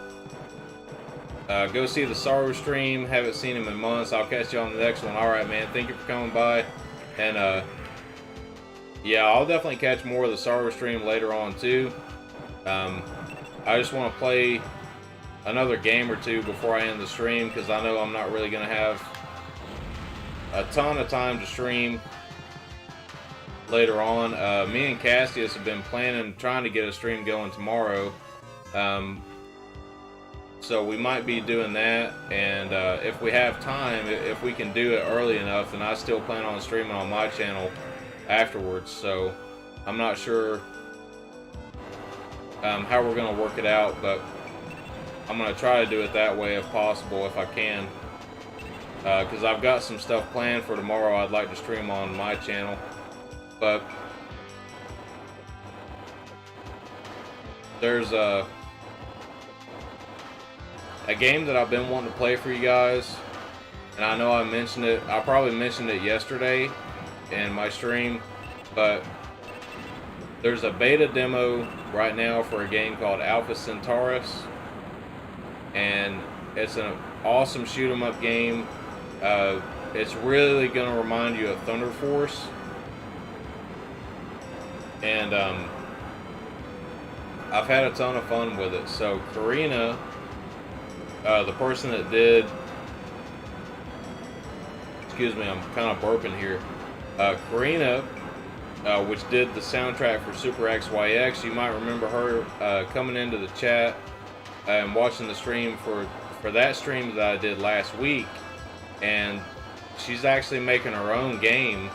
go see the Sorrow stream. Haven't seen him in months. I'll catch you on the next one. Alright, man. Thank you for coming by. And, yeah, I'll definitely catch more of the Sorrow stream later on, too. I just want to play another game or two before I end the stream, because I know I'm not really going to have a ton of time to stream later on. Me and Cassius have been trying to get a stream going tomorrow, so we might be doing that, and if we have time, if we can do it early enough, then I still plan on streaming on my channel afterwards. So I'm not sure how we're gonna work it out, but I'm gonna try to do it that way if possible, if I can. Because I've got some stuff planned for tomorrow I'd like to stream on my channel. But there's a game that I've been wanting to play for you guys, and I know I mentioned it. I probably mentioned it yesterday in my stream, but there's a beta demo right now for a game called Alpha Centaurus, and it's an awesome shoot 'em up game. It's really gonna remind you of Thunder Force, and I've had a ton of fun with it. So Karina, the person that did, excuse me, I'm kind of burping here. Karina, which did the soundtrack for Super XYX, you might remember her coming into the chat and watching the stream for that stream that I did last week. And she's actually making her own game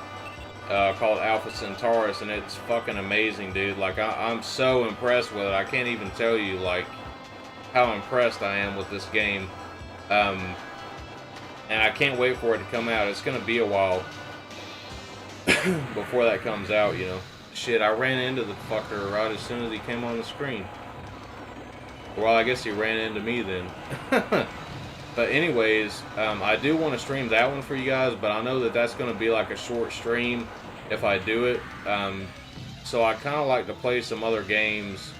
called Alpha Centaurus, and it's fucking amazing, dude. Like, I'm so impressed with it. I can't even tell you, like, how impressed I am with this game. And I can't wait for it to come out. It's gonna be a while before that comes out, you know. Shit, I ran into the fucker right as soon as he came on the screen. Well, I guess he ran into me then. But anyways, I do want to stream that one for you guys, but I know that that's going to be like a short stream if I do it. So I kind of like to play some other games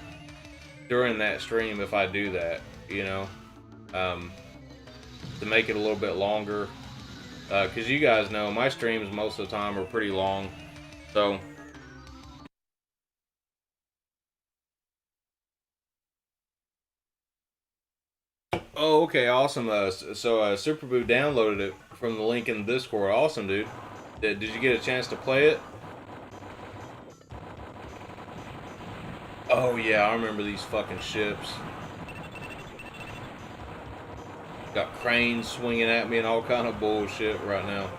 during that stream if I do that, you know, to make it a little bit longer. Because you guys know my streams most of the time are pretty long. So oh, okay, awesome. So Super Boo downloaded it from the link in the Discord. Awesome, dude. Did you get a chance to play it? Oh yeah, I remember these fucking ships. Got cranes swinging at me and all kind of bullshit right now.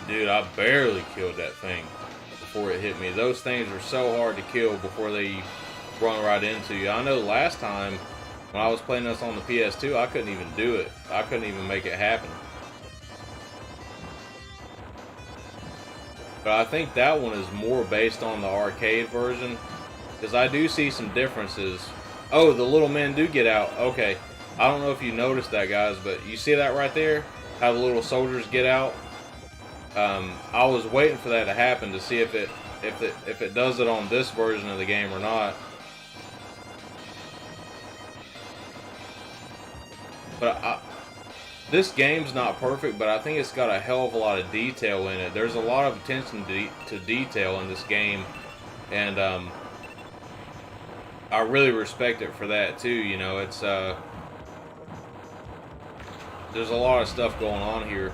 Dude, I barely killed that thing before it hit me. Those things are so hard to kill before they run right into you. I know last time when I was playing this on the PS2, I couldn't even do it. I couldn't even make it happen. But I think that one is more based on the arcade version, because I do see some differences. Oh, the little men do get out. Okay. I don't know if you noticed that, guys, but you see that right there? How the little soldiers get out? I was waiting for that to happen to see if it does it on this version of the game or not. But this game's not perfect, but I think it's got a hell of a lot of detail in it. There's a lot of attention to detail in this game, and I really respect it for that too. You know, it's there's a lot of stuff going on here.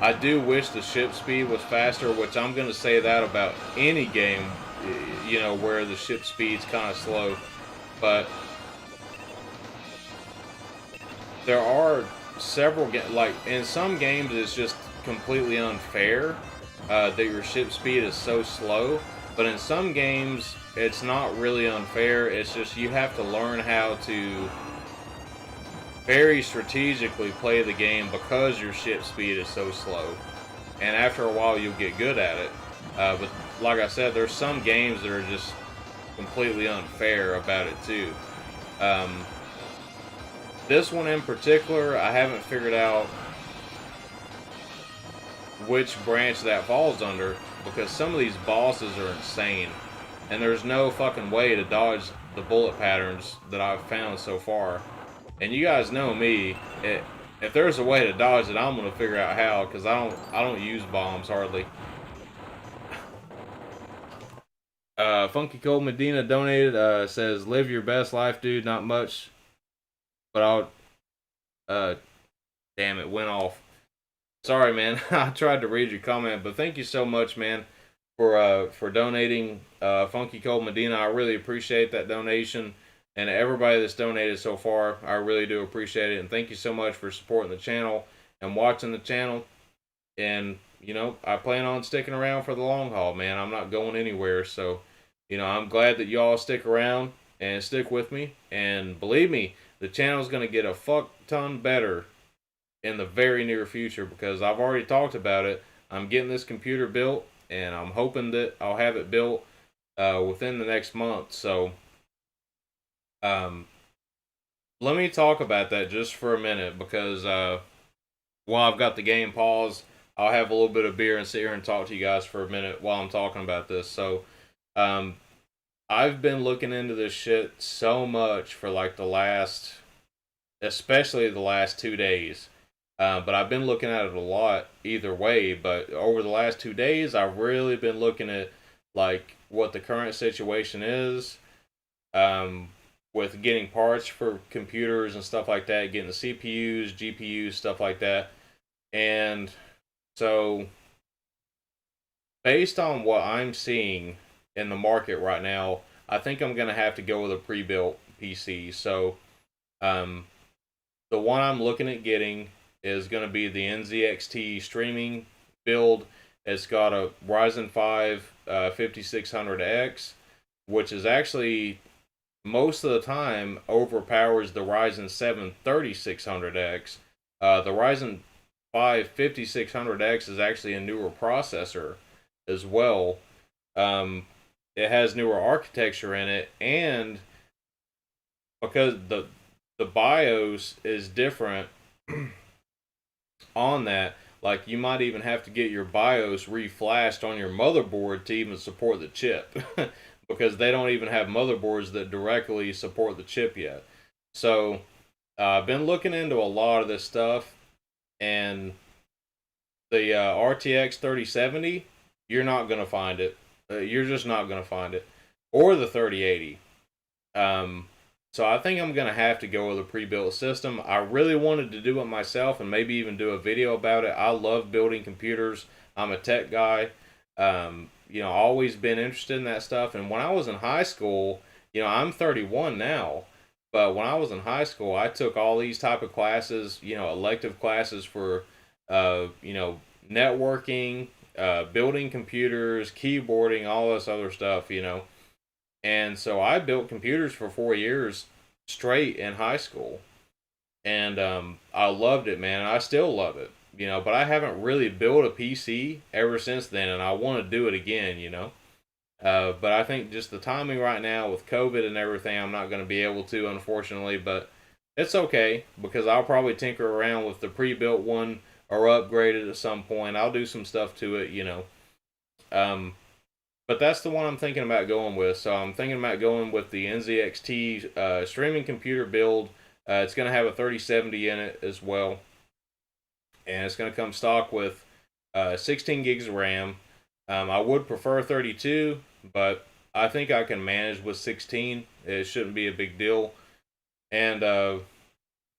I do wish the ship speed was faster, which I'm going to say that about any game, you know, where the ship speed's kind of slow. But there are several, like, in some games it's just completely unfair that your ship speed is so slow. But in some games, it's not really unfair. It's just you have to learn how to very strategically play the game because your ship speed is so slow, and after a while you'll get good at it. But like I said, there's some games that are just completely unfair about it too. This one in particular, I haven't figured out which branch that falls under, because some of these bosses are insane, and there's no fucking way to dodge the bullet patterns that I've found so far. And you guys know me, if there's a way to dodge it, I'm gonna figure out how, because I don't use bombs hardly. Funky Cold Medina donated, says, live your best life, dude. Not much, but I'll, damn, it went off. Sorry, man. I tried to read your comment, but thank you so much, man, for donating. Funky Cold Medina, I really appreciate that donation, and everybody that's donated so far, I really do appreciate it. And thank you so much for supporting the channel and watching the channel. And I plan on sticking around for the long haul, man. I'm not going anywhere, so I'm glad that y'all stick around and stick with me. And believe me, the channel's gonna get a fuck ton better in the very near future because I've already talked about it. I'm getting this computer built, and I'm hoping that I'll have it built within the next month. So, um, let me talk about that just for a minute because while I've got the game paused, I'll have a little bit of beer and sit here and talk to you guys for a minute while I'm talking about this. So, um, I've been looking into this shit so much for like especially the last 2 days. But I've been looking at it a lot either way. But over the last 2 days, I've really been looking at like what the current situation is um, with getting parts for computers and stuff like that, getting the CPUs, GPUs, stuff like that. And so, based on what I'm seeing in the market right now, I think I'm going to have to go with a pre built PC. So, um, the one I'm looking at getting is going to be the NZXT streaming build. It's got a Ryzen 5 5600X, which is actually most of the time overpowers the Ryzen 7 3600X. The Ryzen 5 5600X is actually a newer processor as well. Um, it has newer architecture in it, and because the BIOS is different on that. Like you might even have to get your BIOS reflashed on your motherboard to even support the chip, because they don't even have motherboards that directly support the chip yet. So I've been looking into a lot of this stuff, and the RTX 3070, you're not gonna find it. You're just not gonna find it, or the 3080. Um, so I think I'm gonna have to go with a pre-built system. I really wanted to do it myself and maybe even do a video about it. I love building computers. I'm a tech guy. Always been interested in that stuff. And when I was in high school, I'm 31 now, but when I was in high school, I took all these type of classes, elective classes for, networking, building computers, keyboarding, all this other stuff. And so I built computers for 4 years straight in high school. And I loved it, man. I still love it, but I haven't really built a PC ever since then. And I want to do it again. But I think just the timing right now with COVID and everything, I'm not going to be able to, unfortunately. But it's okay because I'll probably tinker around with the pre built one or upgrade it at some point. I'll do some stuff to it. Um, but that's the one I'm thinking about going with. So I'm thinking about going with the NZXT streaming computer build. It's going to have a 3070 in it as well. And it's going to come stock with 16 gigs of RAM. I would prefer 32, but I think I can manage with 16. It shouldn't be a big deal. And so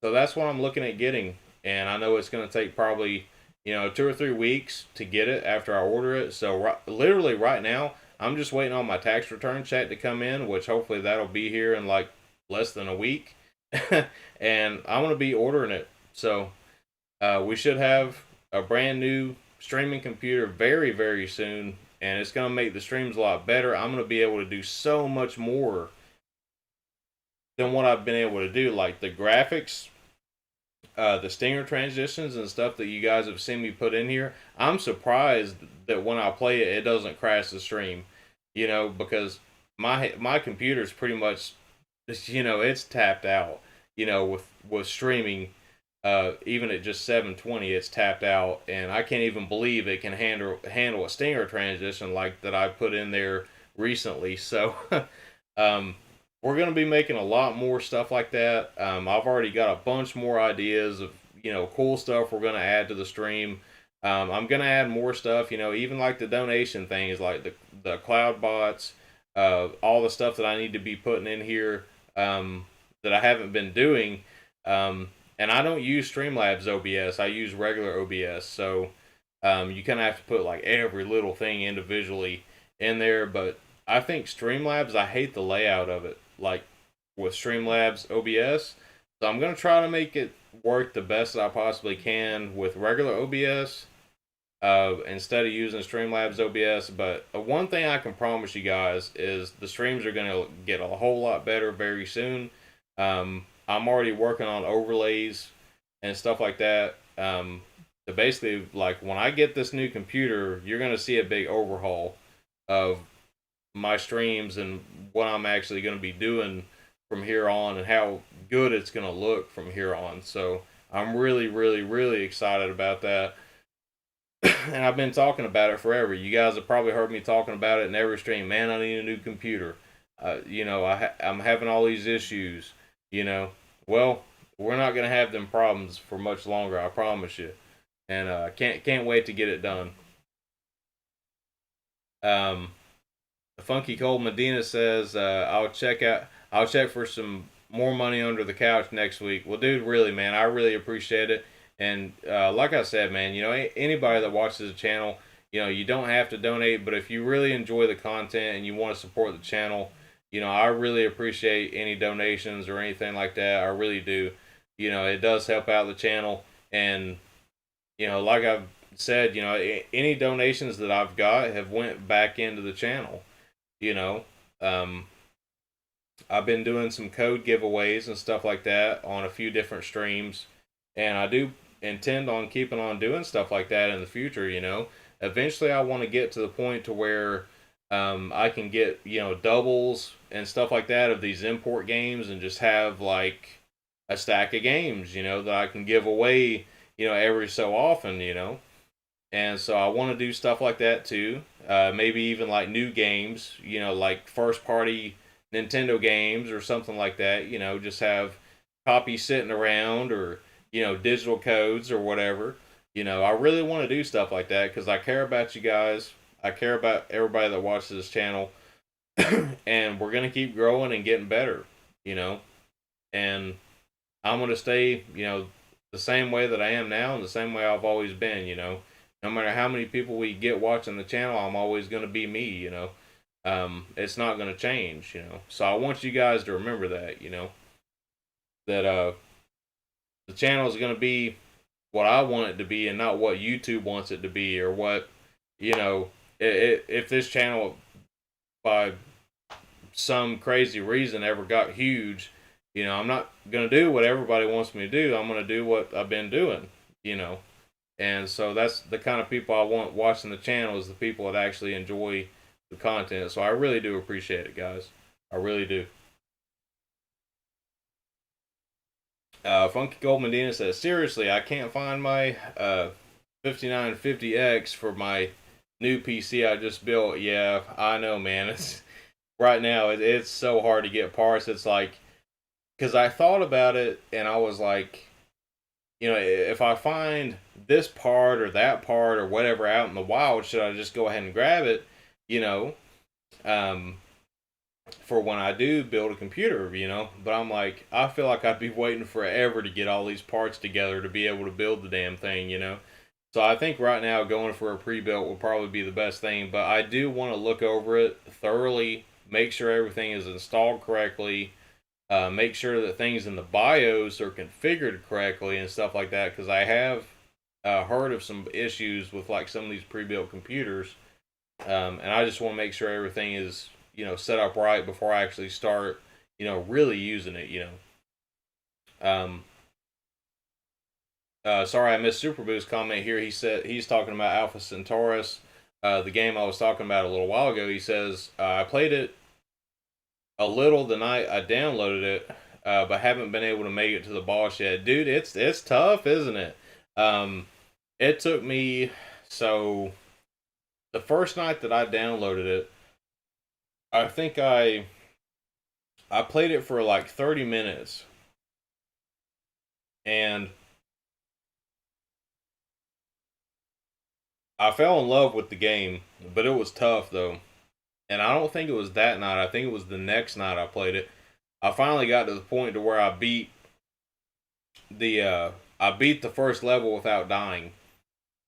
that's what I'm looking at getting. And I know it's going to take probably 2 or 3 weeks to get it after I order it. So literally right now, I'm just waiting on my tax return check to come in, which hopefully that'll be here in like less than a week. And I'm going to be ordering it. So we should have a brand new streaming computer very, very soon. And it's going to make the streams a lot better. I'm going to be able to do so much more than what I've been able to do. Like the graphics, the stinger transitions and stuff that you guys have seen me put in here, I'm surprised that when I play it, it doesn't crash the stream. Because my computer's pretty much, it's tapped out. With streaming, even at just 720, it's tapped out, and I can't even believe it can handle a stinger transition like that I put in there recently. So, we're going to be making a lot more stuff like that. I've already got a bunch more ideas of, cool stuff we're going to add to the stream. I'm going to add more stuff, even like the donation things, like the cloud bots, all the stuff that I need to be putting in here that I haven't been doing. and I don't use Streamlabs OBS. I use regular OBS. So you kind of have to put like every little thing individually in there. But I think Streamlabs, I hate the layout of it. Like with Streamlabs OBS, so I'm gonna try to make it work the best that I possibly can with regular OBS instead of using Streamlabs OBS. But one thing I can promise you guys is the streams are going to get a whole lot better very soon. I'm already working on overlays and stuff like that. So basically, like when I get this new computer, you're going to see a big overhaul of my streams and what I'm actually going to be doing from here on and how good it's going to look from here on. So I'm really, really, really excited about that. And I've been talking about it forever. You guys have probably heard me talking about it in every stream. Man, I need a new computer. I'm having all these issues. You know, well, we're not gonna have them problems for much longer. I promise you. And can't wait to get it done. Um, Funky Cold Medina says I'll check for some more money under the couch next week. Well, dude, really, man, I really appreciate it. And like I said, man, anybody that watches the channel, you don't have to donate, but if you really enjoy the content and you want to support the channel, I really appreciate any donations or anything like that. I really do. It does help out the channel. And, like I've said, any donations that I've got have went back into the channel. You know, um, I've been doing some code giveaways and stuff like that on a few different streams, and I do intend on keeping on doing stuff like that in the future. Eventually I want to get to the point to where I can get doubles and stuff like that of these import games and just have like a stack of games that I can give away every so often. And so I want to do stuff like that too. Maybe even like new games, like first party Nintendo games or something like that. Just have copies sitting around or, digital codes or whatever. I really want to do stuff like that because I care about you guys. I care about everybody that watches this channel. And we're going to keep growing and getting better, And I'm going to stay, the same way that I am now and the same way I've always been, No matter how many people we get watching the channel, I'm always going to be me, It's not going to change, So I want you guys to remember that, that the channel is going to be what I want it to be and not what YouTube wants it to be or what, if this channel by some crazy reason ever got huge, I'm not going to do what everybody wants me to do. I'm going to do what I've been doing, And so that's the kind of people I want watching the channel is the people that actually enjoy the content. So I really do appreciate it, guys. I really do. Funky Gold Medina says, seriously, I can't find my 5950X for my new PC I just built. Yeah, I know, man. It's right now. It's so hard to get parts. It's like, because I thought about it and I was like, if I find this part or that part or whatever out in the wild, should I just go ahead and grab it? Um, for when I do build a computer, But I'm like, I feel like I'd be waiting forever to get all these parts together to be able to build the damn thing, So I think right now going for a pre-built will probably be the best thing, but I do want to look over it thoroughly, make sure everything is installed correctly, make sure that things in the BIOS are configured correctly and stuff like that, because I have heard of some issues with like some of these pre-built computers, and I just want to make sure everything is set up right before I actually start really using it. Sorry, I missed Super Boo's comment here. He said he's talking about Alpha Centaurus, the game I was talking about a little while ago. He says I played it a little the night I downloaded it, but haven't been able to make it to the boss yet. Dude, it's tough, isn't it? It took me so the first night that I downloaded it, I think I played it for like 30 minutes, and I fell in love with the game, but it was tough though. And I don't think it was that night. I think it was the next night I played it. I finally got to the point to where I beat I beat the first level without dying,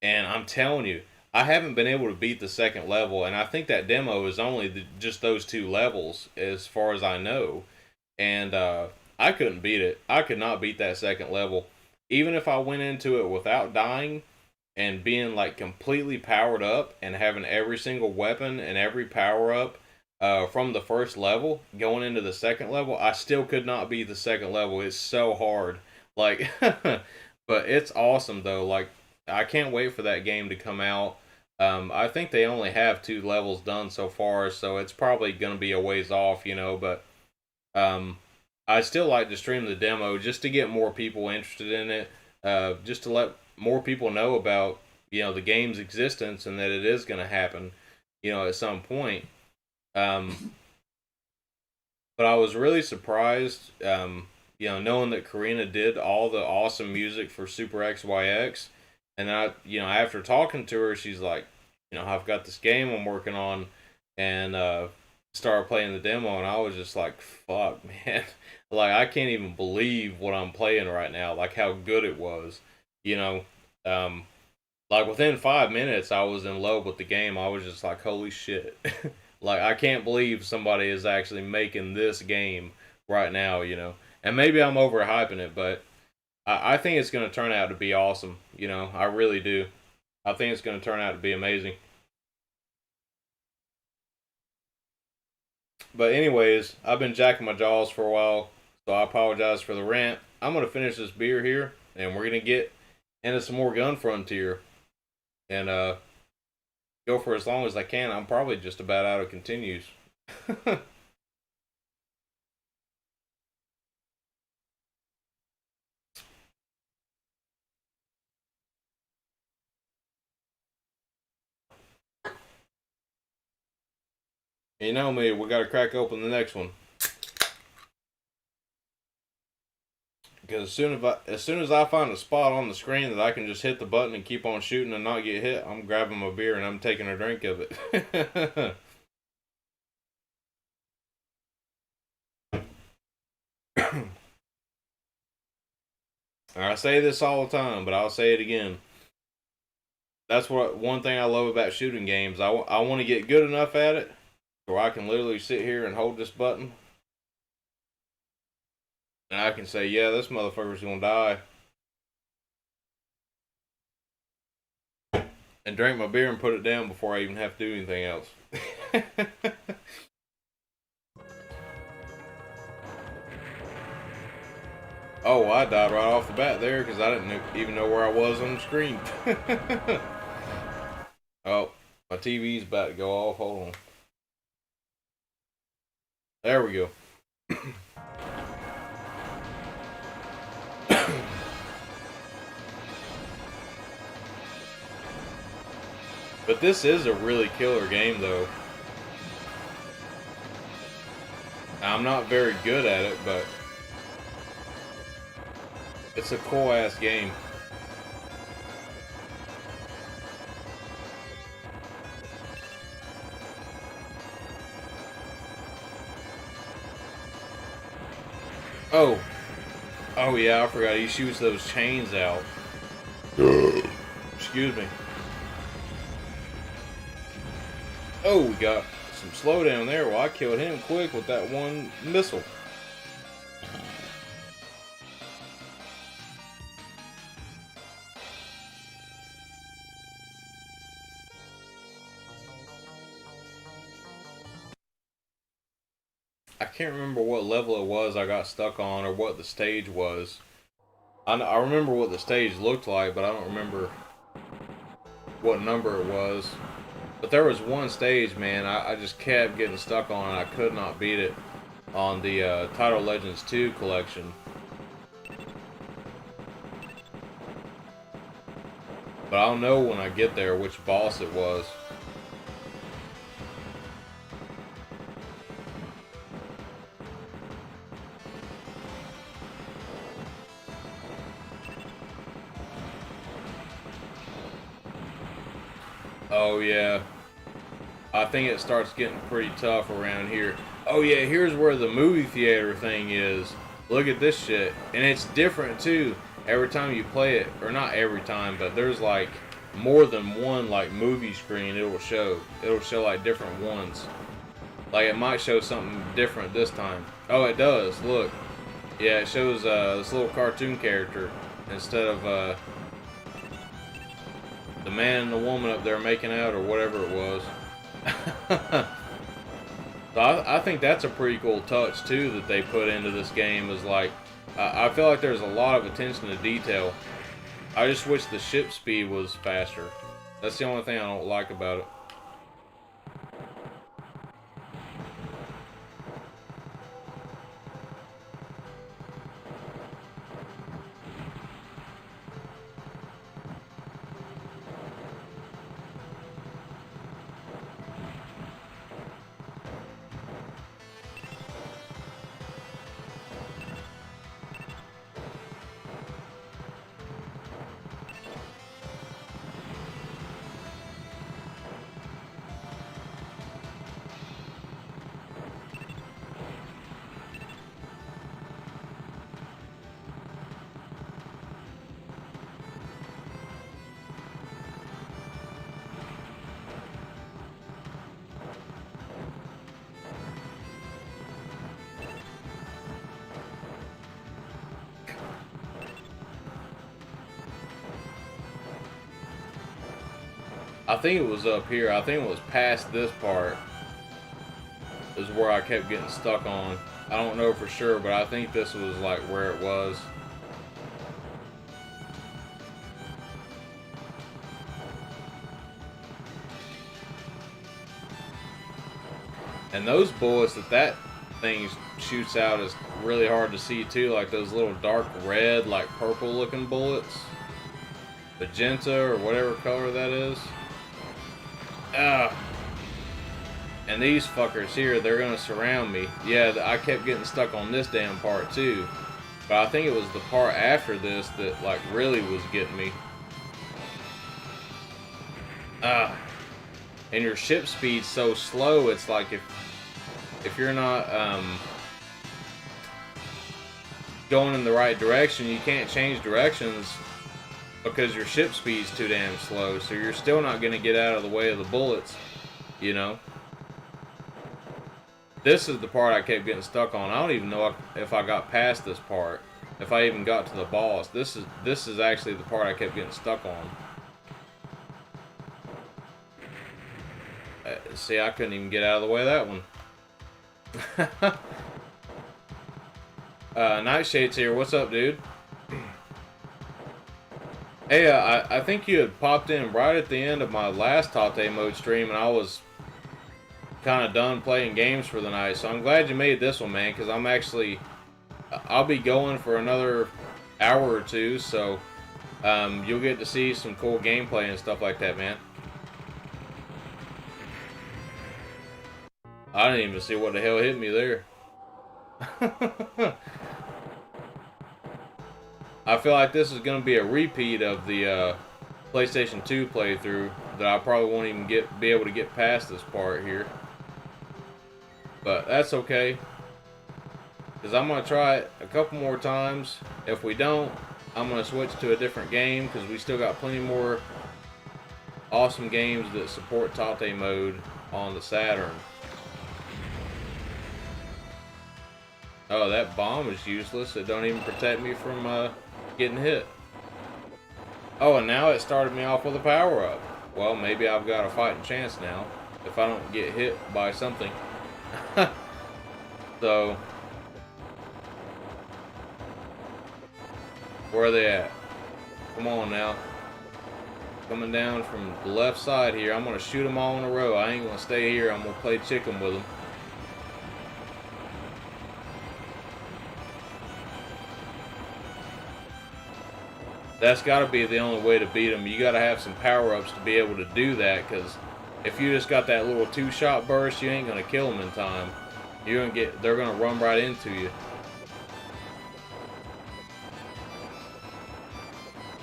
and I'm telling you, I haven't been able to beat the second level, and I think that demo is only just those two levels, as far as I know. And I couldn't beat it. I could not beat that second level, even if I went into it without dying and being like completely powered up and having every single weapon and every power up from the first level going into the second level. I still could not beat the second level. It's so hard. Like, but it's awesome though. Like, I can't wait for that game to come out. I think they only have two levels done so far, so it's probably going to be a ways off, you know. But I still like to stream the demo just to get more people interested in it, just to let more people know about, you know, the game's existence and that it is going to happen, you know, at some point. Um, but I was really surprised, you know, knowing that Karina did all the awesome music for Super XYX, and you know, after talking to her, she's like, you know, I've got this game I'm working on, and started playing the demo, and I was just like, fuck, man. Like, I can't even believe what I'm playing right now, like how good it was, you know. Um, like within 5 minutes, I was in love with the game. I was just like, holy shit. Like, I can't believe somebody is actually making this game right now, you know. And maybe I'm overhyping it, but I think it's going to turn out to be awesome, you know. I really do. I think it's going to turn out to be amazing. But anyways, I've been jacking my jaws for a while, so I apologize for the rant. I'm gonna finish this beer here, and we're gonna get into some more Gun Frontier, and go for as long as I can. I'm probably just about out of continues. You know me, we gotta crack open the next one. Because as soon as I find a spot on the screen that I can just hit the button and keep on shooting and not get hit, I'm grabbing my beer and I'm taking a drink of it. I say this all the time, but I'll say it again. That's what one thing I love about shooting games. I want to get good enough at it where I can literally sit here and hold this button and I can say, yeah, this motherfucker's gonna die, and drink my beer and put it down before I even have to do anything else. Oh, I died right off the bat there because I didn't even know where I was on the screen. Oh, my TV's about to go off. Hold on. There we go. But this is a really killer game, though. I'm not very good at it, but it's a cool ass game. Oh, oh yeah, I forgot he shoots those chains out. Excuse me. Oh, we got some slowdown there. Well, I killed him quick with that one missile. I can't remember what level it was I got stuck on or what the stage was. I remember what the stage looked like, but I don't remember what number it was. But there was one stage, man, I just kept getting stuck on and I could not beat it on the Title Legends 2 collection. But I'll know when I get there which boss it was. Oh yeah, I think it starts getting pretty tough around here. Oh yeah, here's where the movie theater thing is. Look at this shit. And it's different too. Every time you play it, or not every time, but there's like more than one like movie screen it'll show. It'll show like different ones. Like it might show something different this time. Oh, it does. Look. Yeah, it shows this little cartoon character instead of the man and the woman up there making out or whatever it was. So I think that's a pretty cool touch too that they put into this game. Is like I feel like there's a lot of attention to detail. I just wish the ship speed was faster. That's the only thing I don't like about it. I think it was up here. I think it was past this part is where I kept getting stuck on. I don't know for sure, but I think this was like where it was. And those bullets that thing shoots out is really hard to see too, like those little dark red, like purple looking bullets. Magenta or whatever color that is. And these fuckers here, they're gonna surround me. Yeah, I kept getting stuck on this damn part too. But I think it was the part after this that like really was getting me. And your ship speed's so slow, it's like if you're not going in the right direction, you can't change directions because your ship speed's too damn slow, so you're still not going to get out of the way of the bullets, you know. This is the part I kept getting stuck on. I don't even know if I got past this part, if I even got to the boss. This is actually the part I kept getting stuck on. See, I couldn't even get out of the way of that one. Nightshade's here. What's up, dude? Hey, I think you had popped in right at the end of my last Tate mode stream, and I was kind of done playing games for the night. So I'm glad you made this one, man, because I'll be going for another hour or two, so you'll get to see some cool gameplay and stuff like that, man. I didn't even see what the hell hit me there. I feel like this is going to be a repeat of the PlayStation 2 playthrough that I probably won't even be able to get past this part here. But that's okay, because I'm going to try it a couple more times. If we don't, I'm going to switch to a different game, because we still got plenty more awesome games that support Tate mode on the Saturn. Oh, that bomb is useless. It don't even protect me from getting hit. Oh, and now it started me off with a power-up. Well, maybe I've got a fighting chance now if I don't get hit by something. So, where are they at? Come on now. Coming down from the left side here. I'm going to shoot them all in a row. I ain't going to stay here. I'm going to play chicken with them. That's got to be the only way to beat them. You got to have some power-ups to be able to do that, because if you just got that little two-shot burst, you ain't going to kill them in time. They're going to run right into you.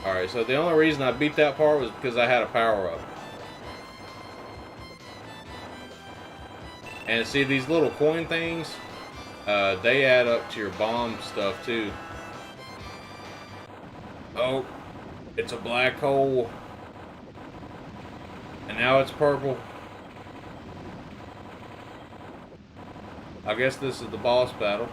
Alright, so the only reason I beat that part was because I had a power-up. And see these little coin things? They add up to your bomb stuff too. Oh, it's a black hole. And now it's purple. I guess this is the boss battle.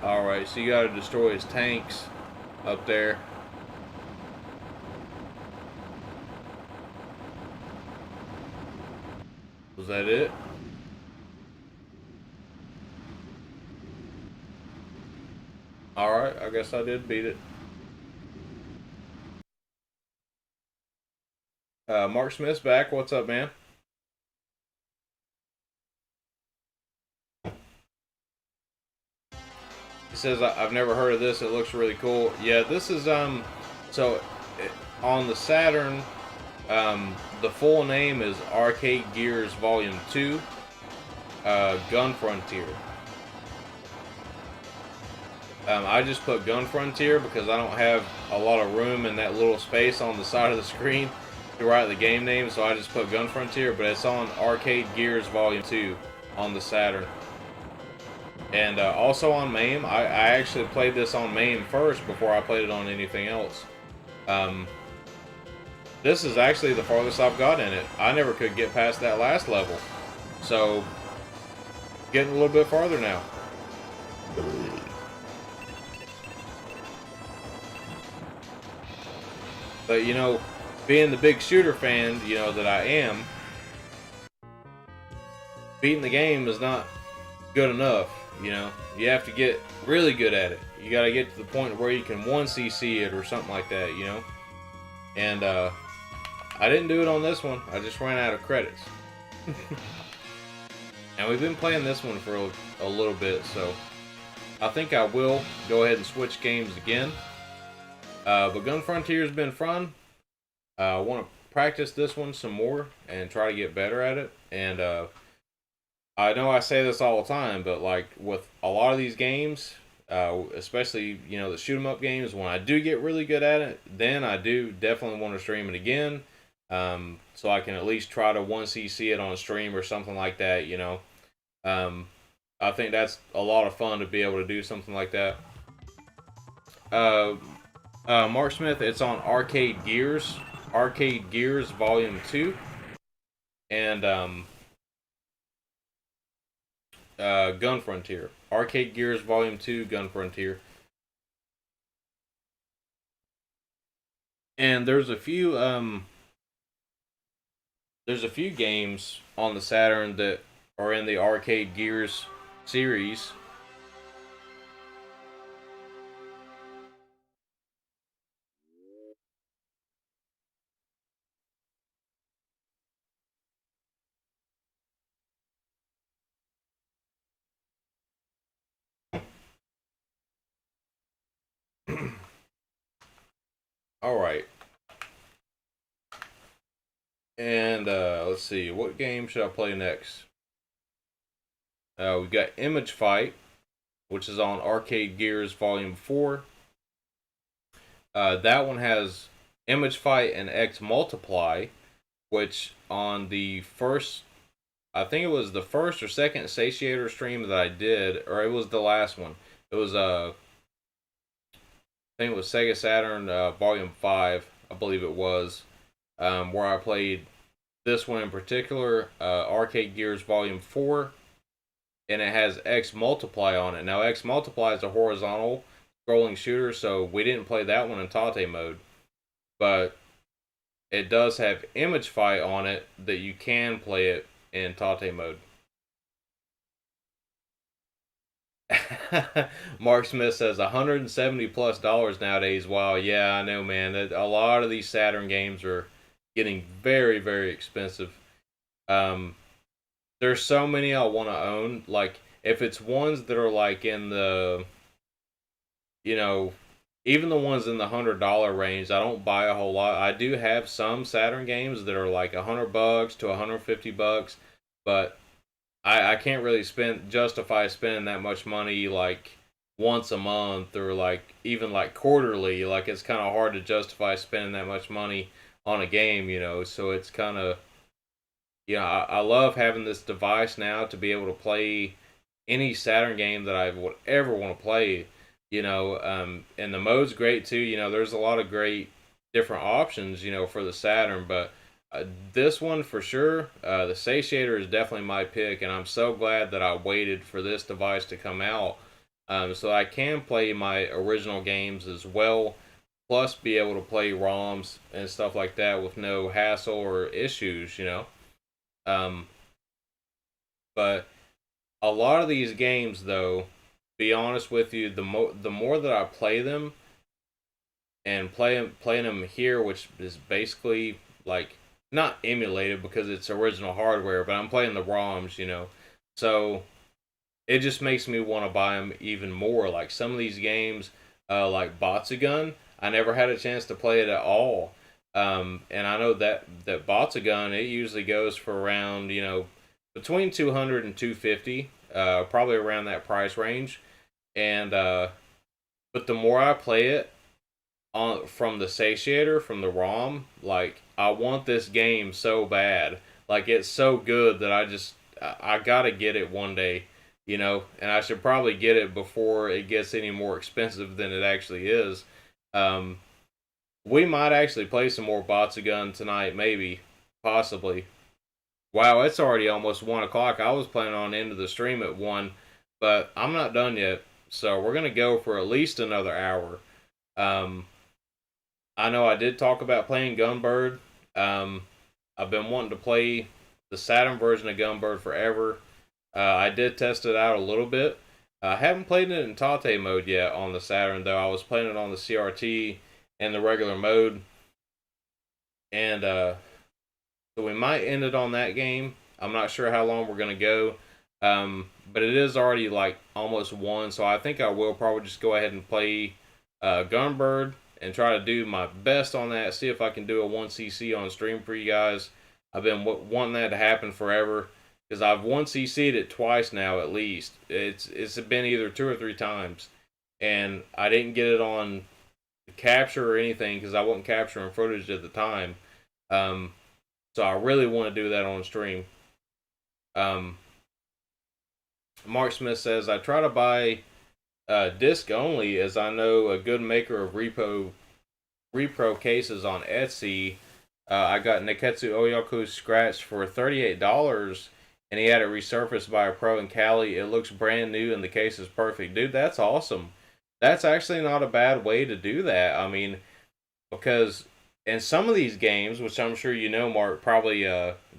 Alright, so you gotta destroy his tanks up there. Was that it? Alright, I guess I did beat it. Mark Smith's back. What's up, man? He says, I've never heard of this. It looks really cool. Yeah, this is, so on the Saturn, the full name is Arcade Gears Volume 2, Gun Frontier. I just put Gun Frontier because I don't have a lot of room in that little space on the side of the screen to write the game name, so I just put Gun Frontier, but it's on Arcade Gears Volume 2 on the Saturn. And also on MAME, I actually played this on MAME first before I played it on anything else. This is actually the farthest I've got in it. I never could get past that last level. So, getting a little bit farther now. But, you know, being the big shooter fan, you know, that I am, beating the game is not good enough, you know. You have to get really good at it. You got to get to the point where you can 1cc it or something like that, you know. And, I didn't do it on this one. I just ran out of credits. And we've been playing this one for a little bit, so I think I will go ahead and switch games again. But Gun Frontier's been fun. I want to practice this one some more and try to get better at it. And I know I say this all the time, but like with a lot of these games, especially, you know, the shoot 'em up games, when I do get really good at it, then I do definitely want to stream it again. So I can at least try to 1cc it on stream or something like that, you know. I think that's a lot of fun to be able to do something like that. Mark Smith, it's on Arcade Gears Volume 2. And, Gun Frontier. Arcade Gears Volume 2, Gun Frontier. And there's a few games on the Saturn that are in the Arcade Gears series. Alright. And let's see, what game should I play next? We've got Image Fight, which is on Arcade Gears Volume 4. That one has Image Fight and X Multiply, which on the first, I think it was the first or second Satiator stream that I did, or it was the last one. It was I think it was Sega Saturn Volume 5, I believe it was, where I played this one in particular, Arcade Gears Volume 4, and it has X Multiply on it. Now, X Multiply is a horizontal scrolling shooter, so we didn't play that one in Tate mode, but it does have Image Fight on it that you can play it in Tate mode. Mark Smith says $170+ nowadays. Wow, yeah, I know, man. A lot of these Saturn games are getting very, very expensive. There's so many I want to own. Like, if it's ones that are like in the, you know, even the ones in the $100 range, I don't buy a whole lot. I do have some Saturn games that are like $100 to $150, but I can't really justify spending that much money like once a month or like even like quarterly. Like it's kind of hard to justify spending that much money on a game, you know. So it's kind of, I love having this device now to be able to play any Saturn game that I would ever want to play. And the mode's great too. There's a lot of great different options, for the Saturn, but this one for sure, the Satiator is definitely my pick, and I'm so glad that I waited for this device to come out, so I can play my original games as well, plus be able to play ROMs and stuff like that with no hassle or issues. Um, but a lot of these games, though, be honest with you, the more that I play them and playing them here, which is basically like not emulated because it's original hardware, but I'm playing the ROMs. So it just makes me want to buy them even more. Like some of these games, like Batsugun, I never had a chance to play it at all. And I know that Batsugun, it usually goes for around, between 200 and 250, probably around that price range. And but the more I play it from the Satiator, from the ROM, like I want this game so bad. Like it's so good that I gotta get it one day. And I should probably get it before it gets any more expensive than it actually is. Um, we might actually play some more Batsugun tonight, maybe, possibly. Wow, it's already almost 1 o'clock. I was planning on ending the stream at 1, but I'm not done yet. So we're gonna go for at least another hour. Um, I know I did talk about playing Gunbird. I've been wanting to play the Saturn version of Gunbird forever. I did test it out a little bit. I haven't played it in Tate mode yet on the Saturn, though. I was playing it on the CRT and the regular mode. And so we might end it on that game. I'm not sure how long we're going to go. But it is already like almost 1, so I think I will probably just go ahead and play Gunbird and try to do my best on that. See if I can do a 1cc on stream for you guys. I've been wanting that to happen forever because I've 1cc'd it twice now at least. It's been either 2 or 3 times, and I didn't get it on capture or anything because I wasn't capturing footage at the time. So I really want to do that on stream. Mark Smith says, I try to buy disc only as I know a good maker of repro cases on Etsy. I got Neketsu Oyaku scratched for $38 and he had it resurfaced by a pro in Cali. It looks brand new and the case is perfect. Dude, that's awesome. That's actually not a bad way to do that. I mean, because in some of these games, which I'm sure you know, Mark, probably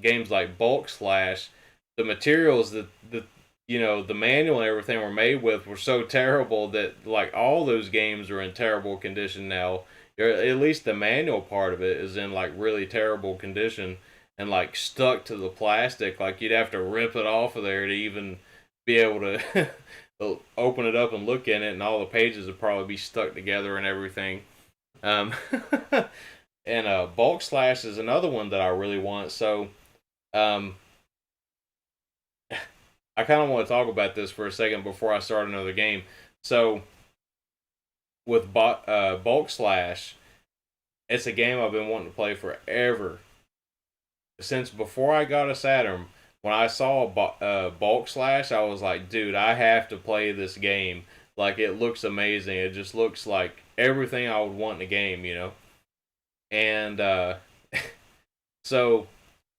games like Bulk Slash, the materials that the manual and everything were made with were so terrible that like all those games are in terrible condition now. Or at least the manual part of it is in like really terrible condition and like stuck to the plastic. Like you'd have to rip it off of there to even be able to open it up and look in it, and all the pages would probably be stuck together and everything. Um, and Bulk Slash is another one that I really want. So um, I kind of want to talk about this for a second before I start another game. So with Bulk Slash, it's a game I've been wanting to play forever. Since before I got a Saturn, when I saw Bulk Slash, I was like, dude, I have to play this game. Like, it looks amazing. It just looks like everything I would want in a game. And so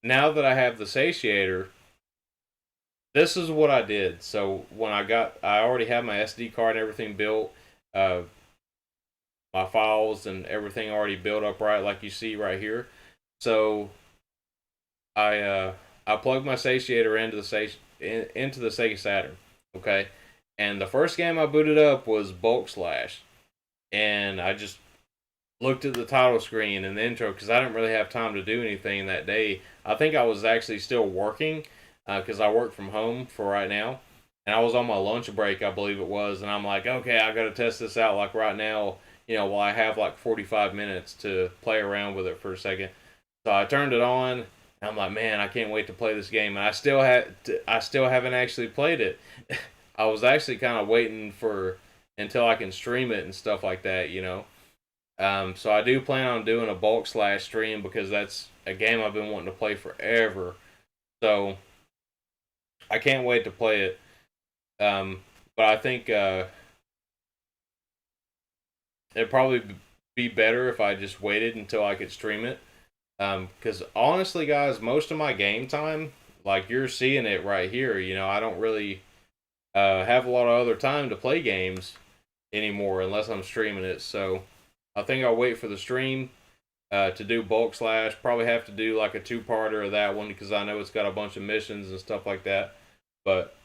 now that I have the Satiator, this is what I did. So when I already have my SD card and everything built. My files and everything already built up right, like you see right here. So I plugged my Satiator into the Sega Saturn. Okay, and the first game I booted up was Bulk Slash, and I just looked at the title screen and the intro because I didn't really have time to do anything that day. I think I was actually still working because I work from home for right now, and I was on my lunch break, I believe it was, and I'm like, okay, I got to test this out like right now. While I have like 45 minutes to play around with it for a second. So I turned it on, and I'm like, man, I can't wait to play this game, and I still haven't actually played it. I was actually kind of waiting for until I can stream it and stuff like that, you know. So I do plan on doing a bulk slash stream because that's a game I've been wanting to play forever. So I can't wait to play it. But I think it'd probably be better if I just waited until I could stream it. Because honestly, guys, most of my game time, like you're seeing it right here, you know, I don't really have a lot of other time to play games anymore unless I'm streaming it. So I think I'll wait for the stream to do bulk slash. Probably have to do like a two-parter of that one because I know it's got a bunch of missions and stuff like that. But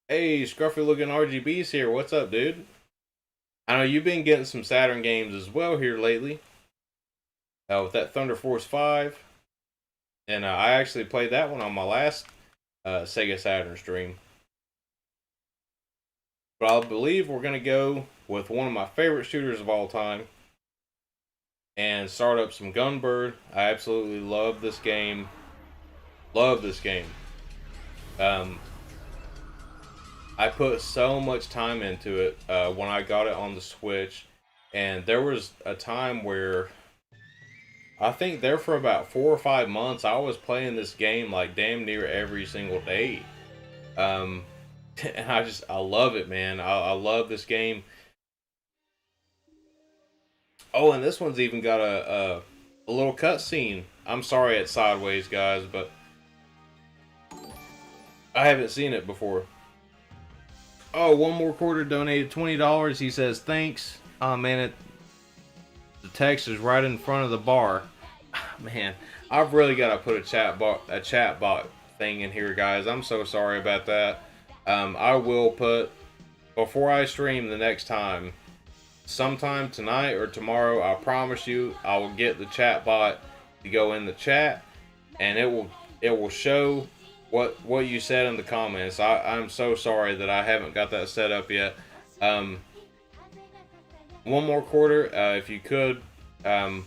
hey, scruffy looking RGB's here. What's up, dude? I know you've been getting some Saturn games as well here lately. With that Thunder Force 5. And I actually played that one on my last Sega Saturn stream. But I believe we're going to go with one of my favorite shooters of all time and start up some Gunbird. I absolutely love this game. Love this game. I put so much time into it when I got it on the Switch. And there was a time where I think there for about 4 or 5 months I was playing this game like damn near every single day. And I love it, man. I love this game. Oh, and this one's even got a little cutscene. I'm sorry it's sideways, guys, but I haven't seen it before. Oh, one more quarter donated $20. He says thanks. Oh man, the text is right in front of the bar. Man, I've really got to put a chat bot thing in here, guys. I'm so sorry about that. I will put before I stream the next time, sometime tonight or tomorrow. I promise you, I will get the chat bot to go in the chat, and it will show what you said in the comments. I'm so sorry that I haven't got that set up yet. One more quarter, if you could. I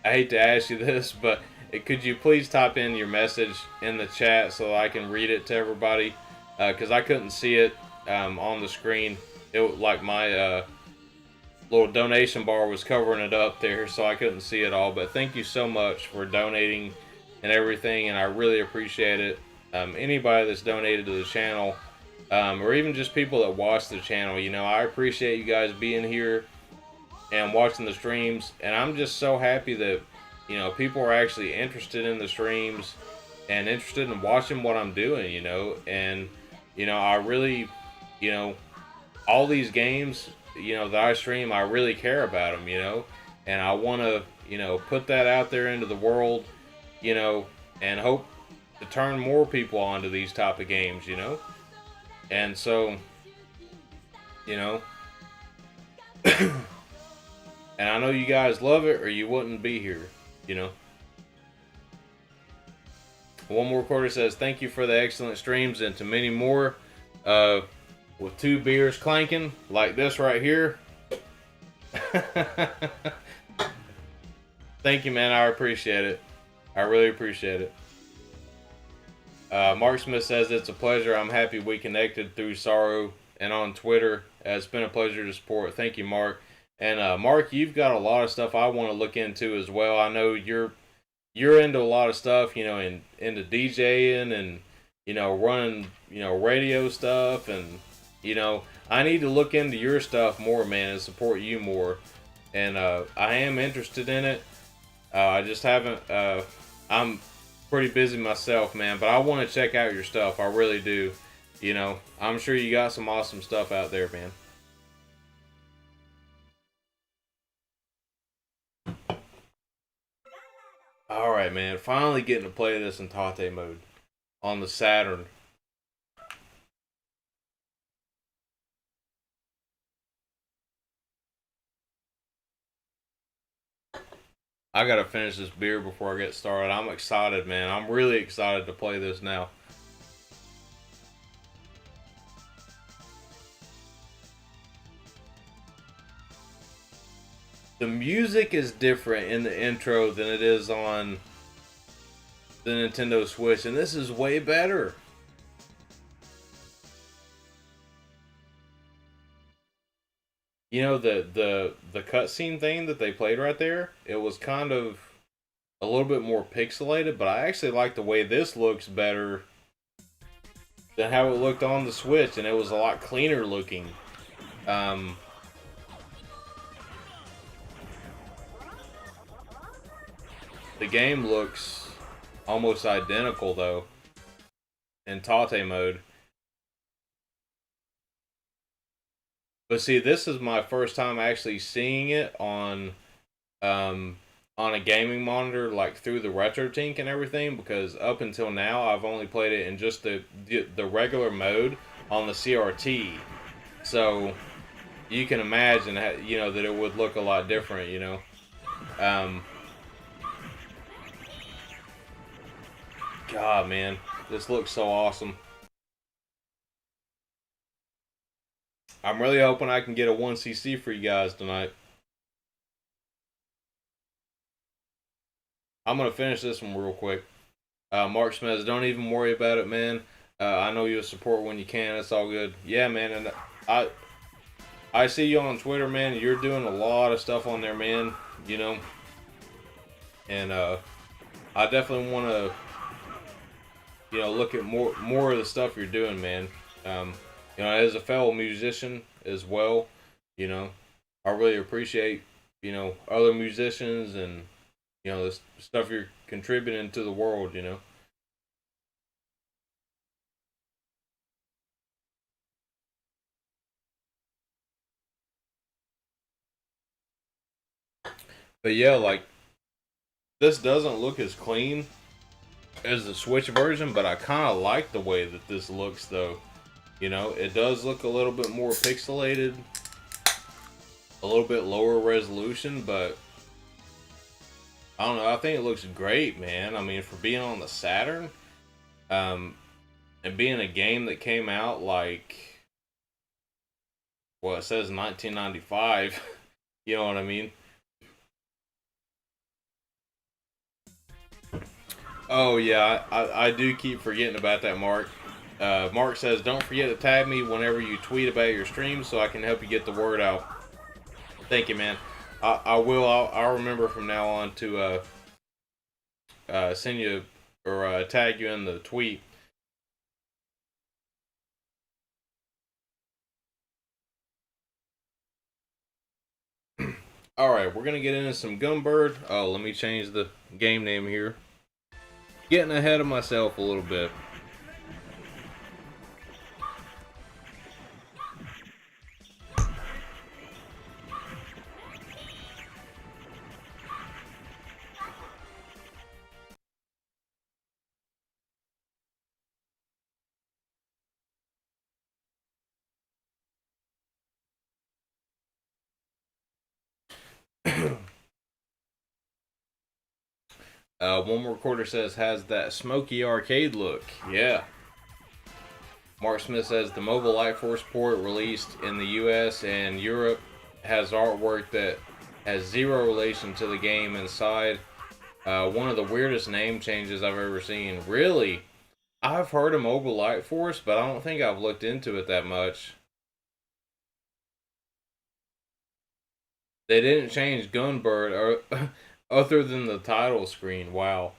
hate to ask you this, but could you please type in your message in the chat so I can read it to everybody? Because I couldn't see it on the screen. It like my little donation bar was covering it up there, so I couldn't see it all. But thank you so much for donating and everything, and I really appreciate it. Anybody that's donated to the channel, or even just people that watch the channel, you know, I appreciate you guys being here and watching the streams, and I'm just so happy that, you know, people are actually interested in the streams and interested in watching what I'm doing, you know. And you know, I really, you know, all these games, you know, that I stream, I really care about them, you know, and I want to, you know, put that out there into the world, you know, and hope to turn more people onto these type of games, you know. And so, you know, and I know you guys love it or you wouldn't be here, you know. One more quarter says, thank you for the excellent streams and to many more. With 2 beers clanking like this right here. Thank you, man. I appreciate it. I really appreciate it. Mark Smith says, it's a pleasure. I'm happy we connected through sorrow and on Twitter. It's been a pleasure to support. Thank you, Mark. And Mark, you've got a lot of stuff I want to look into as well. I know you're into a lot of stuff, you know, into DJing and, you know, running, you know, radio stuff. And, you know, I need to look into your stuff more, man, and support you more. And I am interested in it. I just haven't, I'm pretty busy myself, man, but I want to check out your stuff. I really do. You know, I'm sure you got some awesome stuff out there, man. Alright, man. Finally getting to play this in Tate mode on the Saturn. I gotta finish this beer before I get started. I'm excited, man. I'm really excited to play this now. The music is different in the intro than it is on the Nintendo Switch, and this is way better. You know, the cutscene thing that they played right there, it was kind of a little bit more pixelated, but I actually like the way this looks better than how it looked on the Switch, and it was a lot cleaner looking. Um, the game looks almost identical though in Tate mode. But see, this is my first time actually seeing it um, on a gaming monitor, like through the RetroTink and everything. Because up until now, I've only played it in just the regular mode on the CRT. So you can imagine, you know, that it would look a lot different. You know, um, God, man, this looks so awesome. I'm really hoping I can get a 1cc for you guys tonight. I'm gonna finish this one real quick. Mark Smith, don't even worry about it, man. I know you'll support when you can. It's all good. Yeah, man. And I I see you on Twitter, man. You're doing a lot of stuff on there, man. You know, and I definitely want to, you know, look at more of the stuff you're doing, man. Um, you know, as a fellow musician as well, you know, I really appreciate, you know, other musicians and, you know, the stuff you're contributing to the world, you know. But yeah, like, this doesn't look as clean as the Switch version, but I kind of like the way that this looks, though. You know, it does look a little bit more pixelated, a little bit lower resolution, but I don't know. I think it looks great, man. I mean, for being on the Saturn, um, and being a game that came out like, well, it says 1995. You know what I mean? Oh yeah, I do keep forgetting about that, Mark. Mark says, "Don't forget to tag me whenever you tweet about your stream, so I can help you get the word out." Thank you, man. I will. I'll remember from now on to send you or tag you in the tweet. All right, we're gonna get into some Gunbird. Oh, let me change the game name here. Getting ahead of myself a little bit. One more recorder says has that smoky arcade look. Yeah. Mark Smith says the mobile Light Force port released in the US and Europe has artwork that has zero relation to the game inside. One of the weirdest name changes I've ever seen. Really? I've heard of Mobile Light Force, but I don't think I've looked into it that much. They didn't change Gunbird or other than the title screen. Wow.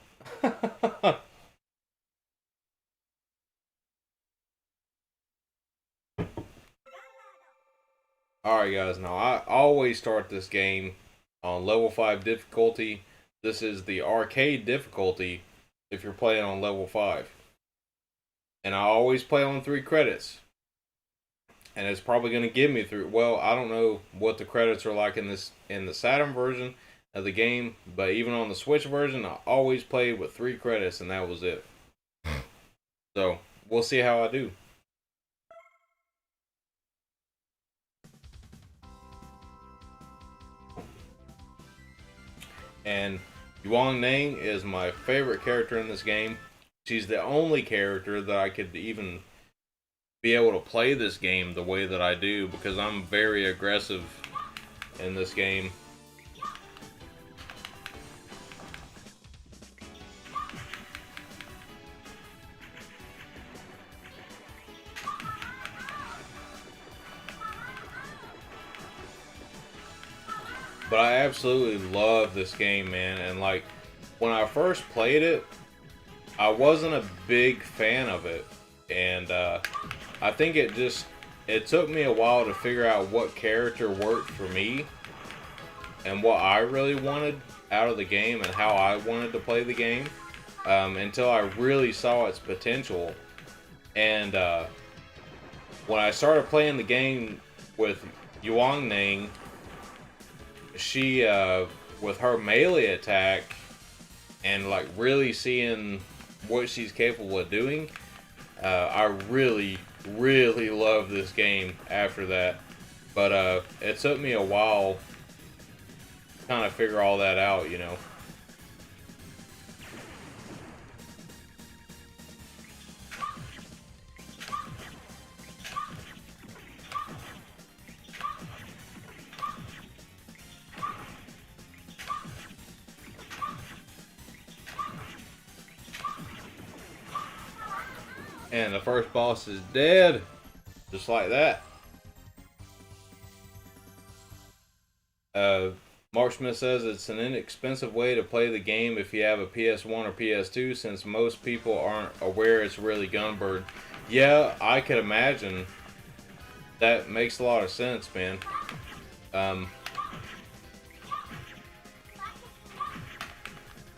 Alright guys, now I always start this game on level 5 difficulty. This is the arcade difficulty if you're playing on level 5. And I always play on 3 credits. And it's probably going to give me through, well, I don't know what the credits are like in the Saturn version of the game, but even on the Switch version, I always played with 3 credits and that was it. So, we'll see how I do. And Yuan Ning is my favorite character in this game. She's the only character that I could even be able to play this game the way that I do because I'm very aggressive in this game. But I absolutely love this game, man. And like when I first played it, I wasn't a big fan of it, and I think it took me a while to figure out what character worked for me and what I really wanted out of the game and how I wanted to play the game, until I really saw its potential. And when I started playing the game with Yuang Ning, she with her melee attack and like really seeing what she's capable of doing, I really, really love this game after that. But it took me a while to kind of figure all that out, you know. And the first boss is dead, just like that. Uh, Mark Smith says it's an inexpensive way to play the game if you have a PS1 or PS2, since most people aren't aware it's really Gunbird. Yeah, I could imagine. That makes a lot of sense, man. Um,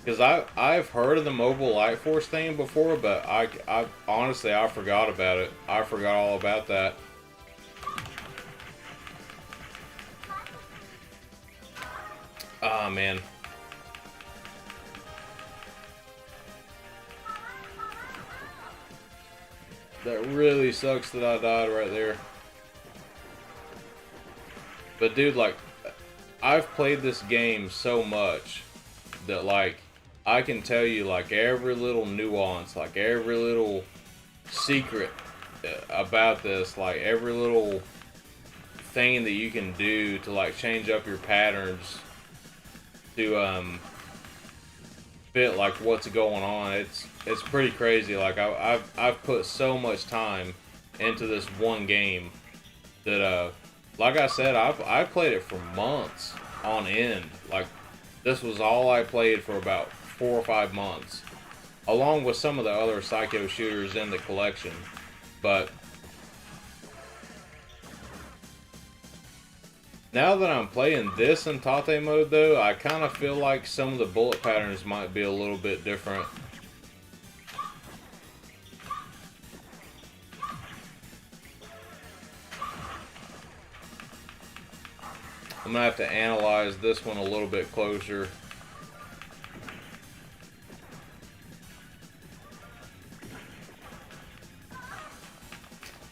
because I've heard of the Mobile Light Force thing before, but I honestly I forgot about it. I forgot all about that. Ah, man. That really sucks that I died right there. But dude, like, I've played this game so much that like I can tell you like every little nuance, like every little secret about this, like every little thing that you can do to like change up your patterns to fit like what's going on. It's pretty crazy. Like I've put so much time into this one game that like I said, I played it for months on end. Like this was all I played for about 4 or 5 months, along with some of the other Psycho shooters in the collection. But now that I'm playing this in Tate mode, though, I kind of feel like some of the bullet patterns might be a little bit different. I'm gonna have to analyze this one a little bit closer.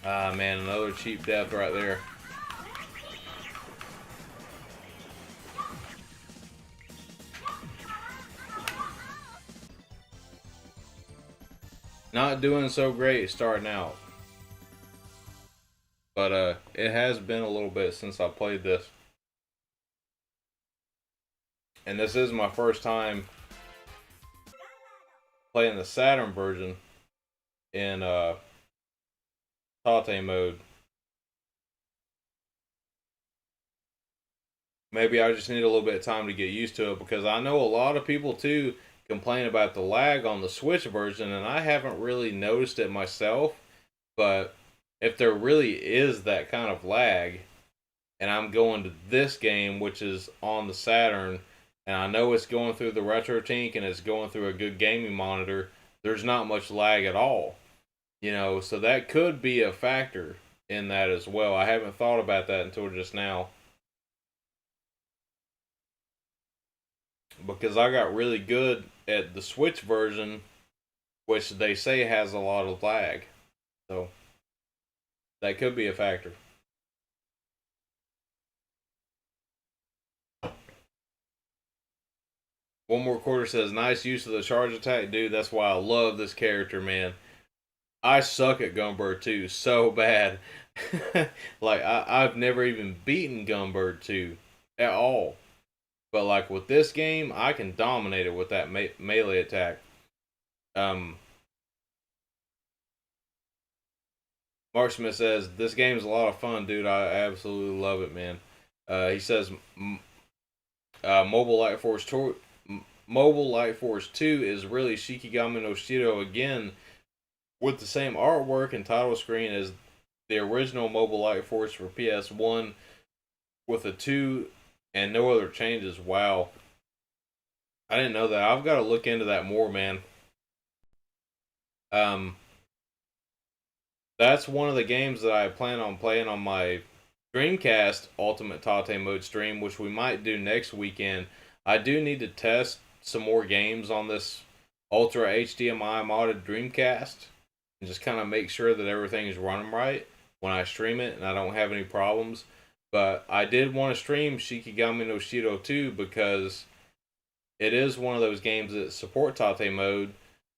Ah, man, another cheap death right there. Not doing so great starting out. But it has been a little bit since I played this. And this is my first time playing the Saturn version in Tate mode. Maybe I just need a little bit of time to get used to it, because I know a lot of people too complain about the lag on the Switch version, and I haven't really noticed it myself. But if there really is that kind of lag, and I'm going to this game, which is on the Saturn, and I know it's going through the RetroTink and it's going through a good gaming monitor, there's not much lag at all. You know, so that could be a factor in that as well. I haven't thought about that until just now, because I got really good at the Switch version, which they say has a lot of lag. So that could be a factor. One more quarter says, nice use of the charge attack, dude. That's why I love this character, man. I suck at Gunbird 2 so bad. Like I've never even beaten Gunbird 2 at all. But like with this game, I can dominate it with that melee attack. Um, Mark Smith says this game is a lot of fun, dude. I absolutely love it, man. He says Mobile Light Force Mobile Light Force 2 is really Shikigami no Shiro again, with the same artwork and title screen as the original Mobile Light Force for PS1, with a 2 and no other changes. Wow. I didn't know that. I've got to look into that more, man. Um, that's one of the games that I plan on playing on my Dreamcast Ultimate Tate Mode stream, which we might do next weekend. I do need to test some more games on this Ultra HDMI modded Dreamcast and just kind of make sure that everything's running right when I stream it and I don't have any problems. But I did want to stream Shikigami no Shiro 2 because it is one of those games that support Tate mode.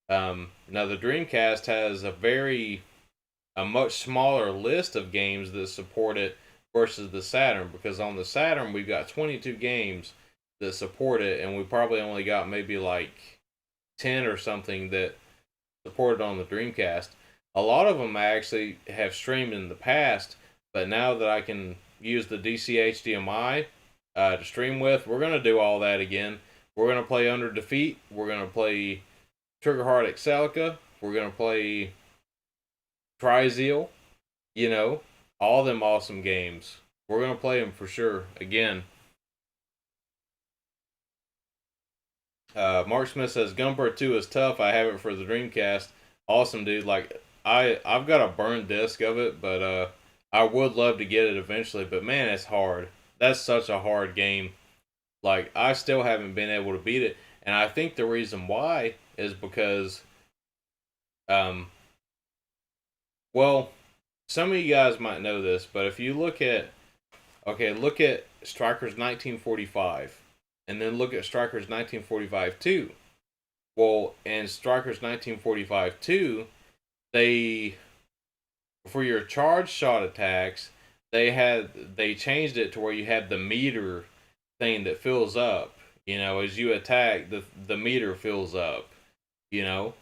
Now the Dreamcast has a much smaller list of games that support it versus the Saturn, because on the Saturn we've got 22 games that support it, and we probably only got maybe like 10 or something that supported on the Dreamcast. A lot of them I actually have streamed in the past, but now that I can use the DC HDMI to stream with, we're going to do all that again. We're going to play Under Defeat. We're going to play Triggerheart Excelica. We're going to play Trizeal. You know, all them awesome games. We're going to play them for sure again. Mark Smith says Gunbird 2 is tough. I have it for the Dreamcast. Awesome, dude. Like I've got a burned disc of it, but I would love to get it eventually. But man, it's hard. That's such a hard game. Like I still haven't been able to beat it, and I think the reason why is because, um, well, some of you guys might know this, but if you look at, okay, look at Strikers 1945, and then look at Strikers 1945 2. Well, in Strikers 1945 2, they, for your charge shot attacks, they changed it to where you had the meter thing that fills up. You know, as you attack, the meter fills up. You know,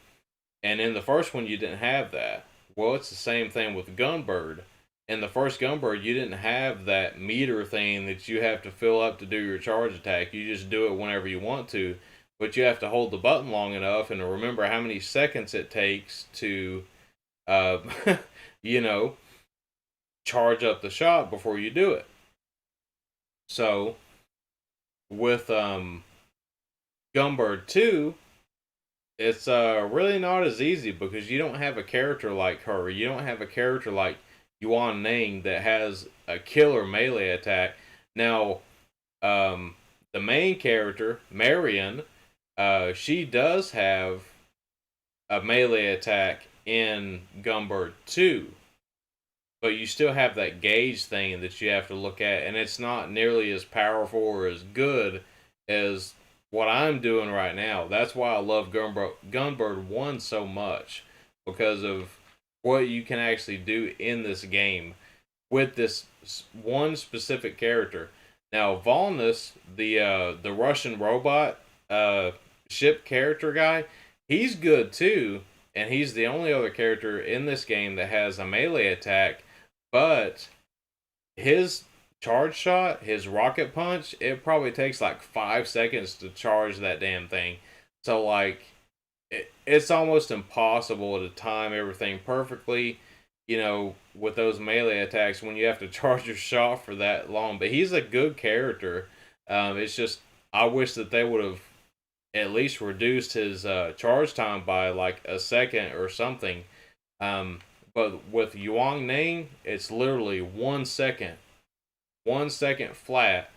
and in the first one you didn't have that. Well, it's the same thing with Gunbird. In the first Gunbird, you didn't have that meter thing that you have to fill up to do your charge attack. You just do it whenever you want to, but you have to hold the button long enough and remember how many seconds it takes to, uh, you know, charge up the shot before you do it. So with Gunbird 2, it's really not as easy because you don't have a character like her. You don't have a character like Yuan Ning that has a killer melee attack. Now, the main character, Marion, she does have a melee attack in Gunbird 2, but you still have that gauge thing that you have to look at, and it's not nearly as powerful or as good as what I'm doing right now. That's why I love Gunbird 1 so much, because of what you can actually do in this game with this one specific character. Now, Volnus, the Russian robot ship character guy, he's good too, and he's the only other character in this game that has a melee attack, but his charge shot, his rocket punch, it probably takes like 5 seconds to charge that damn thing. So like, it's almost impossible to time everything perfectly, you know, with those melee attacks when you have to charge your shot for that long. But he's a good character. It's just I wish that they would have at least reduced his charge time by like a second or something. But with Yuang Ning, it's literally 1 second, 1 second flat,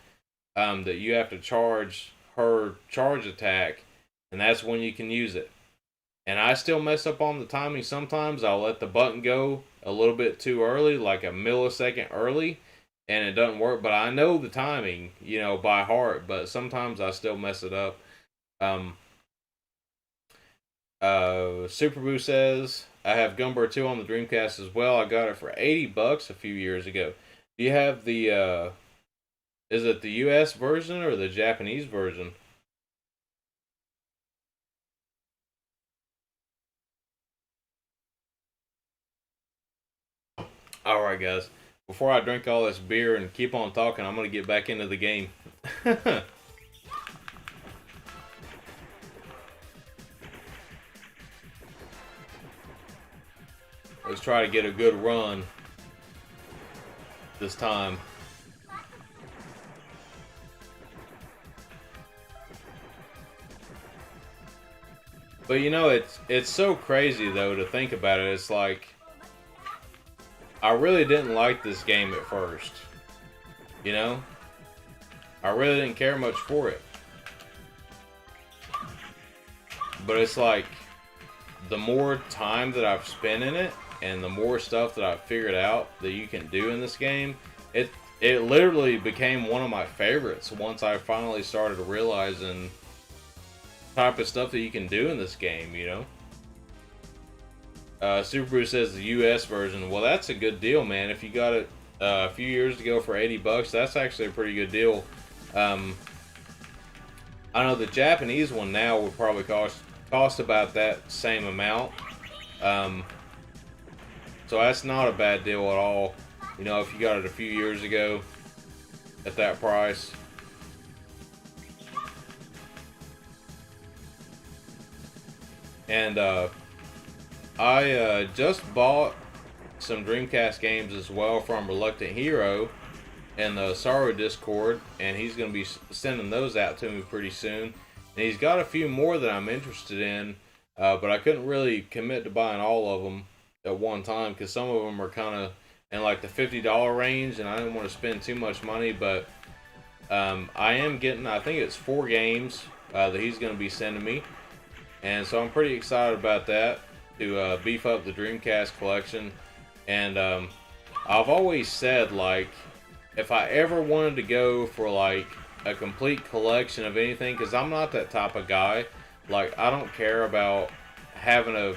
that you have to charge her charge attack, and that's when you can use it. And I still mess up on the timing sometimes. I'll let the button go a little bit too early, like a millisecond early, and it doesn't work. But I know the timing, you know, by heart, but sometimes I still mess it up. Um, Super Boo says, I have Gunbird 2 on the Dreamcast as well. I got it for $80 a few years ago. Do you have the, is it the US version or the Japanese version? Alright, guys. Before I drink all this beer and keep on talking, I'm going to get back into the game. Let's try to get a good run this time. But you know, it's so crazy though to think about it. It's like I really didn't like this game at first. You know? I really didn't care much for it. But it's like the more time that I've spent in it and the more stuff that I've figured out that you can do in this game, it literally became one of my favorites once I finally started realizing the type of stuff that you can do in this game, you know? Super Bruce says the US version. Well, that's a good deal, man. If you got it a few years ago for $80, that's actually a pretty good deal. I know the Japanese one now would probably cost about that same amount. So that's not a bad deal at all. You know, if you got it a few years ago at that price. And I just bought some Dreamcast games as well from Reluctant Hero in the Sorrow Discord, and he's going to be sending those out to me pretty soon. And he's got a few more that I'm interested in, but I couldn't really commit to buying all of them at one time because some of them are kind of in like the $50 range, and I didn't want to spend too much money. But I am getting, I think it's 4 games that he's going to be sending me, and so I'm pretty excited about that to beef up the Dreamcast collection. And I've always said, like, if I ever wanted to go for like a complete collection of anything, because I'm not that type of guy, like I don't care about having a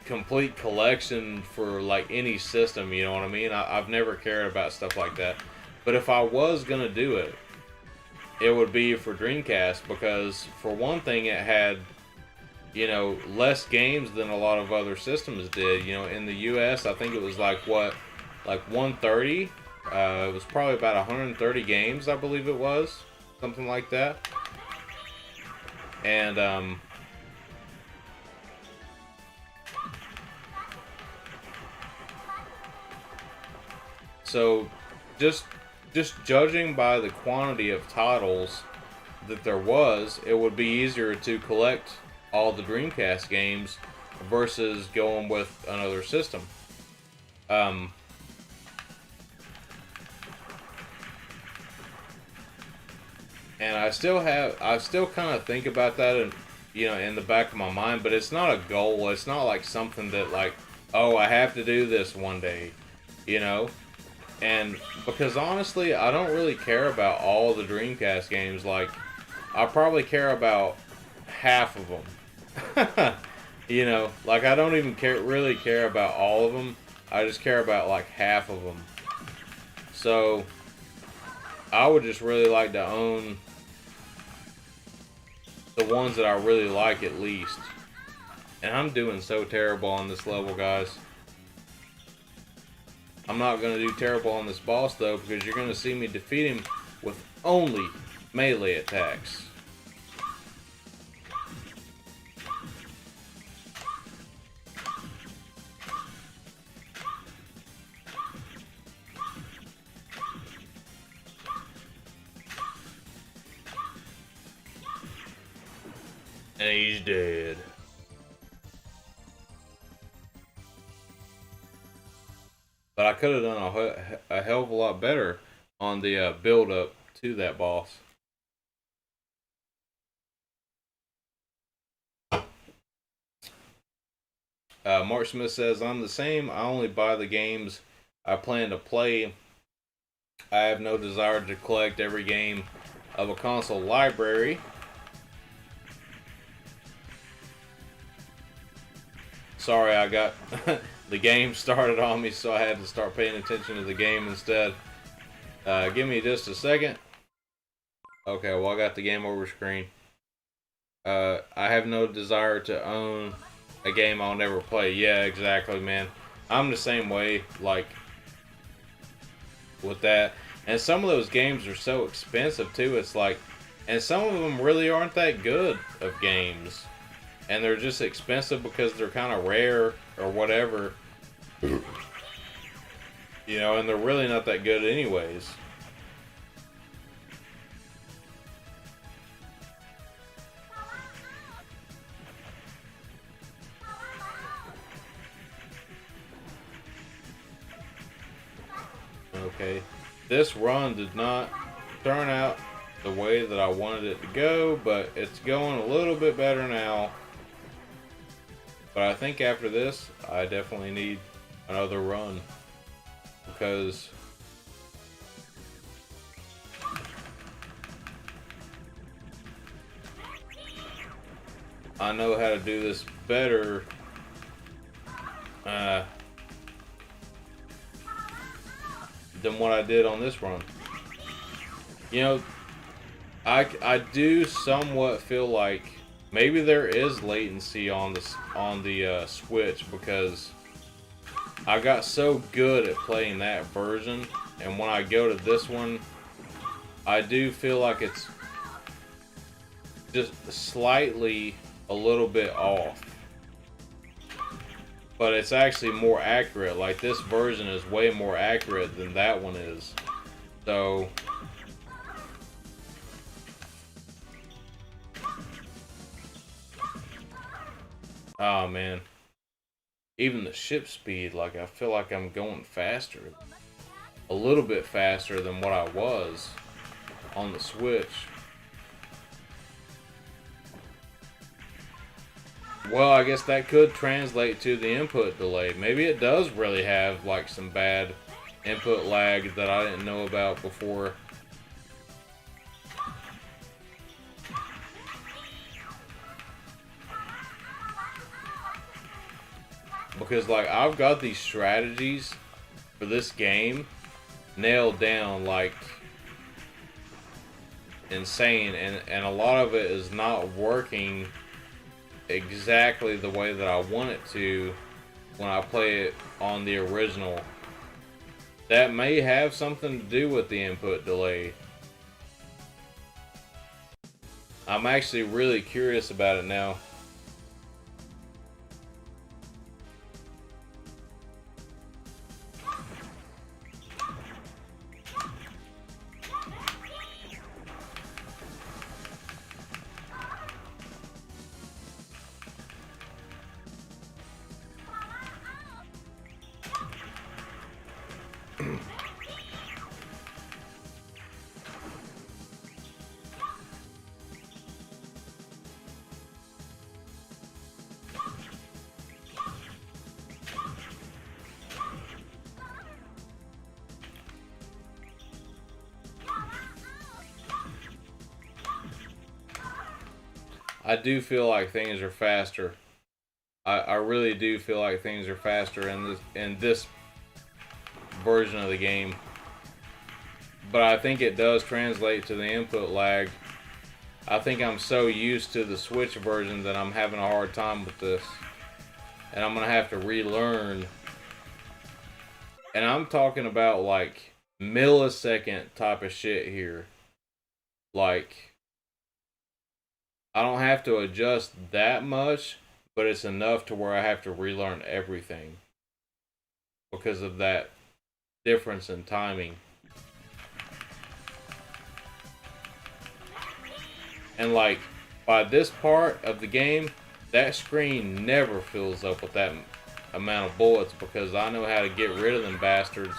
complete collection for like any system, you know what I mean? I've never cared about stuff like that. But if I was gonna do it, it would be for Dreamcast, because for one thing it had, you know, less games than a lot of other systems did. You know, in the US I think it was like what, like 130. It was probably about 130 games, I believe it was, something like that. And so just judging by the quantity of titles that there was, it would be easier to collect all the Dreamcast games versus going with another system. And I still kind of think about that, and you know, in the back of my mind, but it's not a goal. It's not like something that like, oh, I have to do this one day, you know. And because honestly, I don't really care about all the Dreamcast games. Like, I probably care about half of them. You know, like I don't even really care about all of them. I just care about like half of them. So I would just really like to own the ones that I really like at least. And I'm doing so terrible on this level, guys. I'm not going to do terrible on this boss though, because you're going to see me defeat him with only melee attacks. And he's dead. But I could have done a hell of a lot better on the build up to that boss. Mark Smith says, I'm the same. I only buy the games I plan to play. I have no desire to collect every game of a console library. Sorry, I got the game started on me, so I had to start paying attention to the game instead. Give me just a second. Okay, well, I got the game over screen. I have no desire to own a game I'll never play. Yeah, exactly, man. I'm the same way, like, with that. And some of those games are so expensive, too. It's like, and some of them really aren't that good of games. And they're just expensive because they're kind of rare or whatever. You know, and they're really not that good anyways. Okay, this run did not turn out the way that I wanted it to go, but it's going a little bit better now. But I think after this, I definitely need another run, because I know how to do this better than what I did on this run. You know, I do somewhat feel like maybe there is latency on the Switch, because I got so good at playing that version, and when I go to this one, I do feel like it's just slightly a little bit off. But it's actually more accurate. Like, this version is way more accurate than that one is. So oh man. Even the ship speed, like, I feel like I'm going faster. A little bit faster than what I was on the Switch. Well, I guess that could translate to the input delay. Maybe it does really have, like, some bad input lag that I didn't know about before. Because, like, I've got these strategies for this game nailed down, like, insane, and a lot of it is not working exactly the way that I want it to when I play it on the original. That may have something to do with the input delay. I'm actually really curious about it now. I do feel like things are faster. I really do feel like things are faster in this version of the game. But I think it does translate to the input lag. I think I'm so used to the Switch version that I'm having a hard time with this. And I'm going to have to relearn. And I'm talking about, like, millisecond type of shit here. Like, I don't have to adjust that much, but it's enough to where I have to relearn everything because of that difference in timing. And, like, by this part of the game, that screen never fills up with that amount of bullets, because I know how to get rid of them bastards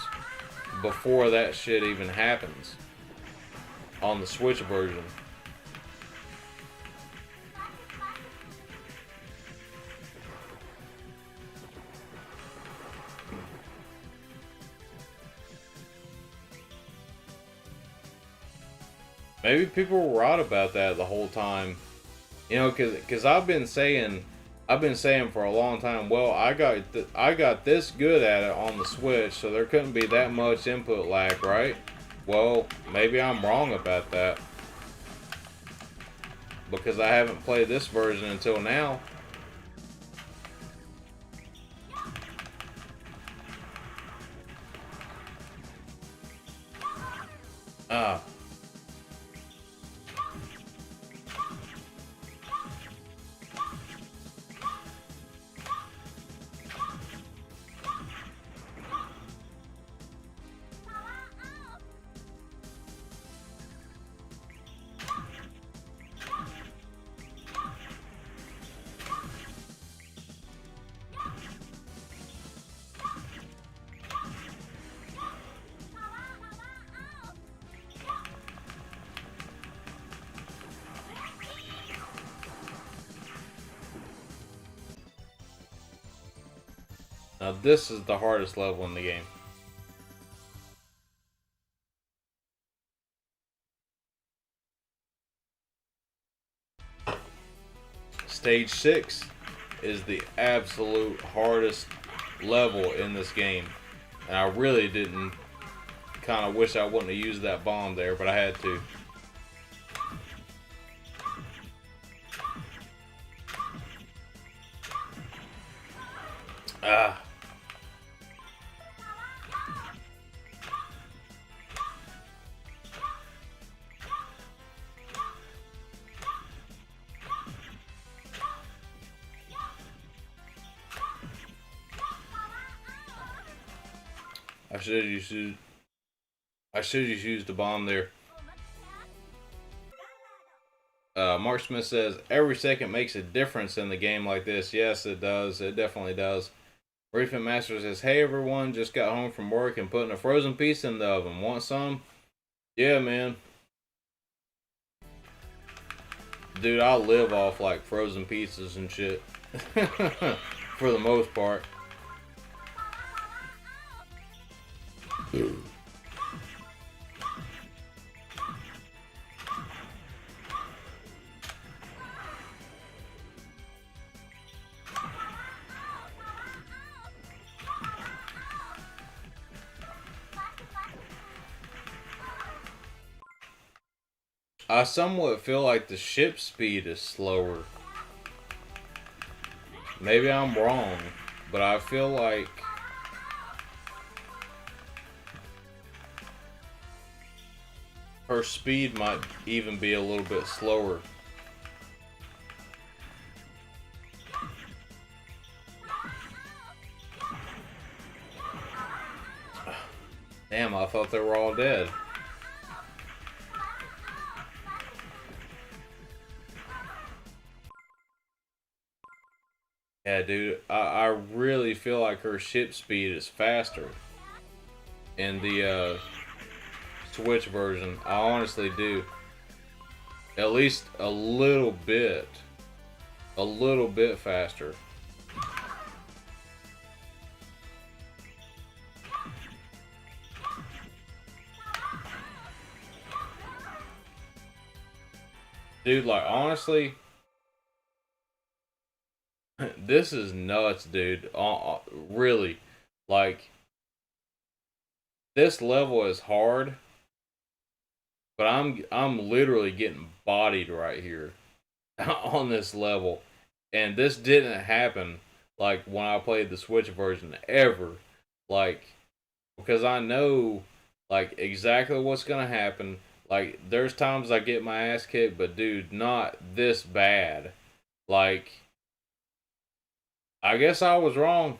before that shit even happens on the Switch version. Maybe people were right about that the whole time, you know, because I've been saying for a long time, well, I got this good at it on the Switch, so there couldn't be that much input lag, right? Well, maybe I'm wrong about that, because I haven't played this version until now. Ah. Now this is the hardest level in the game. Stage 6 is the absolute hardest level in this game. And I really didn't, kind of wish I wouldn't have used that bomb there, but I had to. Ah. I should have used the bomb there. Mark Smith says, every second makes a difference in the game like this. Yes, it does. It definitely does. Reefing Master says, hey everyone, just got home from work and putting a frozen pizza in the oven. Want some? Yeah, man. Dude, I live off like frozen pizzas and shit. For the most part. I somewhat feel like the ship speed is slower. Maybe I'm wrong, but I feel like her speed might even be a little bit slower. Damn, I thought they were all dead. Yeah, dude, I really feel like her ship speed is faster in the Switch version. I honestly do. At least a little bit. A little bit faster. Dude, like, honestly, this is nuts, dude. Really. Like, this level is hard, but I'm literally getting bodied right here on this level. And this didn't happen, like, when I played the Switch version ever. Like, because I know, like, exactly what's gonna happen. Like, there's times I get my ass kicked, but dude, not this bad. Like, I guess I was wrong.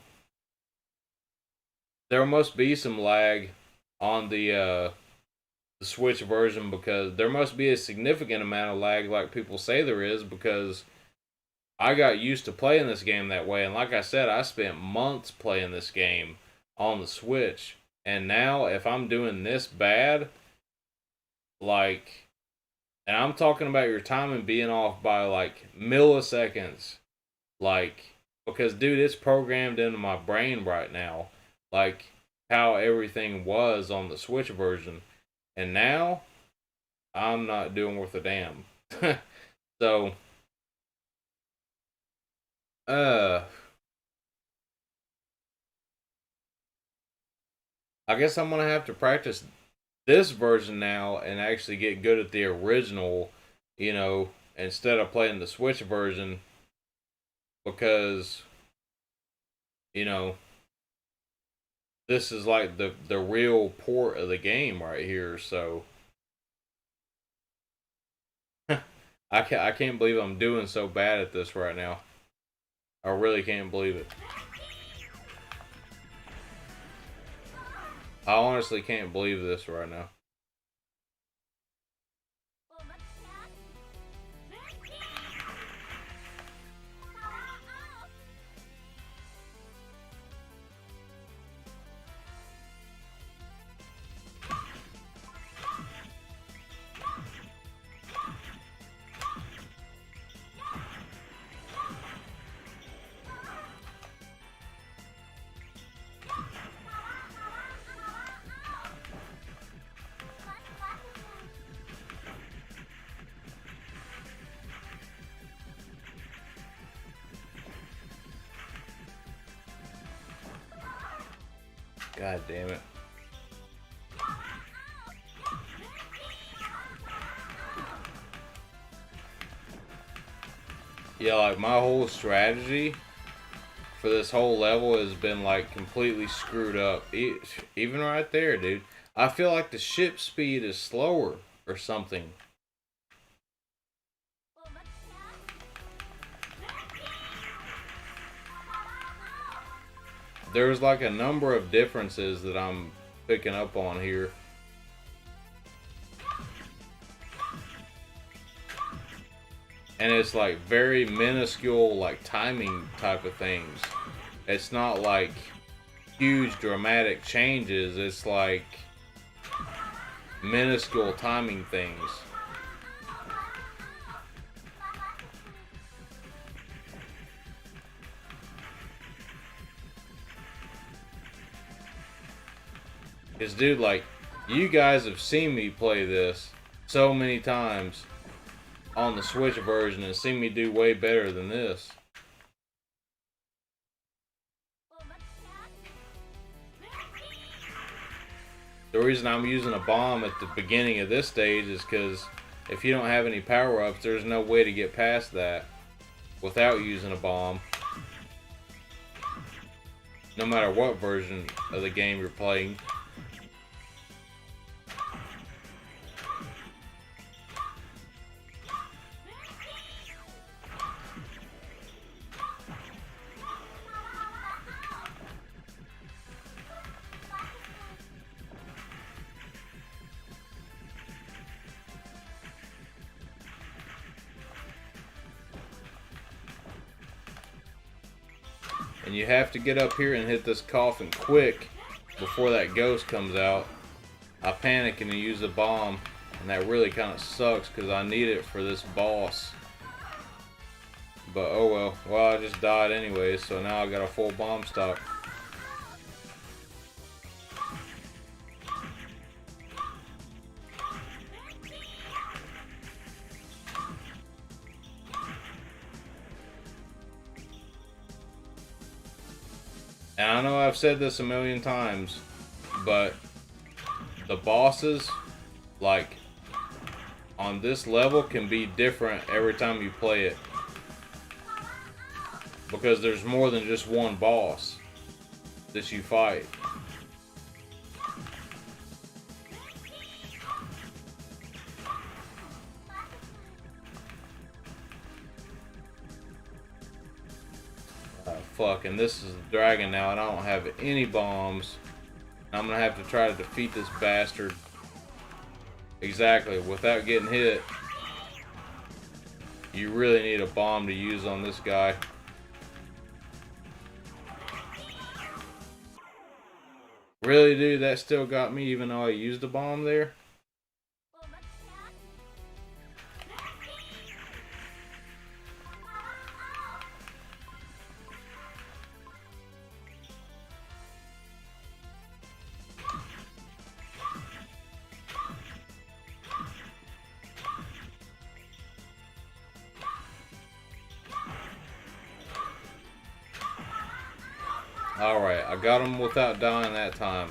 There must be some lag on the Switch version, because there must be a significant amount of lag, like people say there is, because I got used to playing this game that way. And like I said, I spent months playing this game on the Switch. And now, if I'm doing this bad, like, and I'm talking about your timing being off by like milliseconds, like, because dude, it's programmed into my brain right now, like how everything was on the Switch version, and now I'm not doing worth a damn. So, I guess I'm gonna have to practice this version now and actually get good at the original, you know, instead of playing the Switch version, because, you know, this is like the real port of the game right here. So I can't believe I'm doing so bad at this right now. I really can't believe it. I honestly can't believe this right now. God damn it. Yeah, like my whole strategy for this whole level has been like completely screwed up. Even right there, dude. I feel like the ship speed is slower or something. There's like a number of differences that I'm picking up on here. And it's like very minuscule, like timing type of things. It's not like huge dramatic changes. It's like minuscule timing things. Because, dude, like, you guys have seen me play this so many times on the Switch version and seen me do way better than this. The reason I'm using a bomb at the beginning of this stage is because if you don't have any power-ups, there's no way to get past that without using a bomb. No matter what version of the game you're playing. And you have to get up here and hit this coffin quick before that ghost comes out. I panic and use a bomb, and that really kind of sucks because I need it for this boss. But oh well. Well, I just died anyway, so now I got a full bomb stock. And I know I've said this a million times, but the bosses, like, on this level can be different every time you play it. Because there's more than just one boss that you fight. Fuck, and this is the dragon now, and I don't have any bombs. I'm gonna have to try to defeat this bastard exactly without getting hit. You really need a bomb to use on this guy. Really, dude, that still got me even though I used a bomb there? Alright, I got him without dying that time.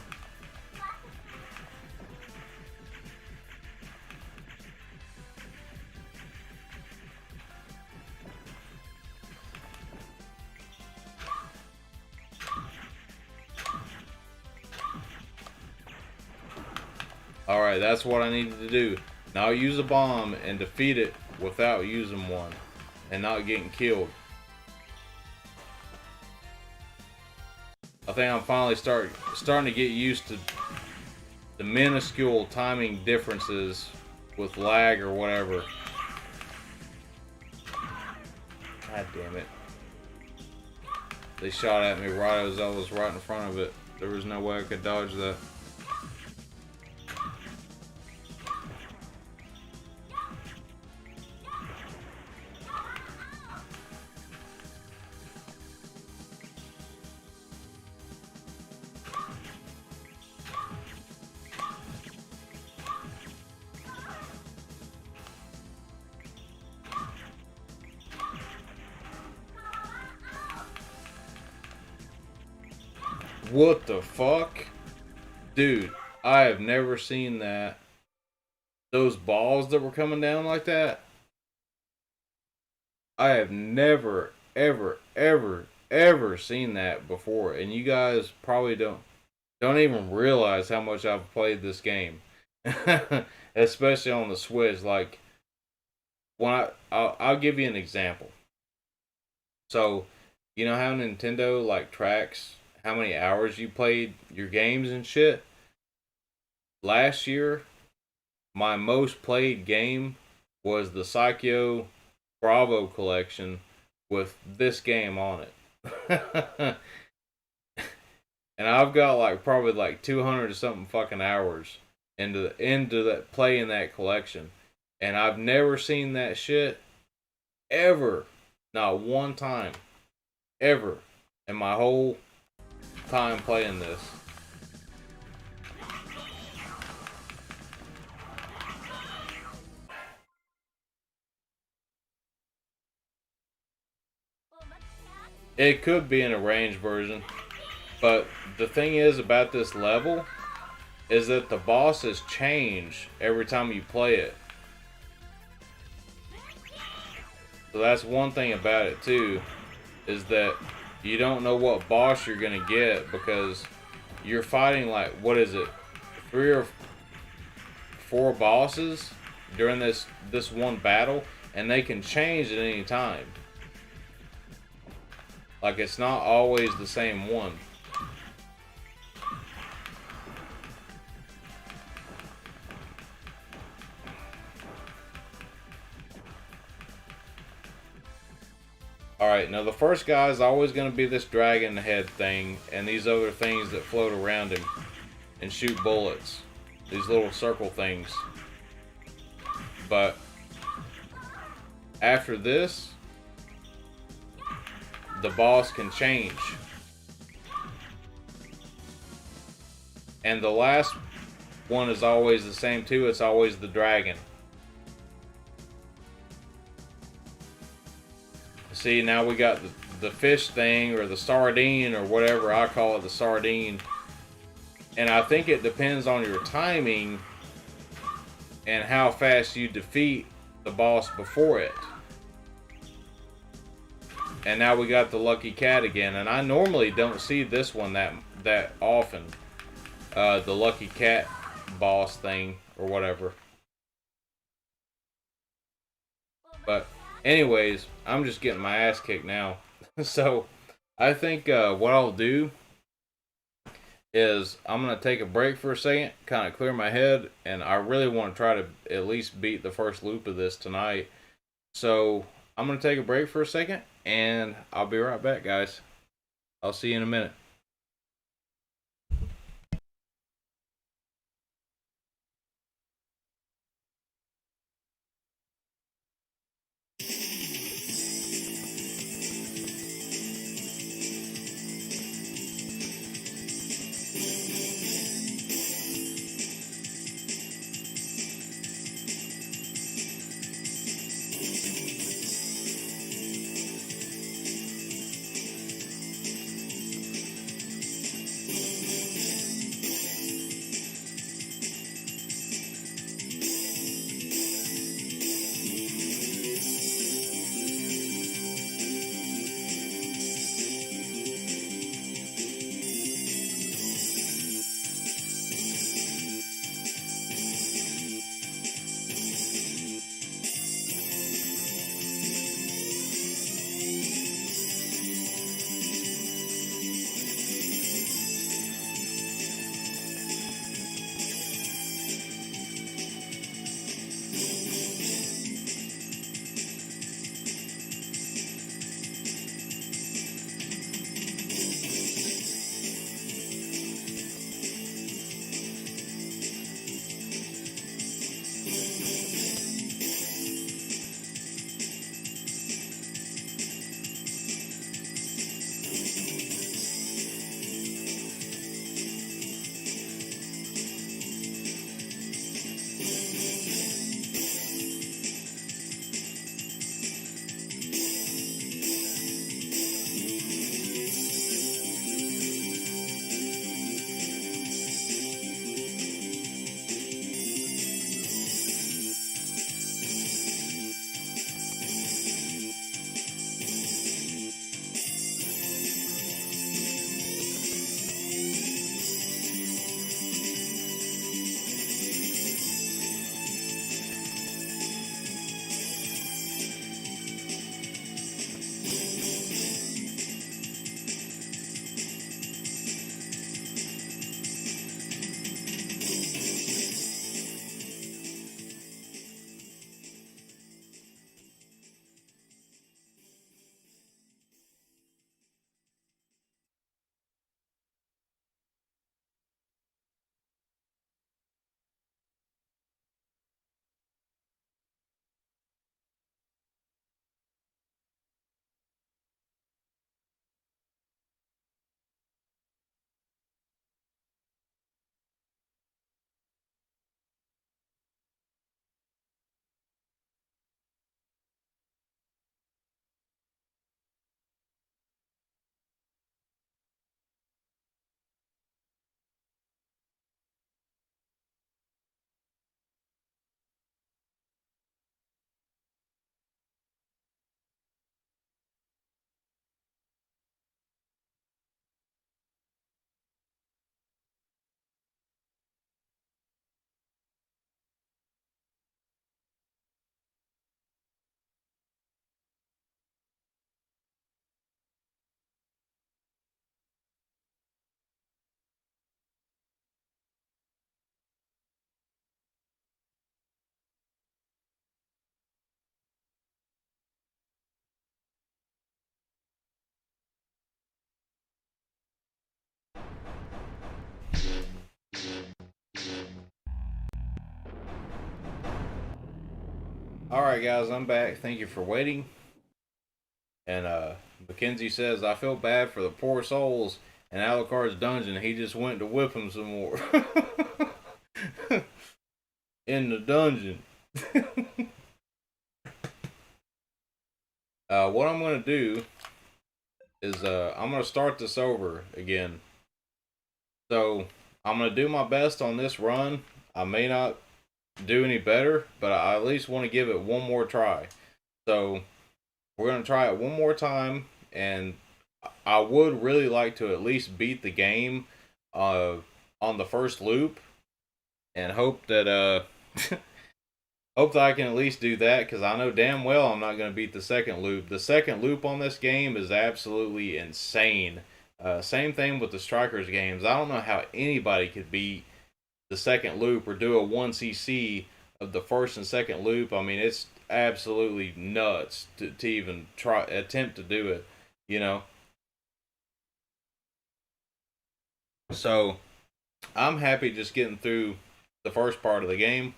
Alright, that's what I needed to do. Now use a bomb and defeat it without using one and not getting killed. I think I'm finally starting to get used to the minuscule timing differences with lag or whatever. God damn it. They shot at me right as I was right in front of it. There was no way I could dodge that. What the fuck? Dude, I have never seen that. Those balls that were coming down like that. I have never, ever seen that before. And you guys probably don't even realize how much I've played this game. Especially on the Switch. Like, when I'll give you an example. So, you know how Nintendo like tracks how many hours you played your games and shit? Last year, my most played game was the Psycho Bravo collection with this game on it. And I've got like probably like 200 something fucking hours into that playing that collection. And I've never seen that shit ever. Not one time. Ever. In my whole time playing this. It could be an arranged version. But the thing is about this level is that the bosses change every time you play it. So that's one thing about it too, is that you don't know what boss you're gonna get because you're fighting like, what is it, 3 or 4 bosses during this one battle, and they can change at any time. Like, it's not always the same one. Alright, now the first guy is always going to be this dragon head thing, and these other things that float around him and shoot bullets. These little circle things. But after this, the boss can change. And the last one is always the same too. It's always the dragon. See, now we got the fish thing, or the sardine, or whatever I call it, the sardine. And I think it depends on your timing and how fast you defeat the boss before it. And now we got the lucky cat again, and I normally don't see this one that often. The lucky cat boss thing or whatever. But anyways, I'm just getting my ass kicked now. So I think what I'll do is I'm going to take a break for a second, kind of clear my head, and I really want to try to at least beat the first loop of this tonight. So I'm going to take a break for a second, and I'll be right back, guys. I'll see you in a minute. Alright guys, I'm back. Thank you for waiting. And Mackenzie says, I feel bad for the poor souls in Alucard's dungeon. He just went to whip him some more. In the dungeon. What I'm going to do is I'm going to start this over again. So I'm going to do my best on this run. I may not do any better, but I at least want to give it one more try. So we're going to try it one more time, and I would really like to at least beat the game on the first loop, and hope that hope that I can at least do that, because I know damn well I'm not going to beat the second loop. The second loop on this game is absolutely insane. Same thing with the Strikers games. I don't know how anybody could beat the second loop or do a 1cc of the first and second loop. I mean, it's absolutely nuts to even attempt to do it, you know. So I'm happy just getting through the first part of the game,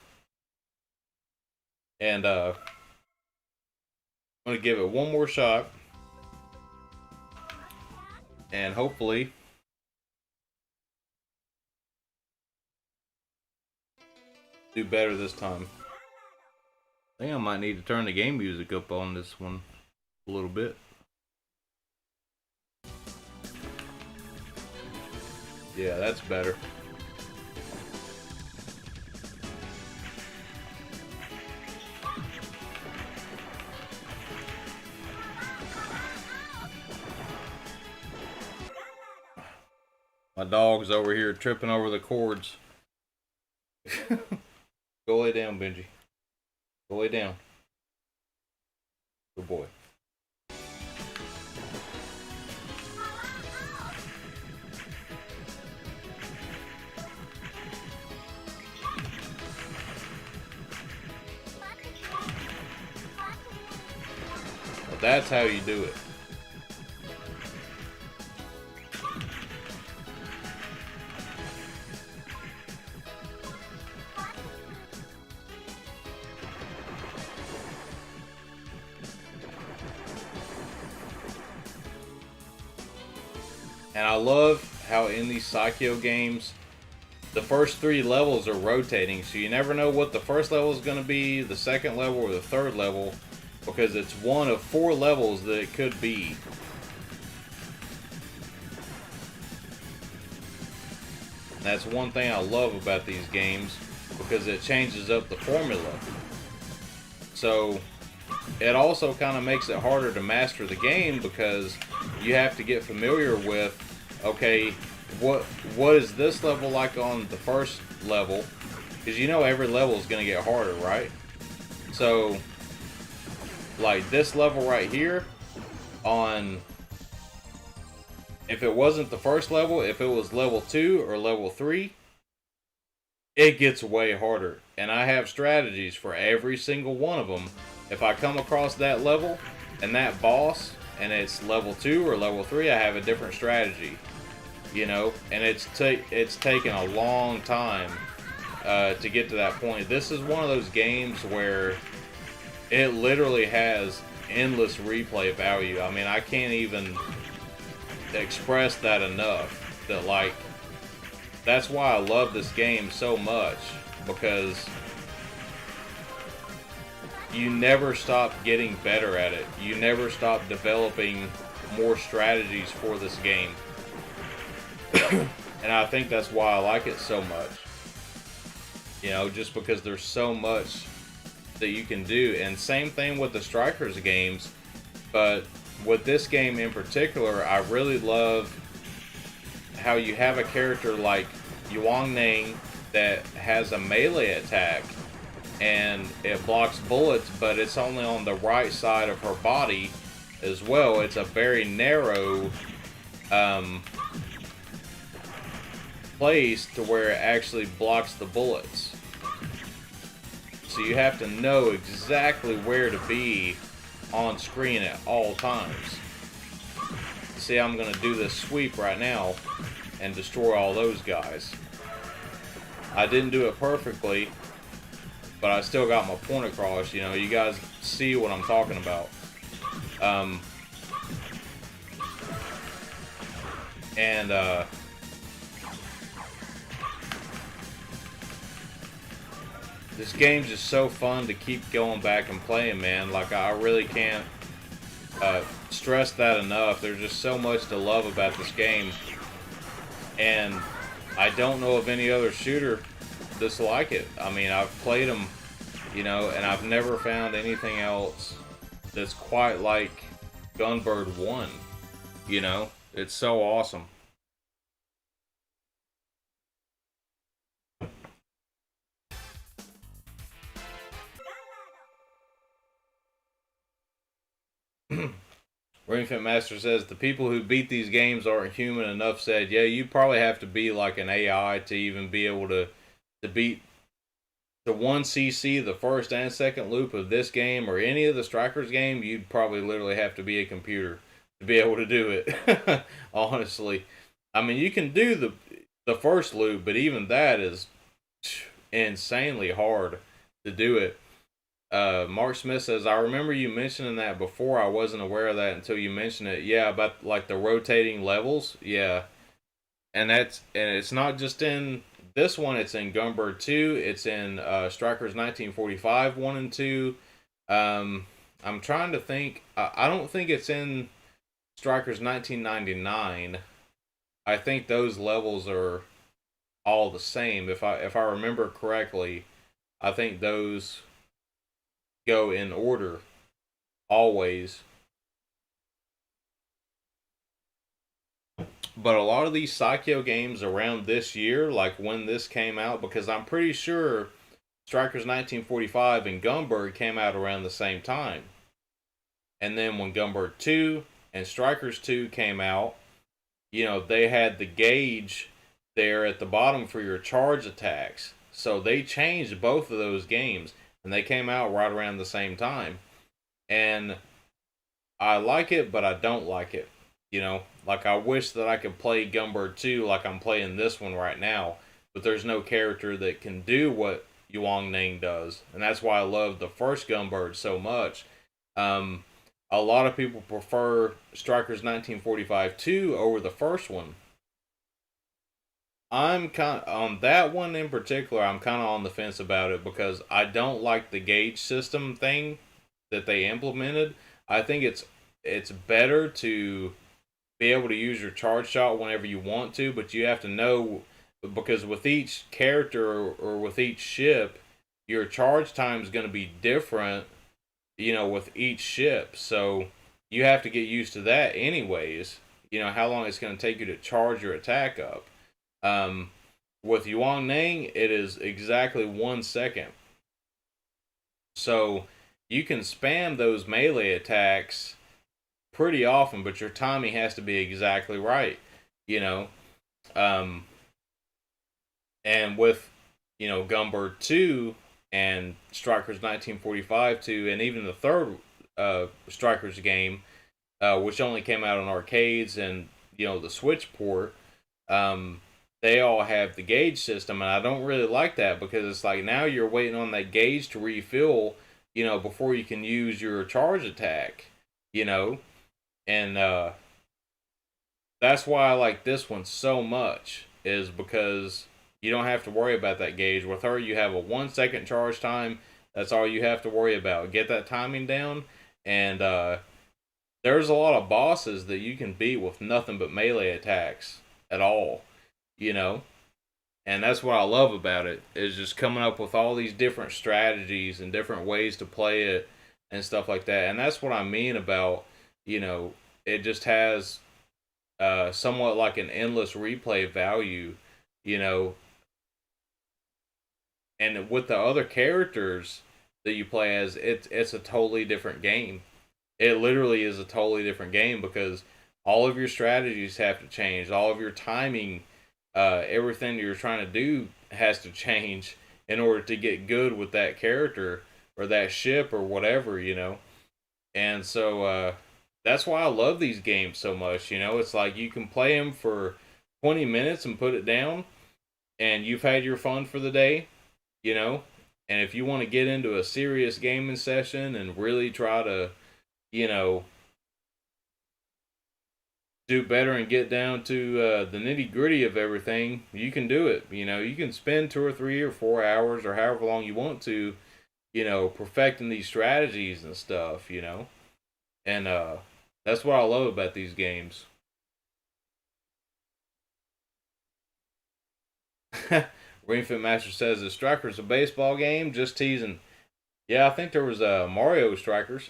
and I'm gonna give it one more shot, and hopefully do better this time. I think I might need to turn the game music up on this one a little bit. Yeah, that's better. My dog's over here tripping over the cords. Go lay down, Benji. Go lay down. Good boy. But that's how you do it. And I love how in these Satiator games, the first 3 levels are rotating, so you never know what the first level is going to be, the second level, or the third level, because it's one of 4 levels that it could be. And that's one thing I love about these games, because it changes up the formula. So it also kind of makes it harder to master the game, because you have to get familiar with, okay, what is this level like on the first level? Because you know every level is going to get harder, right? So, like this level right here, if it wasn't the first level, if it was level 2 or level 3, it gets way harder. And I have strategies for every single one of them. If I come across that level and that boss, and it's level 2 or level 3, I have a different strategy, you know, and it's taken a long time to get to that point. This is one of those games where it literally has endless replay value. I mean, I can't even express that enough, that like, that's why I love this game so much, because you never stop getting better at it. You never stop developing more strategies for this game. And I think that's why I like it so much. You know, just because there's so much that you can do. And same thing with the Strikers games. But with this game in particular, I really love how you have a character like Yuang Nang that has a melee attack, and it blocks bullets, but it's only on the right side of her body as well. It's a very narrow place to where it actually blocks the bullets. So you have to know exactly where to be on screen at all times. See, I'm going to do this sweep right now and destroy all those guys. I didn't do it perfectly, but I still got my point across. You know, you guys see what I'm talking about. Um, and this game's just so fun to keep going back and playing, man. Like, I really can't stress that enough. There's just so much to love about this game, and I don't know of any other shooter that's like it. I mean, I've played them, you know, and I've never found anything else that's quite like Gunbird 1. You know, it's so awesome. Ringfit Master says the people who beat these games aren't human enough. Said, yeah, you probably have to be like an AI to even be able to beat the 1cc, the first and second loop of this game or any of the Strikers game. You'd probably literally have to be a computer to be able to do it. Honestly, I mean, you can do the first loop, but even that is insanely hard to do it. Mark Smith says, I remember you mentioning that before. I wasn't aware of that until you mentioned it. Yeah, about like the rotating levels. Yeah. And it's not just in this one, it's in Gunbird 2, it's in Strikers 1945 1 and 2. I'm trying to think. I don't think it's in Strikers 1999. I think those levels are all the same. If I remember correctly, I think those go in order always. But a lot of these Psycho games around this year, like when this came out, because I'm pretty sure Strikers 1945 and Gunbird came out around the same time. And then when Gunbird 2 and Strikers 2 came out, you know, they had the gauge there at the bottom for your charge attacks. So they changed both of those games, and they came out right around the same time. And I like it, but I don't like it. You know, like I wish that I could play Gunbird 2 like I'm playing this one right now, but there's no character that can do what Yuang Ning does. And that's why I love the first Gunbird so much. A lot of people prefer Strikers 1945 2 over the first one. I'm kind of, on that one in particular, I'm kind of on the fence about it because I don't like the gauge system thing that they implemented. I think it's better to be able to use your charge shot whenever you want to, but you have to know, because with each character or with each ship, your charge time is going to be different, you know, with each ship. So you have to get used to that anyways. You know, how long it's going to take you to charge your attack up. Um, with Yuang Ning, it is exactly 1 second. So you can spam those melee attacks pretty often, but your timing has to be exactly right, you know. Um, and with, you know, Gunbird 2 and Strikers 1945 2, and even the third Strikers game, which only came out on arcades and, you know, the Switch port, they all have the gauge system, and I don't really like that because it's like now you're waiting on that gauge to refill, you know, before you can use your charge attack, you know. And that's why I like this one so much, is because you don't have to worry about that gauge. With her, you have a 1 second charge time. That's all you have to worry about. Get that timing down, and there's a lot of bosses that you can beat with nothing but melee attacks at all, you know. And that's what I love about it, is just coming up with all these different strategies and different ways to play it and stuff like that. And that's what I mean about, you know, it just has somewhat like an endless replay value, you know. And with the other characters that you play as, it's a totally different game. It literally is a totally different game because all of your strategies have to change, all of your timing, everything you're trying to do has to change in order to get good with that character or that ship or whatever, you know. And so that's why I love these games so much. You know, it's like you can play them for 20 minutes and put it down, and you've had your fun for the day. You know, And if you want to get into a serious gaming session and really try to, you know, do better and get down to the nitty gritty of everything, you can do it. You know, you can spend 2 or 3 or 4 hours or however long you want to, perfecting these strategies and stuff, And that's what I love about these games. Ring Fit Master says, "Is Strikers a baseball game?" Just teasing. Yeah, I think there was Mario Strikers.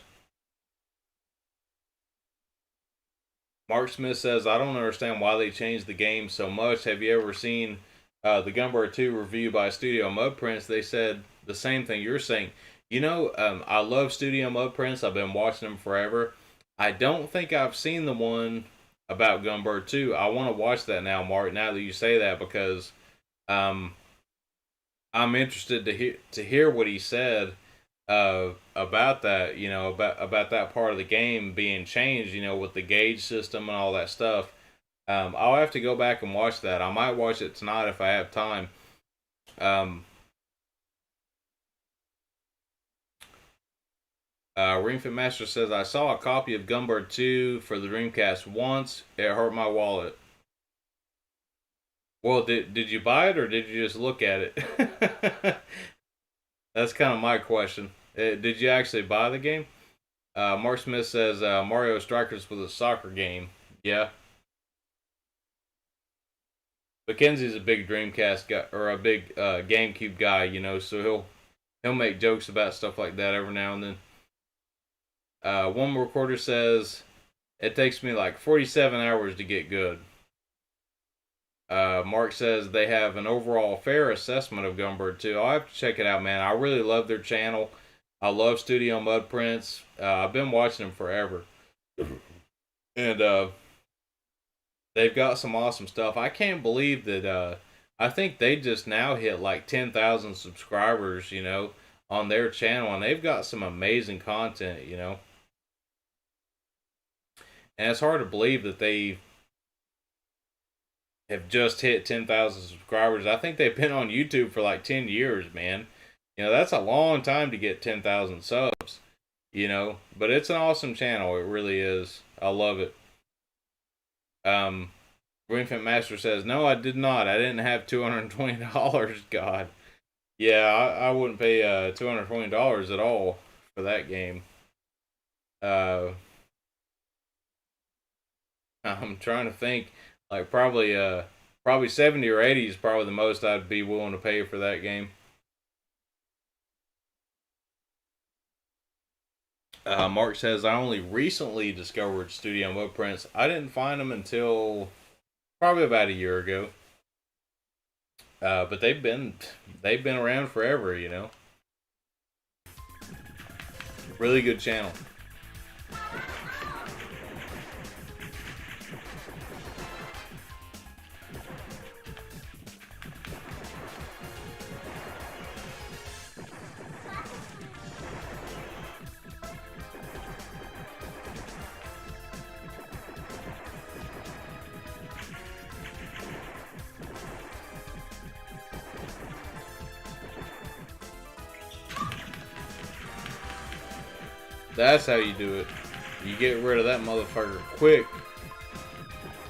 Mark Smith says, "I don't understand why they changed the game so much. Have you ever seen the Gunbird 2 review by Studio Mud Prince? They said the same thing you're saying. I love Studio Mud Prince. I've been watching them forever. I don't think I've seen the one about Gunbird 2. I want to watch that now, Mark, now that you say that, because um, I'm interested to hear what he said about that, about that part of the game being changed, with the gauge system and all that stuff. I'll have to go back and watch that. I might watch it tonight if I have time. Um, Ring Fit Master says, "I saw a copy of Gunbird 2 for the Dreamcast once. It hurt my wallet." Well, did you buy it or did you just look at it? That's kind of my question. Did you actually buy the game? Mark Smith says Mario Strikers was a soccer game. Yeah. Mackenzie's a big Dreamcast guy or a big GameCube guy, so he'll make jokes about stuff like that every now and then. One recorder says it takes me like 47 hours to get good. Mark says they have an overall fair assessment of Gunbird 2. I'll have to check it out, man. I really love their channel. I love Studio Mud Prince. I've been watching them forever. And they've got some awesome stuff. I can't believe that I think they just now hit like 10,000 subscribers, on their channel. And they've got some amazing content, And it's hard to believe that they have just hit 10,000 subscribers. I think they've been on YouTube for like 10 years, man. That's a long time to get 10,000 subs, But it's an awesome channel. It really is. I love it. Greenfant Master says, "No, I did not. I didn't have $220. God. Yeah, I wouldn't pay $220 at all for that game. Uh, I'm trying to think. Like probably 70 or 80 is probably the most I'd be willing to pay for that game." Mark says, "I only recently discovered Studio Mud Prince. I didn't find them until probably about a year ago. But they've been around forever, Really good channel." That's how you do it. You get rid of that motherfucker quick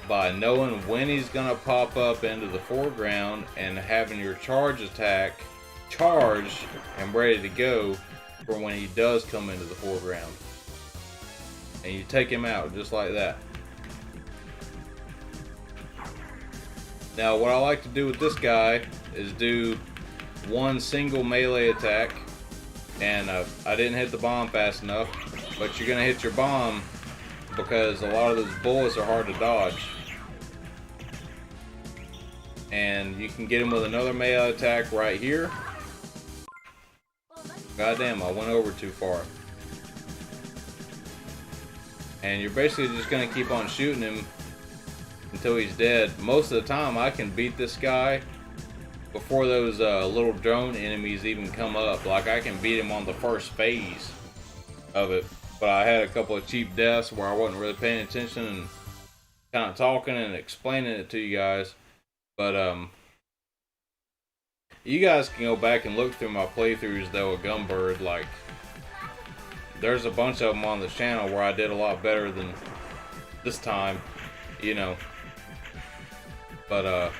by knowing when he's gonna pop up into the foreground and having your charge attack charged and ready to go for when he does come into the foreground. And you take him out just like that. Now what I like to do with this guy is do one single melee attack. And I didn't hit the bomb fast enough, but you're going to hit your bomb because a lot of those bullets are hard to dodge. And you can get him with another melee attack right here. Goddamn, I went over too far. And you're basically just going to keep on shooting him until he's dead. Most of the time I can beat this guy before those little drone enemies even come up. Like, I can beat him on the first phase of it. But I had a couple of cheap deaths where I wasn't really paying attention and kind of talking and explaining it to you guys. But You guys can go back and look through my playthroughs though of Gunbird. Like, there's a bunch of them on the channel where I did a lot better than this time, you know. But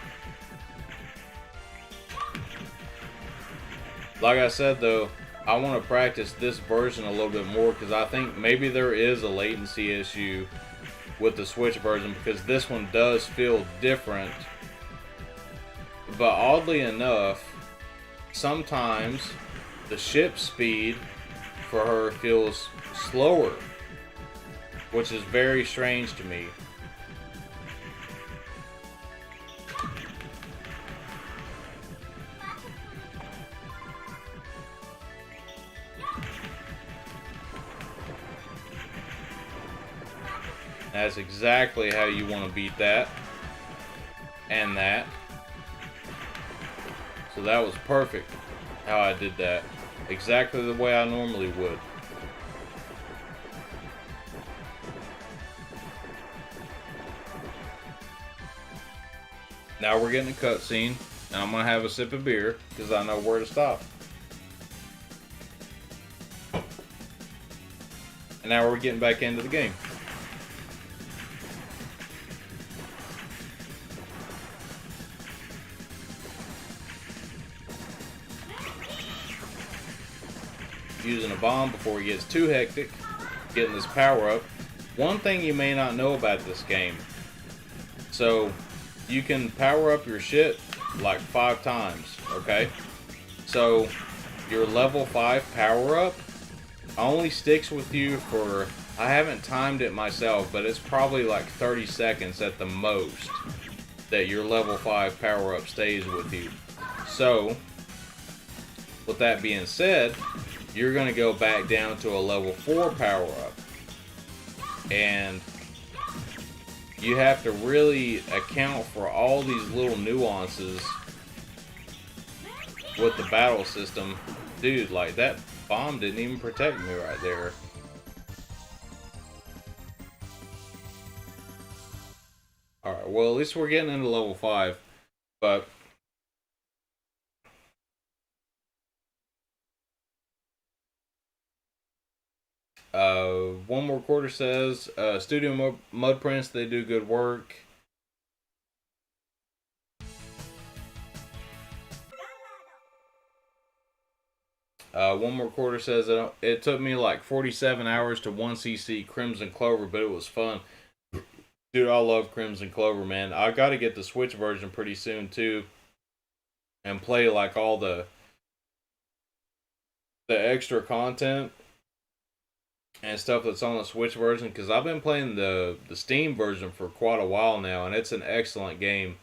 like I said though, I want to practice this version a little bit more because I think maybe there is a latency issue with the Switch version, because this one does feel different. But oddly enough, sometimes the ship speed for her feels slower, which is very strange to me. That's exactly how you want to beat that. And that. So that was perfect how I did that. Exactly the way I normally would. Now we're getting a cutscene. And I'm going to have a sip of beer because I know where to stop. And now we're getting back into the game. Using a bomb before it gets too hectic, getting this power up. One thing you may not know about this game, so you can power up your shit like 5 times, okay? So your level 5 power up only sticks with you for, I haven't timed it myself, but it's probably like 30 seconds at the most that your level 5 power up stays with you. So with that being said, you're going to go back down to a level 4 power up. And you have to really account for all these little nuances with the battle system. Dude, like that bomb didn't even protect me right there. Alright, well at least we're getting into level 5. But one more quarter says, Studio Mud Prince, they do good work. One more quarter says, it took me like 47 hours to 1cc Crimson Clover, but it was fun. Dude, I love Crimson Clover, man. I gotta get the Switch version pretty soon too, and play like all the extra content and stuff that's on the Switch version, because I've been playing the Steam version for quite a while now, and it's an excellent game.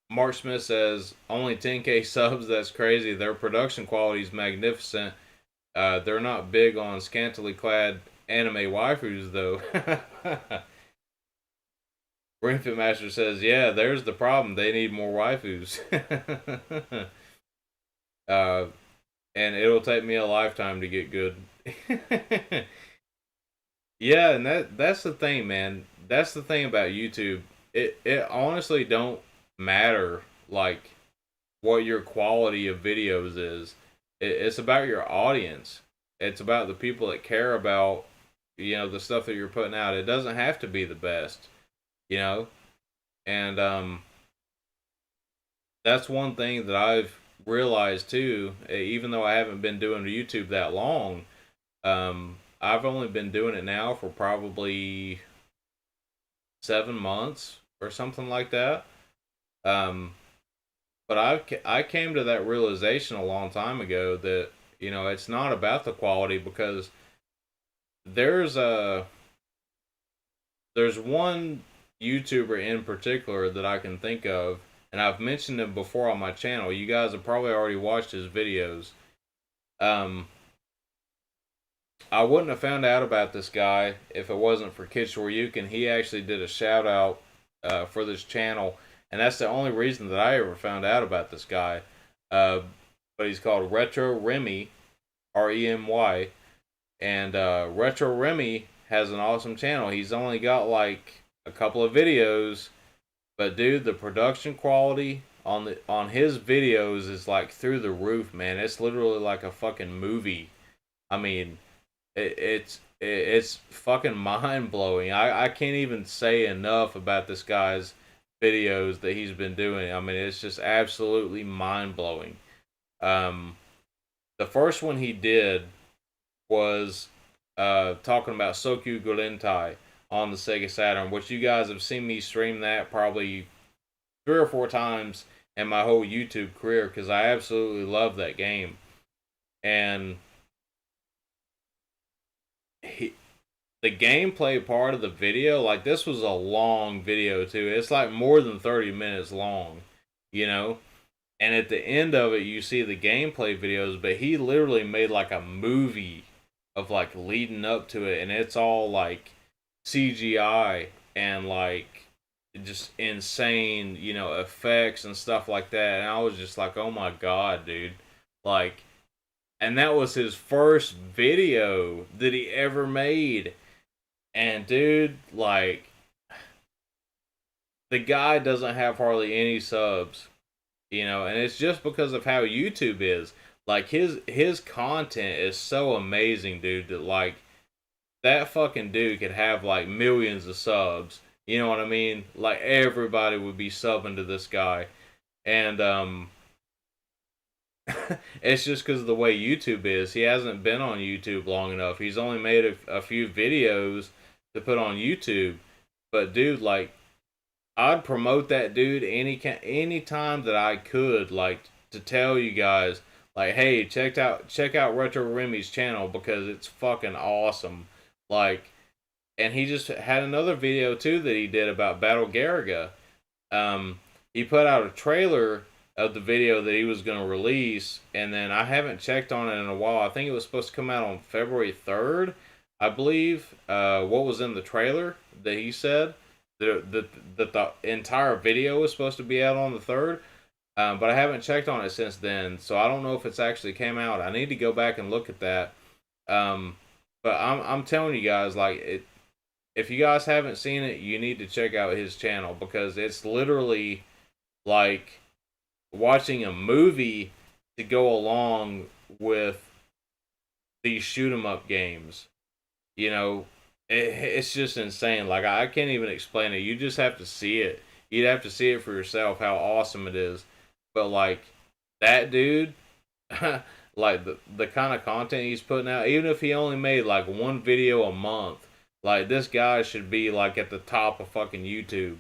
Mark Smith says, only 10k subs, that's crazy. Their production quality is magnificent. They're not big on scantily clad anime waifus, though. Ringfit Master says, yeah, there's the problem. They need more waifus. And it'll take me a lifetime to get good. Yeah, and that's the thing, man. That's the thing about YouTube. It honestly don't matter like what your quality of videos is. It's about your audience. It's about the people that care about, you know, the stuff that you're putting out. It doesn't have to be the best, you know. And that's one thing that I've realized too, even though I haven't been doing YouTube that long. I've only been doing it now for probably 7 months or something like that. But I came to that realization a long time ago that, you know, it's not about the quality, because there's one YouTuber in particular that I can think of, and I've mentioned him before on my channel. You guys have probably already watched his videos. I wouldn't have found out about this guy if it wasn't for Kitschor. He actually did a shout out for this channel, and that's the only reason that I ever found out about this guy. But he's called Retro Remy, Remy, and Retro Remy has an awesome channel. He's only got like a couple of videos, but dude, the production quality on his videos is like through the roof, man. It's literally like a fucking movie. I mean, it's fucking mind blowing. I can't even say enough about this guy's videos that he's been doing. I mean, it's just absolutely mind blowing. The first one he did was talking about Sokyu Gorentai on the Sega Saturn, which you guys have seen me stream that probably 3 or 4 times in my whole YouTube career because I absolutely love that game. And the gameplay part of the video, like this was a long video too. It's like more than 30 minutes long, you know? And at the end of it, you see the gameplay videos, but he literally made like a movie of like leading up to it, and it's all like CGI and like just insane, you know, effects and stuff like that. And I was just like, oh my god, dude. Like, and that was his first video that he ever made. And dude, like, the guy doesn't have hardly any subs, you know, and it's just because of how YouTube is. Like, his content is so amazing, dude, that like that fucking dude could have like millions of subs. You know what I mean? Like everybody would be subbing to this guy. And it's just because of the way YouTube is. He hasn't been on YouTube long enough. He's only made a few videos to put on YouTube. But dude, like, I'd promote that dude any time that I could, like, to tell you guys, like, hey, check out Retro Remy's channel because it's fucking awesome. Like, and he just had another video too that he did about Battle Garaga. He put out a trailer of the video that he was going to release, and then I haven't checked on it in a while. I think it was supposed to come out on February 3rd, I believe. What was in the trailer that he said that the entire video was supposed to be out on the 3rd. But I haven't checked on it since then, so I don't know if it's actually came out. I need to go back and look at that. But I'm telling you guys, like, if you guys haven't seen it, you need to check out his channel because it's literally like watching a movie to go along with these shoot 'em up games. You know, it's just insane. Like, I can't even explain it. You just have to see it. You'd have to see it for yourself how awesome it is. But like that dude, like the kind of content he's putting out, even if he only made like one video a month, like this guy should be like at the top of fucking YouTube.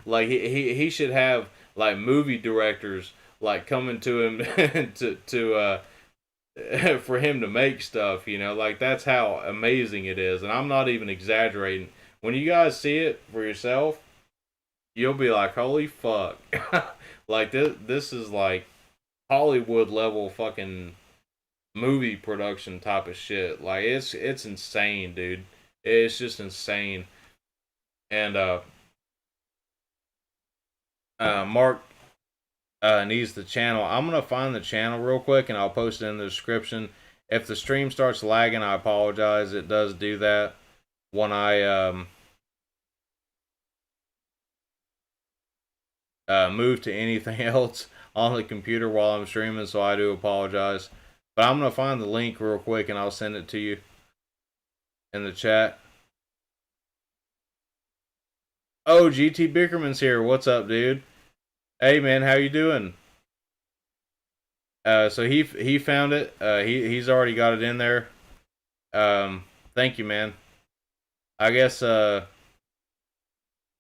Like he should have like movie directors like coming to him to for him to make stuff, you know, like that's how amazing it is. And I'm not even exaggerating. When you guys see it for yourself, you'll be like, holy fuck. Like this is like Hollywood level fucking movie production type of shit. Like it's insane, dude. It's just insane. And Mark needs the channel. I'm gonna find the channel real quick and I'll post it in the description. If the stream starts lagging, I apologize. It does do that when I move to anything else on the computer while I'm streaming, so I do apologize. But I'm gonna find the link real quick and I'll send it to you in the chat. Oh, GT Bickerman's here. What's up, dude? Hey man, how you doing? So he found it. He's already got it in there. Thank you, man. I guess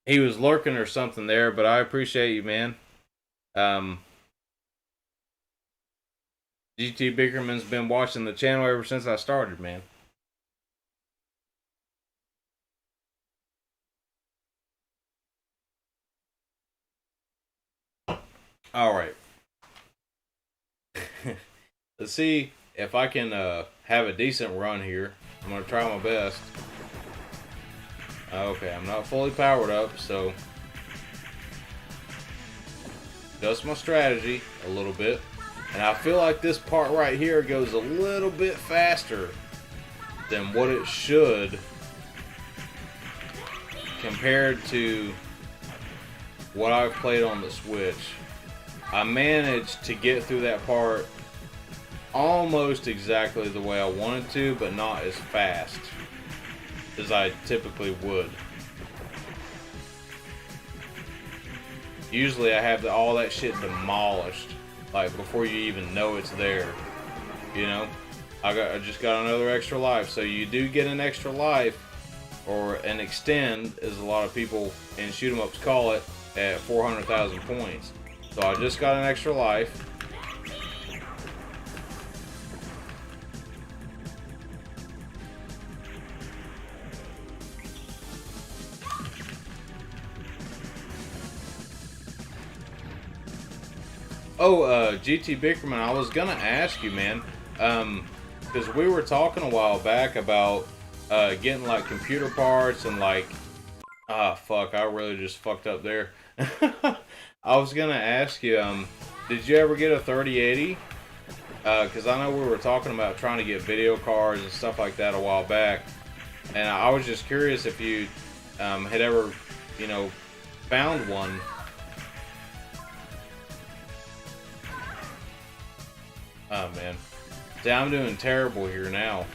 he was lurking or something there, but I appreciate you, man. GT Bickerman's been watching the channel ever since I started, man. All right. Let's see if I can have a decent run here. I'm going to try my best. Okay, I'm not fully powered up, so adjust my strategy a little bit. And I feel like this part right here goes a little bit faster than what it should compared to what I've played on the Switch, I managed to get through that part almost exactly the way I wanted to, but not as fast as I typically would. Usually I have all that shit demolished, like before you even know it's there. You know, I just got another extra life. So you do get an extra life, or an extend, as a lot of people in shoot 'em ups call it, at 400,000 points. So I just got an extra life. Oh, GT Bickerman, I was gonna ask you, man, because we were talking a while back about getting like computer parts and like, fuck, I really just fucked up there. I was gonna ask you, did you ever get a 3080? Because I know we were talking about trying to get video cards and stuff like that a while back, and I was just curious if you had ever, you know, found one. Oh man, see, I'm doing terrible here now.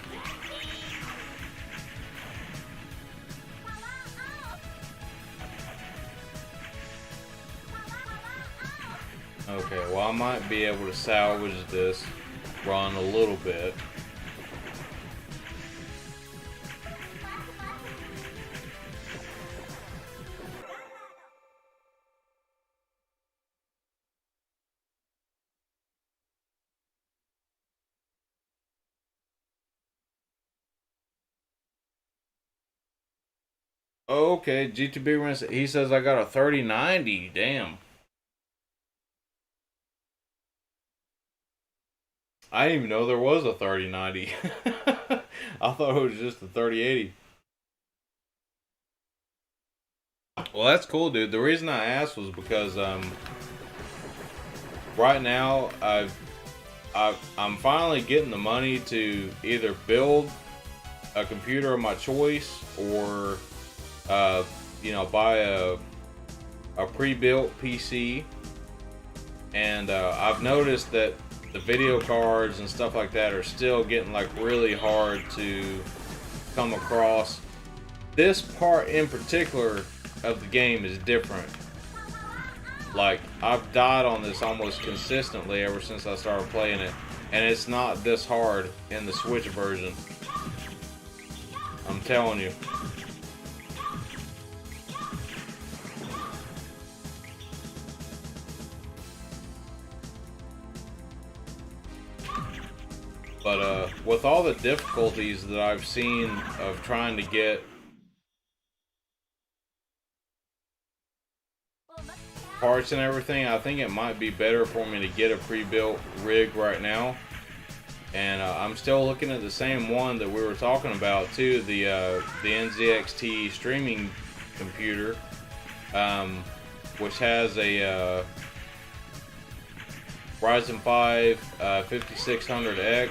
Okay, well I might be able to salvage this run a little bit. Okay, GTB runs. He says I got a 3090. Damn. I didn't even know there was a 3090. I thought it was just a 3080. Well, that's cool, dude. The reason I asked was because right now I'm finally getting the money to either build a computer of my choice or you know, buy a pre-built PC. And I've noticed that the video cards and stuff like that are still getting like really hard to come across. This part in particular of the game is different. Like, I've died on this almost consistently ever since I started playing it, and it's not this hard in the Switch version. I'm telling you. But with all the difficulties that I've seen of trying to get parts and everything, I think it might be better for me to get a pre-built rig right now. And I'm still looking at the same one that we were talking about too, the NZXT streaming computer, which has a Ryzen 5 5600X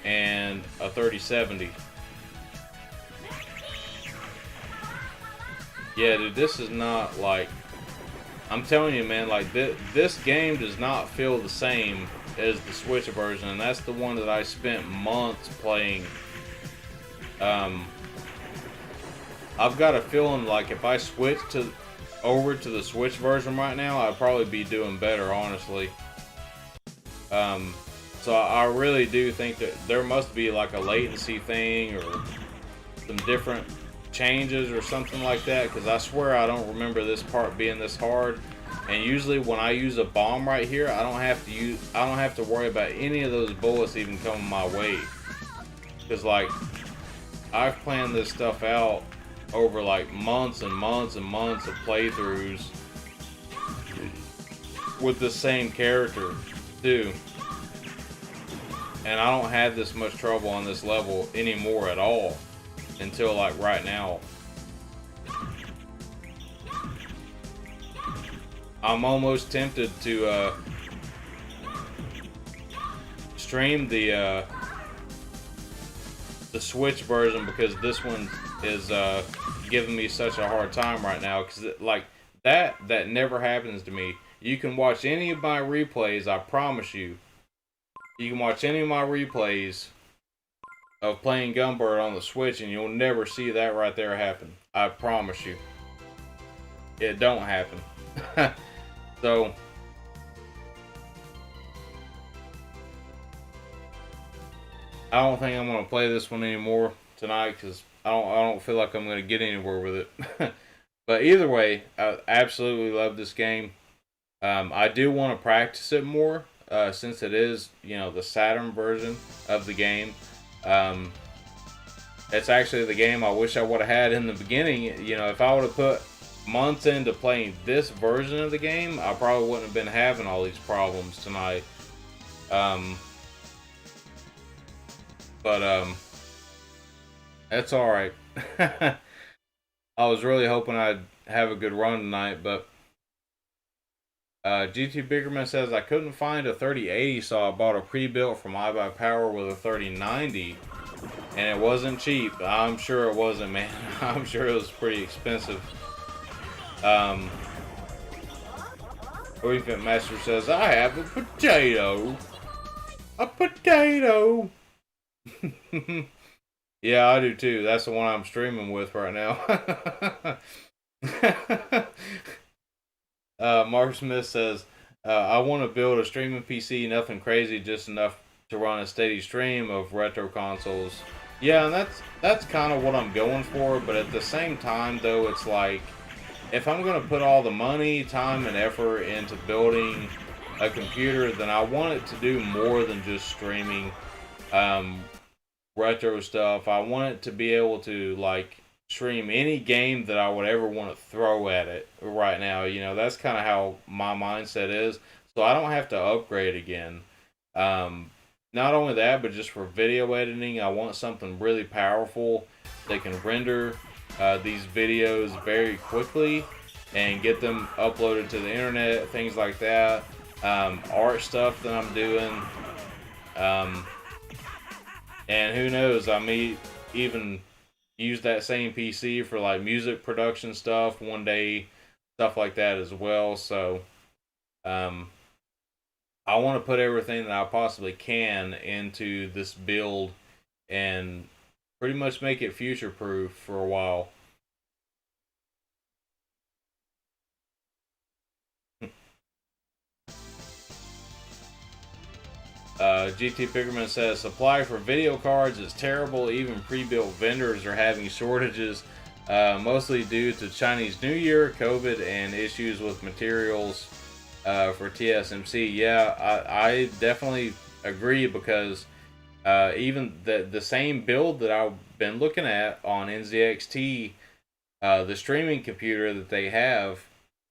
and a 3070. Yeah, dude, this is not like, I'm telling you, man, like this game does not feel the same as the Switch version, and that's the one that I spent months playing. I've got a feeling like if I switch over to the Switch version right now, I'd probably be doing better, honestly. So I really do think that there must be like a latency thing or some different changes or something like that, because I swear I don't remember this part being this hard. And usually when I use a bomb right here, I don't have to worry about any of those bullets even coming my way, because like I've planned this stuff out over like months and months and months of playthroughs with the same character too, and I don't have this much trouble on this level anymore at all until like right now. I'm almost tempted to stream the Switch version, because this one is giving me such a hard time right now, because like that never happens to me. You can watch any of my replays, I promise you. You can watch any of my replays of playing Gunbird on the Switch, and you'll never see that right there happen. I promise you. It don't happen. So I don't think I'm gonna play this one anymore tonight, because I don't feel like I'm gonna get anywhere with it. But either way, I absolutely love this game. I do want to practice it more, since it is, the Saturn version of the game. It's actually the game I wish I would have had in the beginning. If I would have put months into playing this version of the game, I probably wouldn't have been having all these problems tonight. But that's alright. I was really hoping I'd have a good run tonight, but GT Biggerman says, I couldn't find a 3080, so I bought a pre-built from iBuyPower with a 3090, and it wasn't cheap. I'm sure it wasn't, man. I'm sure it was pretty expensive. Refit Master says, I have a potato. A potato. Yeah, I do too. That's the one I'm streaming with right now. Mark Smith says, I want to build a streaming PC, nothing crazy, just enough to run a steady stream of retro consoles. Yeah, and that's kind of what I'm going for, but at the same time, though, it's like, if I'm going to put all the money, time, and effort into building a computer, then I want it to do more than just streaming retro stuff. I want it to be able to, like, stream any game that I would ever want to throw at it right now. That's kind of how my mindset is. So I don't have to upgrade again. Not only that, but just for video editing, I want something really powerful that can render these videos very quickly and get them uploaded to the internet, things like that. Art stuff that I'm doing. And who knows, I may even use that same PC for like music production stuff one day, stuff like that as well. So I want to put everything that I possibly can into this build and pretty much make it future proof for a while. GT Pickerman says, supply for video cards is terrible. Even pre-built vendors are having shortages, mostly due to Chinese New Year, COVID, and issues with materials for TSMC. Yeah, I definitely agree, because even the same build that I've been looking at on NZXT, the streaming computer that they have,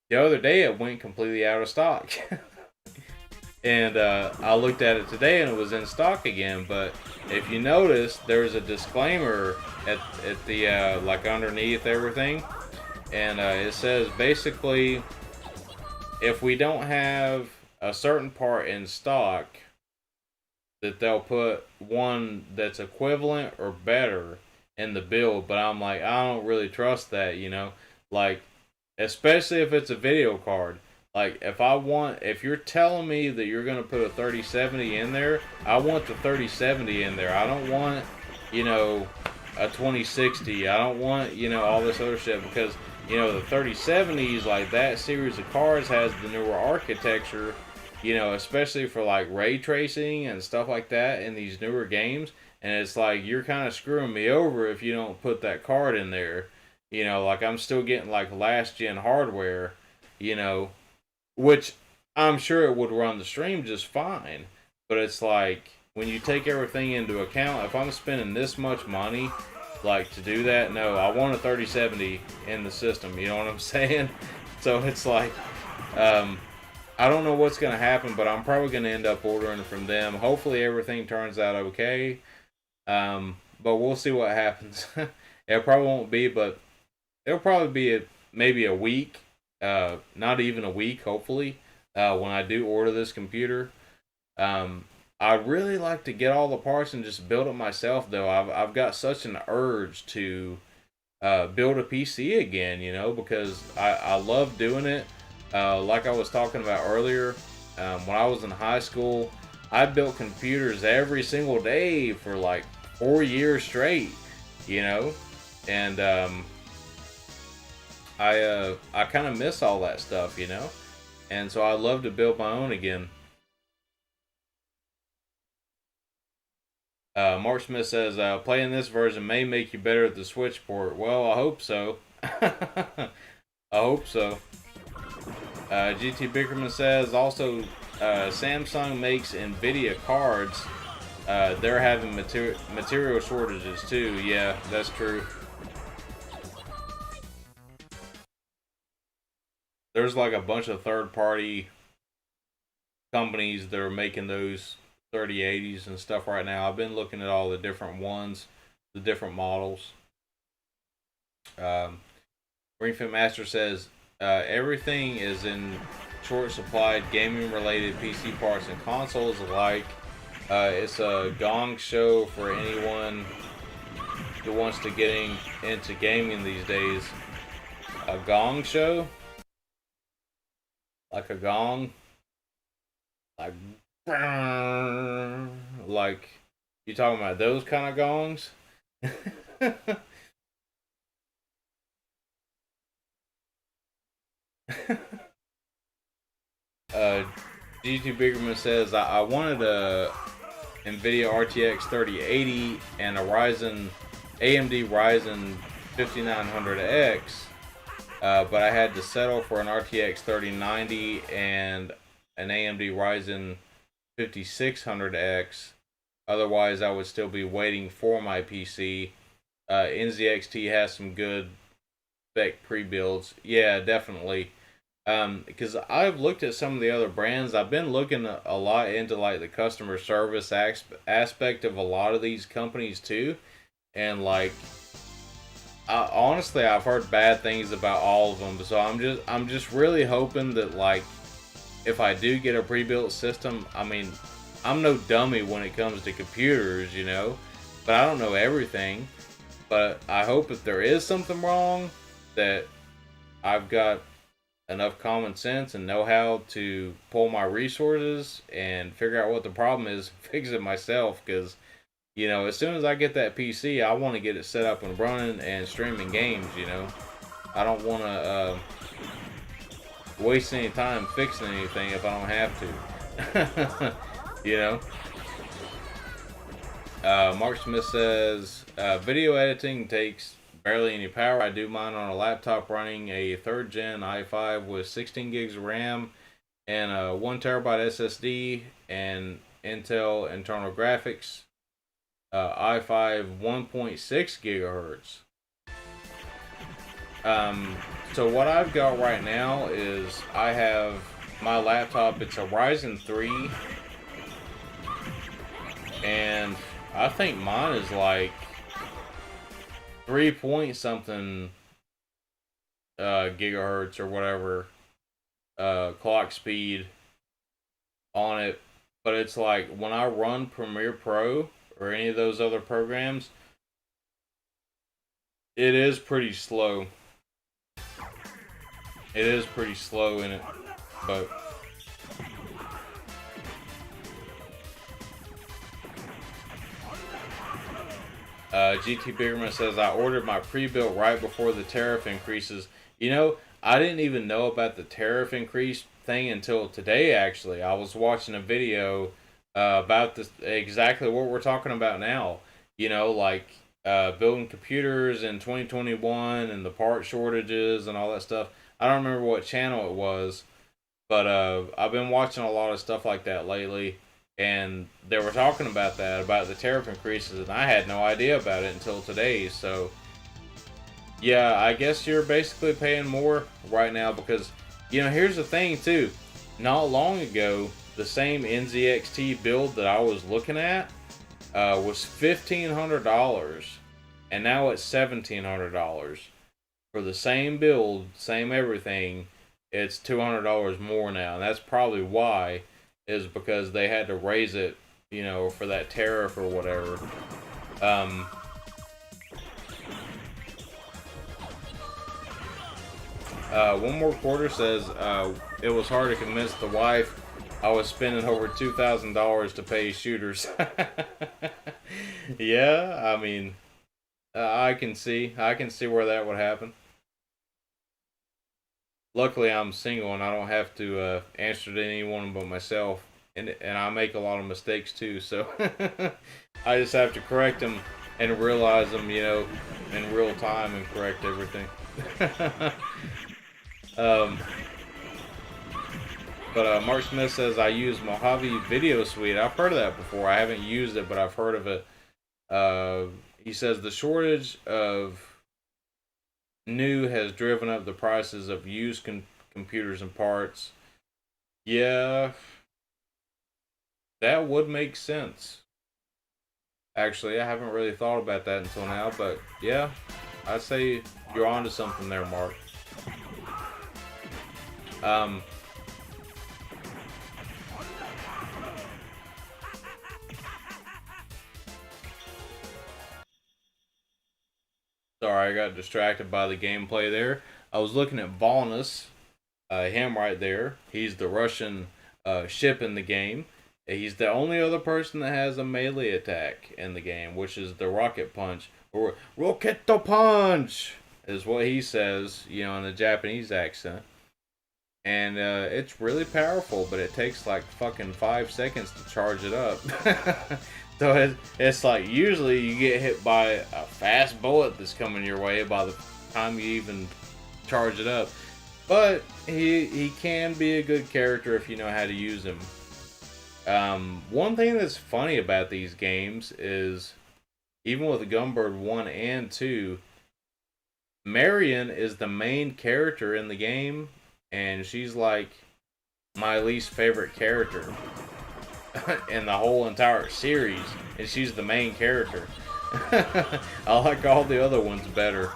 the other day it went completely out of stock. And I looked at it today and it was in stock again. But if you notice, there's a disclaimer at the like underneath everything, and it says basically, if we don't have a certain part in stock, that they'll put one that's equivalent or better in the build. But I'm like, I don't really trust that, like, especially if it's a video card. Like, if you're telling me that you're going to put a 3070 in there, I want the 3070 in there. I don't want, a 2060. I don't want, all this other shit, because, the 3070s, like, that series of cards has the newer architecture, especially for, like, ray tracing and stuff like that in these newer games. And it's like, you're kind of screwing me over if you don't put that card in there. Like, I'm still getting, like, last-gen hardware, which I'm sure it would run the stream just fine. But it's like, when you take everything into account, if I'm spending this much money, like, to do that, no, I want a 3070 in the system, you know what I'm saying? So it's like, I don't know what's going to happen, but I'm probably going to end up ordering from them. Hopefully everything turns out okay. But we'll see what happens. It probably won't be, but it'll probably be maybe a week. Not even a week, hopefully, when I do order this computer. I'd really like to get all the parts and just build it myself, though. I've got such an urge to build a PC again, you know, because I love doing it. Like I was talking about earlier, when I was in high school, I built computers every single day for like 4 years straight, you know, and I kind of miss all that stuff, you know, and so I love to build my own again. Mark Smith says, playing this version may make you better at the Switch port. Well, I hope so. I hope so. GT Bickerman says, also, Samsung makes NVIDIA cards. They're having material shortages too. Yeah, that's true. There's like a bunch of third-party companies that are making those 3080s and stuff right now. I've been looking at all the different ones, the different models. Ringfit Master says everything is in short supply. Gaming related PC parts and consoles alike. It's a gong show for anyone who wants to get into gaming these days. A gong show, like a gong, like like you talking about those kind of gongs? GT Biggerman says I wanted a NVIDIA RTX 3080 and a AMD Ryzen 5900X, but I had to settle for an RTX 3090 and an AMD Ryzen 5600X. Otherwise, I would still be waiting for my PC. NZXT has some good spec pre-builds. Yeah, definitely. Because I've looked at some of the other brands. I've been looking a lot into like the customer service aspect of a lot of these companies too, and like, honestly, I've heard bad things about all of them. So I'm just really hoping that like, if I do get a pre-built system, I mean, I'm no dummy when it comes to computers, you know, but I don't know everything. But I hope if there is something wrong, that I've got enough common sense and know how to pull my resources and figure out what the problem is, fix it myself. Because, you know, as soon as I get that PC, I want to get it set up and running and streaming games, you know. I don't want to waste any time fixing anything if I don't have to. You know. Mark Smith says, video editing takes barely any power. I do mine on a laptop running a 3rd gen i5 with 16 gigs of RAM and a 1 terabyte SSD and Intel internal graphics. i5 1.6 gigahertz. So what I've got right now is I have my laptop. It's a Ryzen 3, and I think mine is like 3 point something gigahertz or whatever clock speed on it. But it's like when I run Premiere Pro or any of those other programs, it is pretty slow. It is pretty slow in it, but GT Biggerman says, I ordered my pre-built right before the tariff increases. You know, I didn't even know about the tariff increase thing until today, actually. I was watching a video about this, exactly what we're talking about now. You know, like building computers in 2021 and the part shortages and all that stuff. I don't remember what channel it was, but I've been watching a lot of stuff like that lately. And they were talking about that, about the tariff increases, and I had no idea about it until today. So, yeah, I guess you're basically paying more right now because, you know, here's the thing too. Not long ago, the same NZXT build that I was looking at was $1,500, and now it's $1,700 for the same build, same everything. It's $200 more now, and that's probably why. Is because they had to raise it, you know, for that tariff or whatever. One more quarter says it was hard to convince the wife I was spending over $2,000 to pay shooters. Yeah, I mean, I can see where that would happen. Luckily, I'm single and I don't have to answer to anyone but myself, and I make a lot of mistakes too. So I just have to correct them and realize them, in real time and correct everything. um, but Mark Smith says I use Mojave Video Suite. I've heard of that before. I haven't used it, but I've heard of it. He says the shortage of new has driven up the prices of used computers and parts. Yeah, that would make sense. Actually, I haven't really thought about that until now, but yeah, I'd say you're onto something there, Mark. Um, Sorry, I got distracted by the gameplay there. I was looking at Volnus, him right there. He's the Russian ship in the game. He's the only other person that has a melee attack in the game, which is the rocket punch. Or rocket punch is what he says, in a Japanese accent. And it's really powerful, but it takes like fucking 5 seconds to charge it up. So it's like usually you get hit by a fast bullet that's coming your way by the time you even charge it up. But he can be a good character if you know how to use him. One thing that's funny about these games is, even with Gunbird 1 and 2, Marion is the main character in the game, and she's like my least favorite character in the whole entire series, and she's the main character. I like all the other ones better.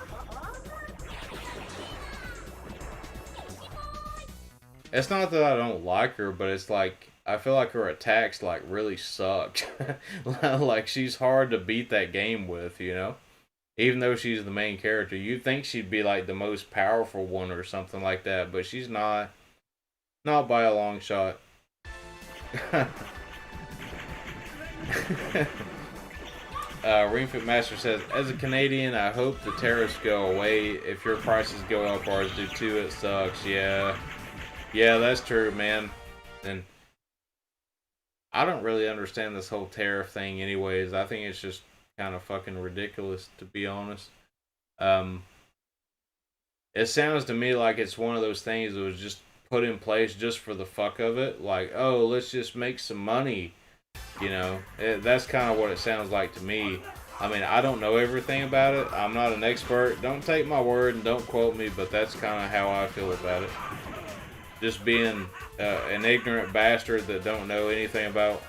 It's not that I don't like her, but it's like I feel like her attacks like really suck. Like she's hard to beat that game with, Even though she's the main character, you'd think she'd be like the most powerful one or something like that, but she's not. Not by a long shot. Ring Fit Master says, as a Canadian, I hope the tariffs go away. If your prices go up, ours do too. It sucks. Yeah, that's true, man. And I don't really understand this whole tariff thing, anyways. I think it's just kind of fucking ridiculous, to be honest. It sounds to me like it's one of those things that was just put in place just for the fuck of it. Like, oh, let's just make some money. That's kind of what it sounds like to me. I mean, I don't know everything about it. I'm not an expert. Don't take my word and don't quote me, but that's kind of how I feel about it. Just being an ignorant bastard that don't know anything about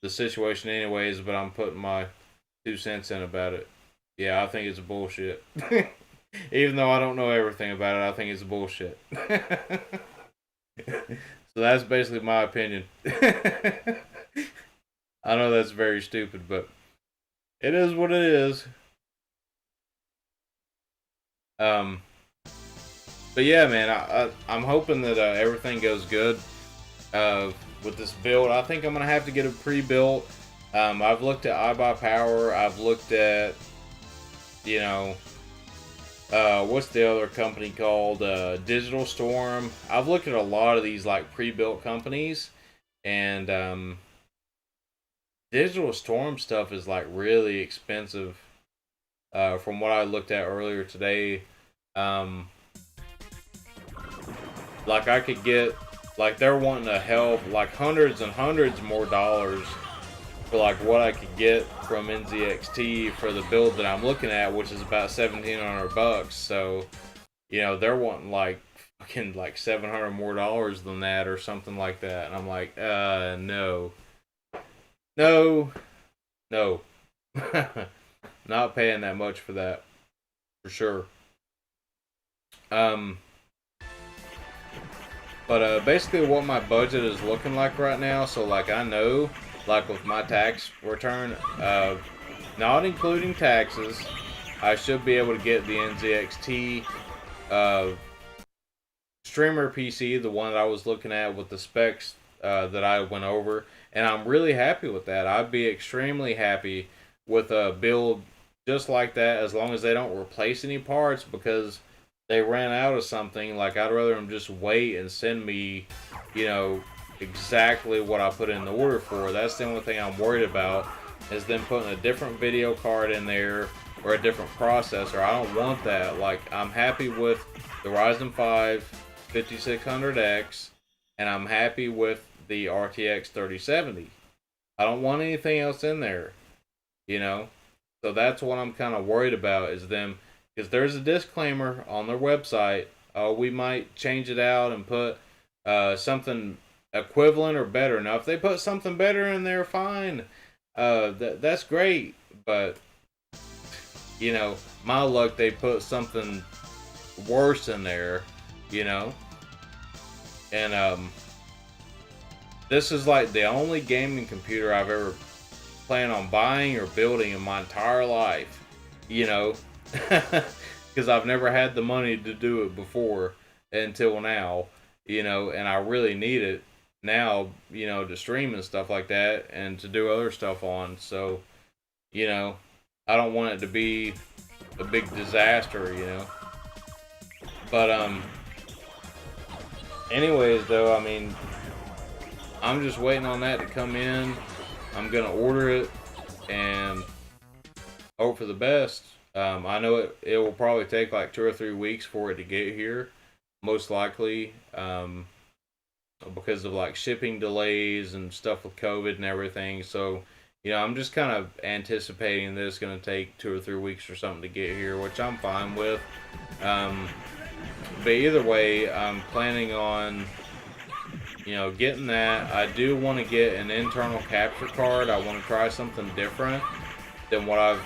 the situation anyways, but I'm putting my 2 cents in about it. Yeah, I think it's bullshit. Even though I don't know everything about it, I think it's bullshit. So that's basically my opinion. I know that's very stupid, but it is what it is. But yeah, man, I'm hoping that everything goes good with this build. I think I'm gonna have to get a pre-built. I've looked at iBuyPower. I've looked at, what's the other company called? Digital Storm. I've looked at a lot of these like pre-built companies, and Digital Storm stuff is like really expensive. From what I looked at earlier today, like I could get, like they're wanting to help like hundreds and hundreds more dollars for like what I could get from NZXT for the build that I'm looking at, which is about $1,700. So, they're wanting like fucking like $700 more than that or something like that, and I'm like, no, not paying that much for that, for sure. But basically what my budget is looking like right now, so like I know, like with my tax return, not including taxes, I should be able to get the NZXT streamer PC, the one that I was looking at with the specs that I went over, and I'm really happy with that. I'd be extremely happy with a build just like that, as long as they don't replace any parts because they ran out of something. Like, I'd rather them just wait and send me, you know, exactly what I put in the order for. That's the only thing I'm worried about, is them putting a different video card in there or a different processor. I don't want that. Like, I'm happy with the Ryzen 5 5600X, and I'm happy with the RTX 3070. I don't want anything else in there, you know? So that's what I'm kind of worried about, is them, because there's a disclaimer on their website. Oh, we might change it out and put something equivalent or better. Now, if they put something better in there, fine. That's great. But, you know, my luck, they put something worse in there, you know? And this is like the only gaming computer I've ever planned on buying or building in my entire life, you know? Because I've never had the money to do it before until now, you know, and I really need it now, you know, to stream and stuff like that and to do other stuff on. So, you know, I don't want it to be a big disaster, you know. But anyways, though, I mean, I'm just waiting on that to come in. I'm gonna order it and hope for the best. I know it will probably take like 2 or 3 weeks for it to get here, most likely, because of like shipping delays and stuff with COVID and everything. So, you know, I'm just kind of anticipating that it's going to take 2 or 3 weeks or something to get here, which I'm fine with. But either way, I'm planning on, you know, getting that. I do want to get an internal capture card. I want to try something different than what I've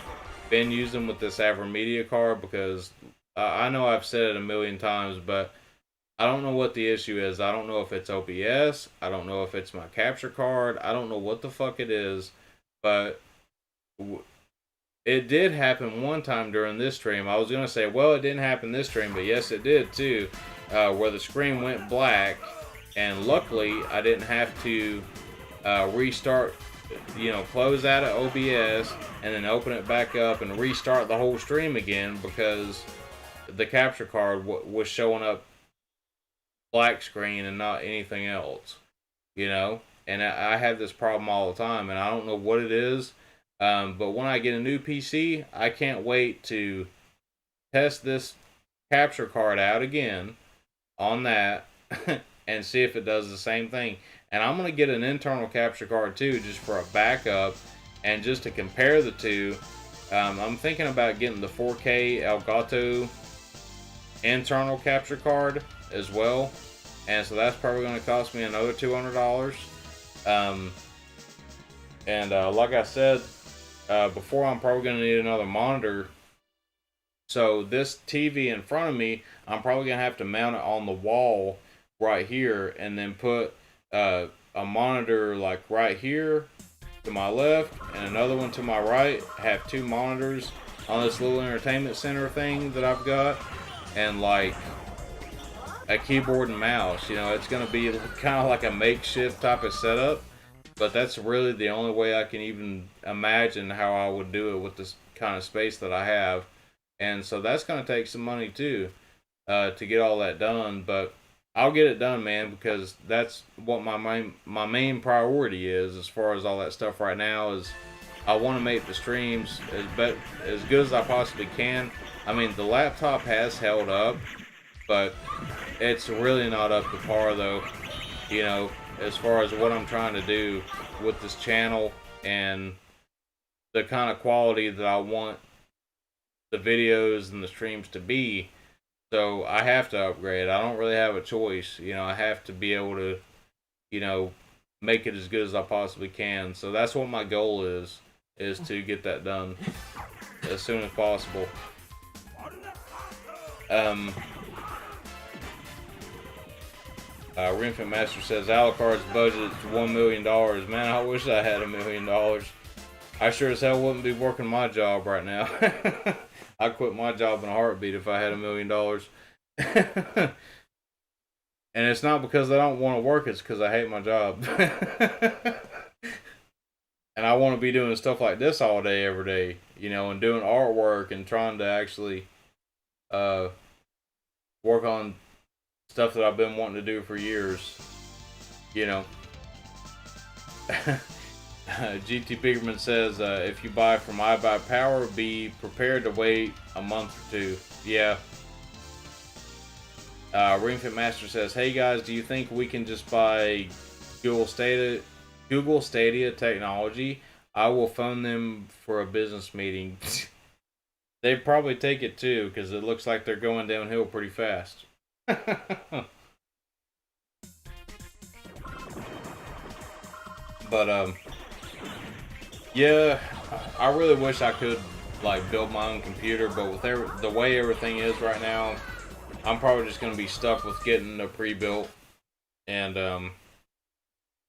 been using with this AverMedia card, because I know I've said it a million times, but I don't know what the issue is. I don't know if it's OBS. I don't know if it's my capture card. I don't know what the fuck it is, but it did happen one time during this stream. I was going to say, well, it didn't happen this stream, but yes, it did too, where the screen went black, and luckily I didn't have to restart, you know, close out of OBS and then open it back up and restart the whole stream again, because the capture card was showing up black screen and not anything else, you know. And I have this problem all the time, and I don't know what it is. But when I get a new PC, I can't wait to test this capture card out again on that and see if it does the same thing. And I'm going to get an internal capture card too, just for a backup and just to compare the two. I'm thinking about getting the 4K Elgato internal capture card as well. And so that's probably going to cost me another $200. Like I said before, I'm probably going to need another monitor. So this TV in front of me, I'm probably going to have to mount it on the wall right here, and then put a monitor like right here to my left and another one to my right. Have 2 monitors on this little entertainment center thing that I've got, and like a keyboard and mouse. You know, it's going to be kind of like a makeshift type of setup, but that's really the only way I can even imagine how I would do it with this kind of space that I have. And so that's going to take some money too, to get all that done. But I'll get it done, man, because that's what my main priority is as far as all that stuff right now. Is I want to make the streams as good as I possibly can. I mean, the laptop has held up, but it's really not up to par though, you know, as far as what I'm trying to do with this channel and the kind of quality that I want the videos and the streams to be. So I have to upgrade. I don't really have a choice. You know, I have to be able to, you know, make it as good as I possibly can. So that's what my goal is to get that done as soon as possible. Rinfit Master says Alucard's budget is $1 million. Man, I wish I had $1 million. I sure as hell wouldn't be working my job right now. I'd quit my job in a heartbeat if I had $1 million. And it's not because I don't want to work, it's because I hate my job. And I want to be doing stuff like this all day, every day, you know, and doing artwork and trying to actually uh, work on stuff that I've been wanting to do for years, you know. GT Biggerman says, if you buy from iBuyPower, be prepared to wait a month or two. Yeah. Ring Fit Master says, hey guys, do you think we can just buy Google Stadia technology? I will phone them for a business meeting. They'd probably take it too, because it looks like they're going downhill pretty fast. But yeah, I really wish I could like build my own computer, but with the way everything is right now, I'm probably just gonna be stuck with getting a pre-built, and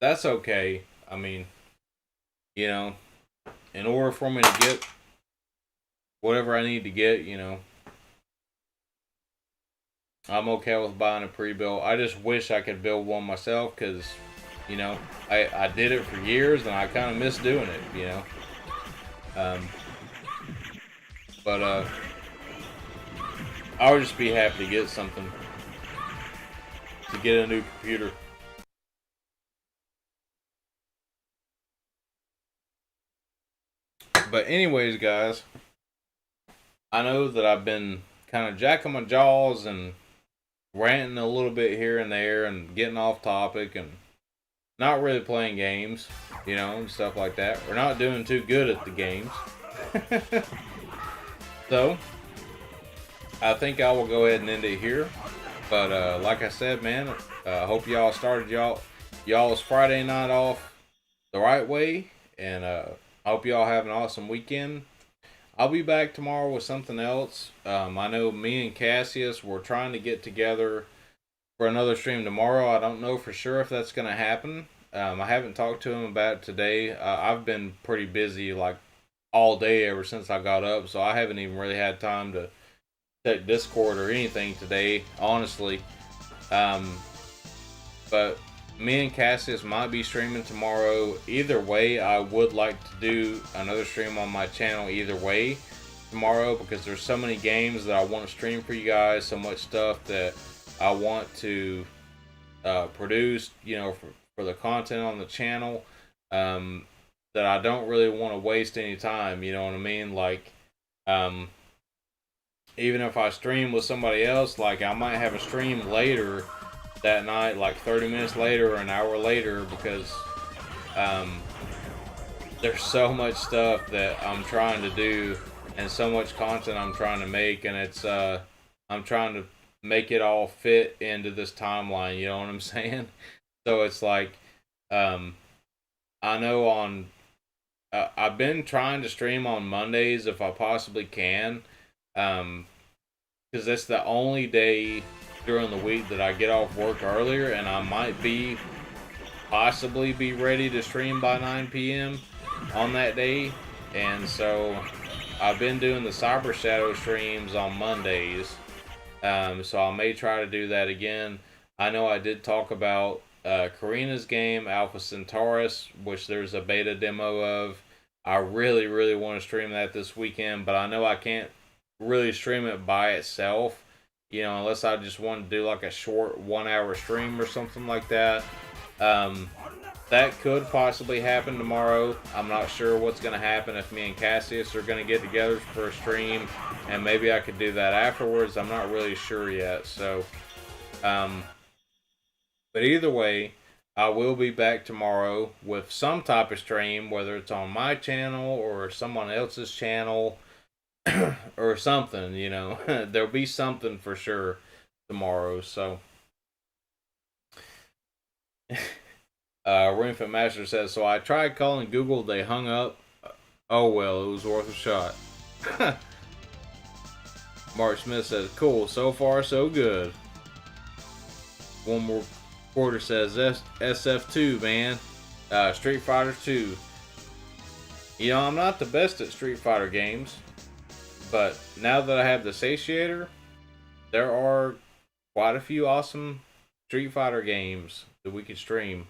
that's okay. I mean, you know, in order for me to get whatever I need to get, you know, I'm okay with buying a pre-built. I just wish I could build one myself, because, you know, I did it for years and I kind of miss doing it, you know. But I would just be happy to get something, to get a new computer. But anyways, guys, I know that I've been kind of jacking my jaws and ranting a little bit here and there and getting off topic and not really playing games, you know, and stuff like that. We're not doing too good at the games. So, I think I will go ahead and end it here. But like I said, man, I hope y'all started y'all's Friday night off the right way, and I hope y'all have an awesome weekend. I'll be back tomorrow with something else. I know me and Cassius were trying to get together for another stream tomorrow. I don't know for sure if that's going to happen. I haven't talked to him about it today. I've been pretty busy like all day ever since I got up, so I haven't even really had time to check Discord or anything today, honestly. But me and Cassius might be streaming tomorrow. Either way, I would like to do another stream on my channel either way tomorrow, because there's so many games that I want to stream for you guys, so much stuff that I want to produce, you know, for the content on the channel, that I don't really want to waste any time, you know what I mean? Like, even if I stream with somebody else, like I might have a stream later that night, like 30 minutes later or an hour later, because there's so much stuff that I'm trying to do and so much content I'm trying to make, and it's I'm trying to make it all fit into this timeline, you know what I'm saying? So it's like, I know on I've been trying to stream on Mondays if I possibly can, because that's the only day during the week that I get off work earlier, and I might possibly be ready to stream by 9 p.m. on that day. And so I've been doing the Cyber Shadow streams on Mondays, so I may try to do that again. I know I did talk about Karina's game, Alpha Centaurus, which there's a beta demo of. I really, really want to stream that this weekend, but I know I can't really stream it by itself, you know, unless I just want to do like a short 1 hour stream or something like that. That could possibly happen tomorrow. I'm not sure what's going to happen if me and Cassius are going to get together for a stream, and maybe I could do that afterwards. I'm not really sure yet. So, but either way, I will be back tomorrow with some type of stream, whether it's on my channel or someone else's channel or something, you know. There'll be something for sure tomorrow. So, Ringfit Master says, so I tried calling Google, they hung up. Oh well, it was worth a shot. Mark Smith says, cool, so far so good. One more quarter says, SF2, man. Street Fighter 2. You know, I'm not the best at Street Fighter games, but now that I have the Satiator, there are quite a few awesome Street Fighter games that we could stream.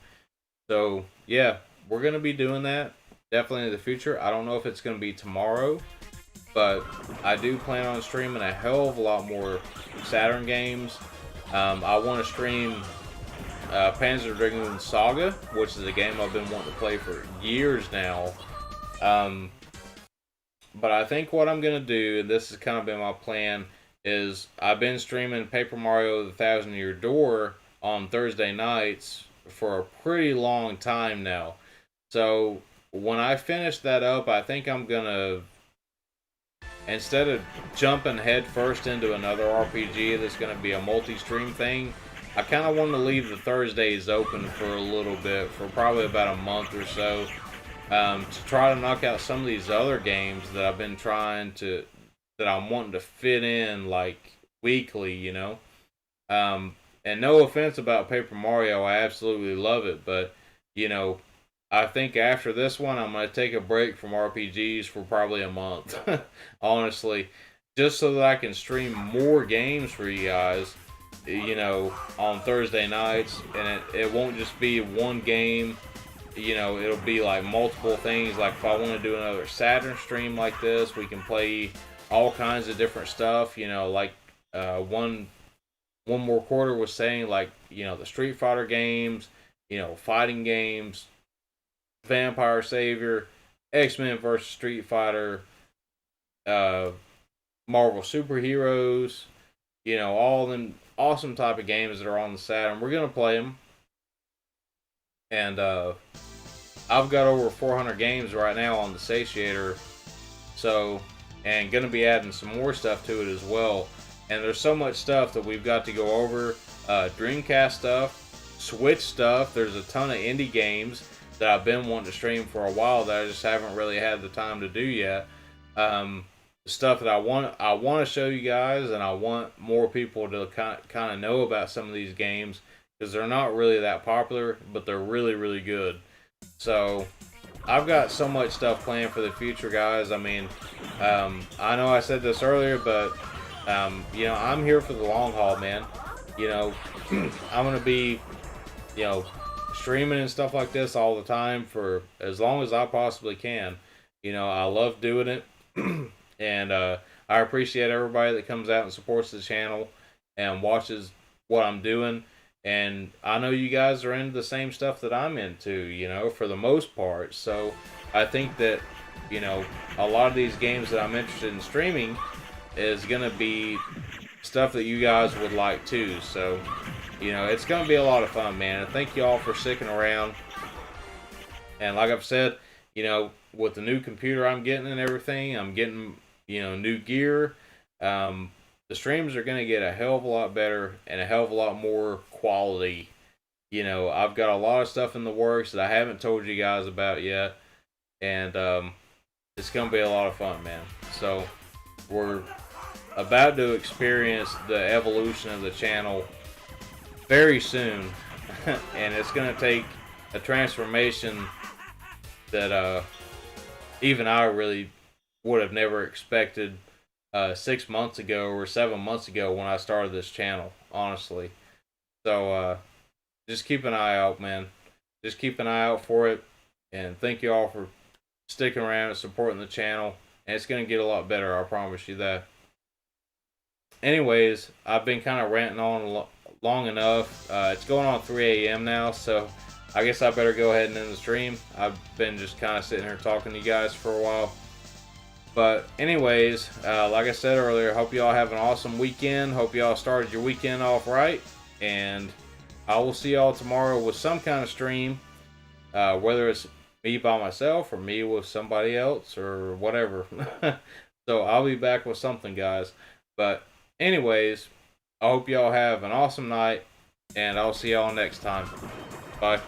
So yeah, we're gonna be doing that definitely in the future. I don't know if it's gonna be tomorrow, but I do plan on streaming a hell of a lot more Saturn games. I want to stream Panzer Dragoon Saga, which is a game I've been wanting to play for years now. Um, but I think what I'm gonna do, and this has kind of been my plan, is I've been streaming Paper Mario: The Thousand Year Door on Thursday nights for a pretty long time now. So when I finish that up, I think I'm gonna, instead of jumping head first into another RPG that's gonna be a multi-stream thing, I kind of want to leave the Thursdays open for a little bit, for probably about a month or so, to try to knock out some of these other games that I've been trying to, that I'm wanting to fit in like weekly, you know. And no offense about Paper Mario, I absolutely love it, but you know, I think after this one, I'm gonna take a break from RPGs for probably a month, honestly, just so that I can stream more games for you guys, you know, on Thursday nights, and it won't just be one game. You know, it'll be like multiple things. Like if I want to do another Saturn stream like this, we can play all kinds of different stuff. You know, like one more quarter was saying, like, you know, the Street Fighter games, you know, fighting games, Vampire Savior, X-Men versus Street Fighter, Marvel superheroes, you know, all them awesome type of games that are on the Saturn. We're gonna play them, and I've got over 400 games right now on the Satiator, so, and gonna be adding some more stuff to it as well. And there's so much stuff that we've got to go over. Dreamcast stuff, Switch stuff. There's a ton of indie games that I've been wanting to stream for a while that I just haven't really had the time to do yet. Stuff that I want to show you guys, and I want more people to kind of know about some of these games, because they're not really that popular, but they're really, really good. So I've got so much stuff planned for the future, guys. I mean, I know I said this earlier, but you know, I'm here for the long haul, man. You know, I'm gonna be, you know, streaming and stuff like this all the time for as long as I possibly can. You know, I love doing it, and I appreciate everybody that comes out and supports the channel and watches what I'm doing. And I know you guys are into the same stuff that I'm into, you know, for the most part. So I think that, you know, a lot of these games that I'm interested in streaming is going to be stuff that you guys would like too. So, you know, it's going to be a lot of fun, man. And thank you all for sticking around. And like I've said, you know, with the new computer I'm getting and everything, I'm getting, you know, new gear. The streams are going to get a hell of a lot better and a hell of a lot more quality. You know, I've got a lot of stuff in the works that I haven't told you guys about yet. And it's going to be a lot of fun, man. So we're about to experience the evolution of the channel very soon. And it's going to take a transformation that even I really would have never expected 6 months ago or 7 months ago when I started this channel, honestly. So just keep an eye out, man. Just keep an eye out for it. And thank you all for sticking around and supporting the channel. And it's going to get a lot better, I promise you that. Anyways, I've been kind of ranting on long enough. It's going on 3 a.m. now, so I guess I better go ahead and end the stream. I've been just kind of sitting here talking to you guys for a while. But anyways, like I said earlier, hope you all have an awesome weekend. Hope you all started your weekend off right. And I will see y'all tomorrow with some kind of stream. Whether it's me by myself or me with somebody else or whatever. So I'll be back with something, guys. But anyways, I hope y'all have an awesome night. And I'll see y'all next time. Bye.